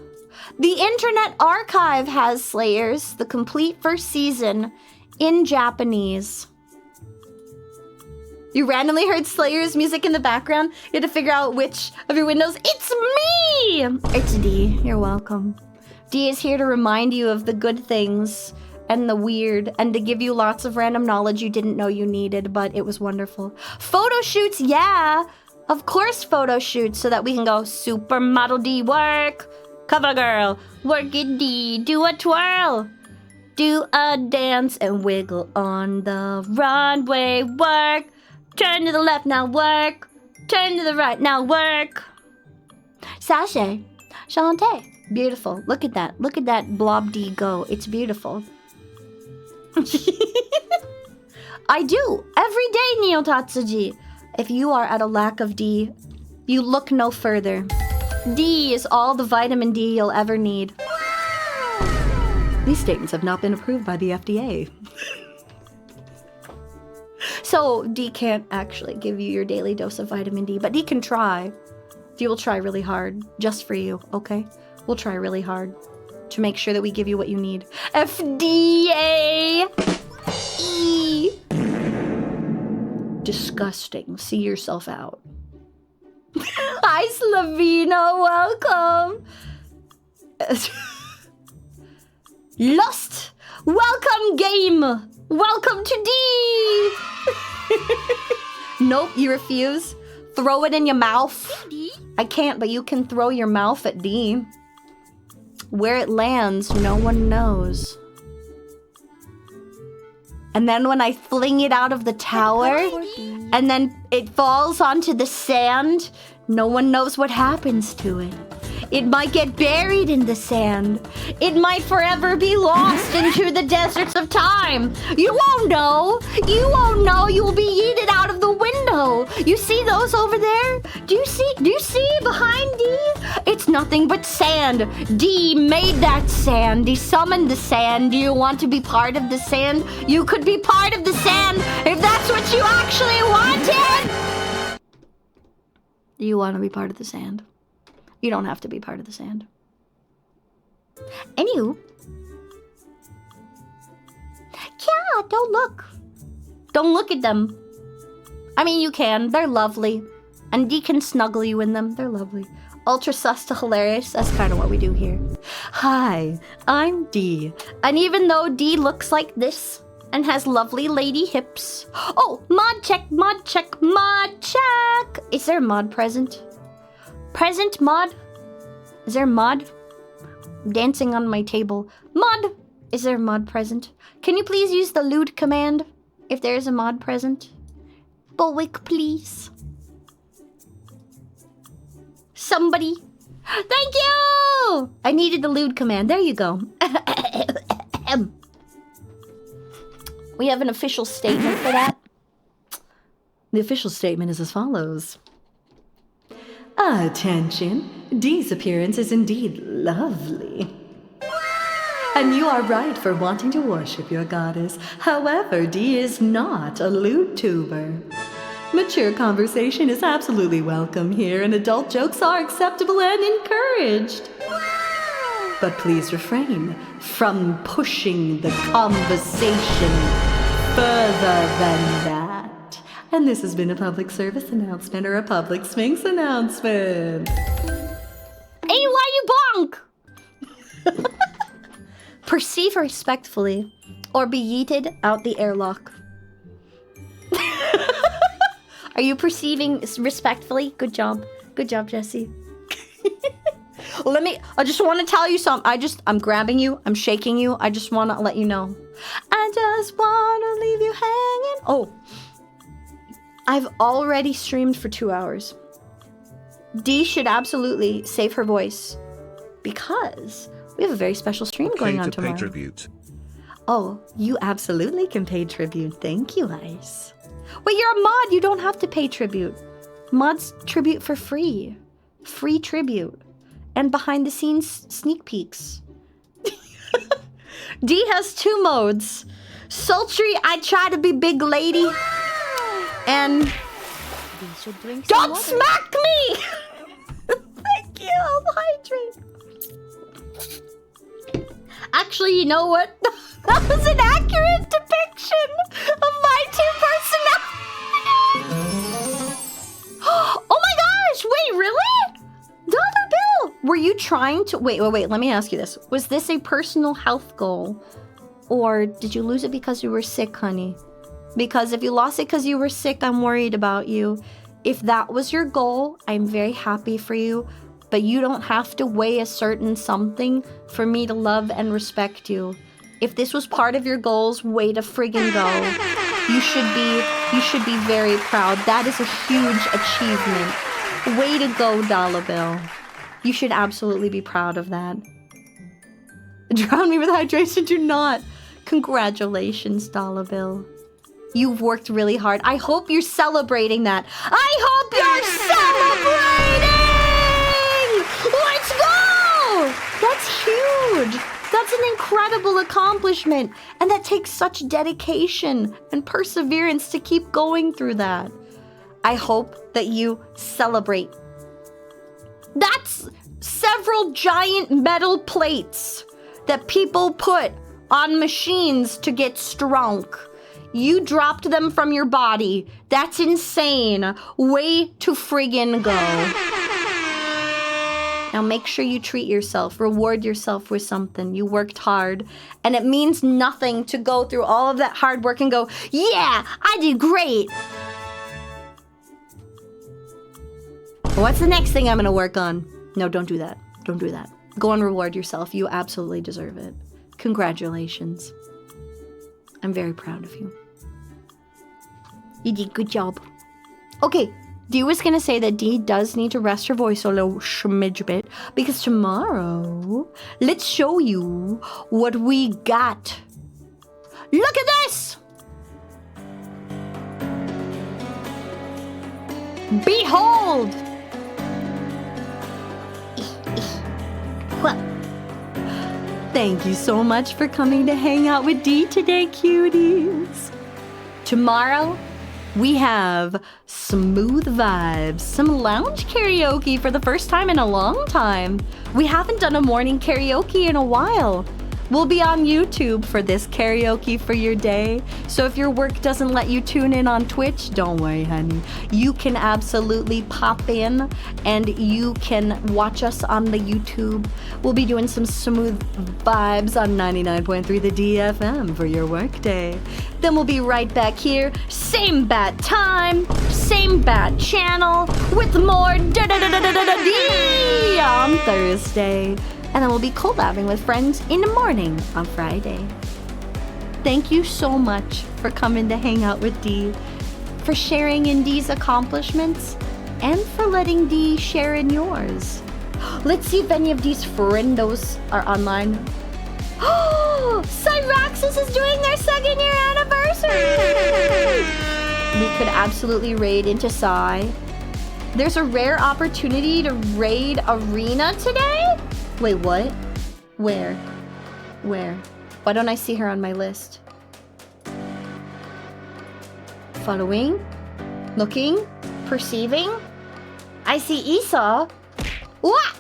The Internet Archive has Slayers, the complete first season, in Japanese. You randomly heard Slayers music in the background? You had to figure out which of your windows. It's me! It's Dee. You're welcome. Dee is here to remind you of the good things and the weird, and to give you lots of random knowledge you didn't know you needed, but it was wonderful. Photo shoots, yeah! Of course photo shoots, so that we can go supermodel Dee work. Cover girl, work it Dee, do a twirl. Do a dance and wiggle on the runway, work. Turn to the left, now work. Turn to the right, now work. Sashay, Shantae. Beautiful. Look at that. Look at that blob Dee go. It's beautiful. I do. Every day, Neo Tatsuji. If you are at a lack of D, you look no further. D is all the vitamin D you'll ever need. These statements have not been approved by the FDA. So D can't actually give you your daily dose of vitamin D, but D can try. D will try really hard, just for you, okay? We'll try really hard to make sure that we give you what you need. FDA! E! Disgusting. See yourself out. Hi, Slavina. Welcome. Lost. Welcome, game. Welcome to D. Nope, you refuse. Throw it in your mouth. I can't, but you can throw your mouth at D. Where it lands, no one knows. And then when I fling it out of the tower, and then it falls onto the sand, no one knows what happens to it. It might get buried in the sand. It might forever be lost into the deserts of time. You won't know. You won't know. You will be yeeted out of the window. You see those over there? Do you see behind D? It's nothing but sand. D made that sand. He summoned the sand. Do you want to be part of the sand? You could be part of the sand if that's what you actually wanted. Do you want to be part of the sand? You don't have to be part of the sand. Anywho. Yeah, don't look. Don't look at them. I mean, you can. They're lovely. And D can snuggle you in them. They're lovely. Ultra sus to hilarious. That's kind of what we do here. Hi, I'm D. And even though D looks like this and has lovely lady hips. Oh, mod check, mod check, mod check. Is there a mod present? Present mod? Is there a mod? Dancing on my table. Mod! Is there a mod present? Can you please use the lewd command if there is a mod present? Bulwick, please. Somebody. Thank you! I needed the lewd command. There you go. We have an official statement for that. The official statement is as follows. Attention, Dee's appearance is indeed lovely. And you are right for wanting to worship your goddess. However, Dee is not a Vtuber. Mature conversation is absolutely welcome here, and adult jokes are acceptable and encouraged. But please refrain from pushing the conversation further than that. And this has been a public service announcement or a public Sphinx announcement. Hey, why you bonk? Perceive respectfully or be yeeted out the airlock. Are you perceiving respectfully? Good job. Good job, Jesse. I just want to tell you something. I'm grabbing you. I'm shaking you. I just want to let you know. I just want to leave you hanging. Oh, I've already streamed for 2 hours. Dee should absolutely save her voice because we have a very special stream going on tomorrow. Pay tribute. Oh, you absolutely can pay tribute. Thank you, Ice. Wait, you're a mod. You don't have to pay tribute. Mods tribute for free. Free tribute. And behind the scenes sneak peeks. Dee has 2 modes. Sultry, I try to be big lady. And Dee should drink some Don't water. smack me! Thank you, I'll hydrate. Actually, you know what? That was an accurate depiction of my 2 personalities. Oh my gosh! Wait, really? Dollar Bill! Were you trying to... Wait, let me ask you this. Was this a personal health goal? Or did you lose it because you were sick, honey? Because if you lost it because you were sick, I'm worried about you. If that was your goal, I'm very happy for you. But you don't have to weigh a certain something for me to love and respect you. If this was part of your goals, way to friggin' go. You should be very proud. That is a huge achievement. Way to go, Dollar Bill. You should absolutely be proud of that. Drown me with hydration, do not. Congratulations, Dollar Bill. You've worked really hard. I hope you're celebrating that. I hope you're celebrating! Let's go! That's huge. That's an incredible accomplishment. And that takes such dedication and perseverance to keep going through that. I hope that you celebrate. That's several giant metal plates that people put on machines to get strong. You dropped them from your body. That's insane. Way to friggin' go. Now make sure you treat yourself. Reward yourself with something. You worked hard. And it means nothing to go through all of that hard work and go, yeah, I did great. What's the next thing I'm gonna work on? No, don't do that. Don't do that. Go and reward yourself. You absolutely deserve it. Congratulations. I'm very proud of you. You did good job. Okay, Dee was gonna say that Dee does need to rest her voice a little smidge bit because tomorrow, let's show you what we got. Look at this! Behold! Thank you so much for coming to hang out with Dee today, cuties. Tomorrow, we have smooth vibes, some lounge karaoke for the first time in a long time. We haven't done a morning karaoke in a while. We'll be on YouTube for this karaoke for your day. So if your work doesn't let you tune in on Twitch, don't worry, honey. You can absolutely pop in and you can watch us on the YouTube. We'll be doing some smooth vibes on 99.3 the DFM for your work day. Then we'll be right back here, same bat time, same bat channel, with more D on Thursday. And then we'll be collabing with friends in the morning on Friday. Thank you so much for coming to hang out with Dee, for sharing in Dee's accomplishments, and for letting Dee share in yours. Let's see if any of these friendos are online. Oh, Cyraxis is doing their 2nd year anniversary! We could absolutely raid into Psy. There's a rare opportunity to raid arena today? Wait, what? Where? Why don't I see her on my list? Following? Looking? Perceiving? I see Esau. What?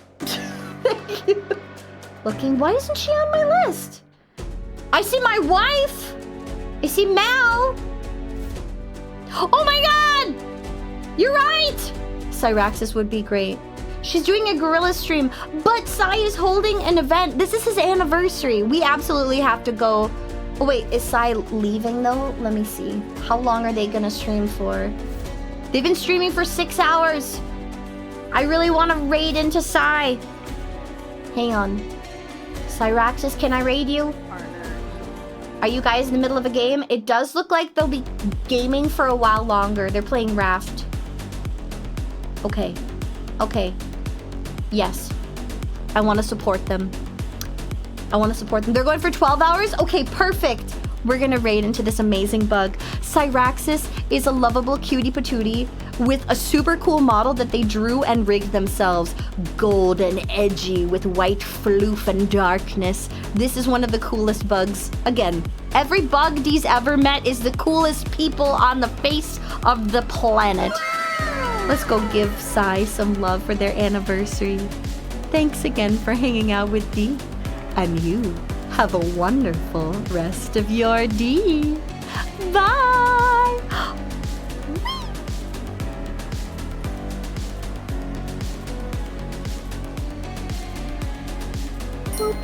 Looking. Why isn't she on my list? I see my wife. I see Mal. Oh my god! You're right! Cyraxis would be great. She's doing a gorilla stream, but Sai is holding an event. This is his anniversary. We absolutely have to go. Oh wait, is Sai leaving though? Let me see. How long are they gonna stream for? They've been streaming for 6 hours. I really want to raid into Sai. Hang on. Cyraxis, can I raid you? Are you guys in the middle of a game? It does look like they'll be gaming for a while longer. They're playing Raft. Okay. Okay. Yes. I want to support them. They're going for 12 hours? Okay, perfect. We're gonna raid into this amazing bug. Cyraxis is a lovable cutie patootie with a super cool model that they drew and rigged themselves. Gold and edgy with white floof and darkness. This is one of the coolest bugs. Again, every bug Dee's ever met is the coolest people on the face of the planet. Let's go give Sai some love for their anniversary. Thanks again for hanging out with Dee. And you have a wonderful rest of your day. Bye! Boop.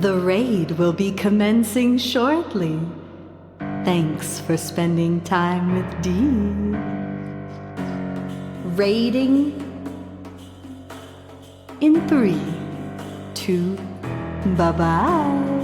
The raid will be commencing shortly. Thanks for spending time with Dee. Raiding in 3, 2, bye-bye.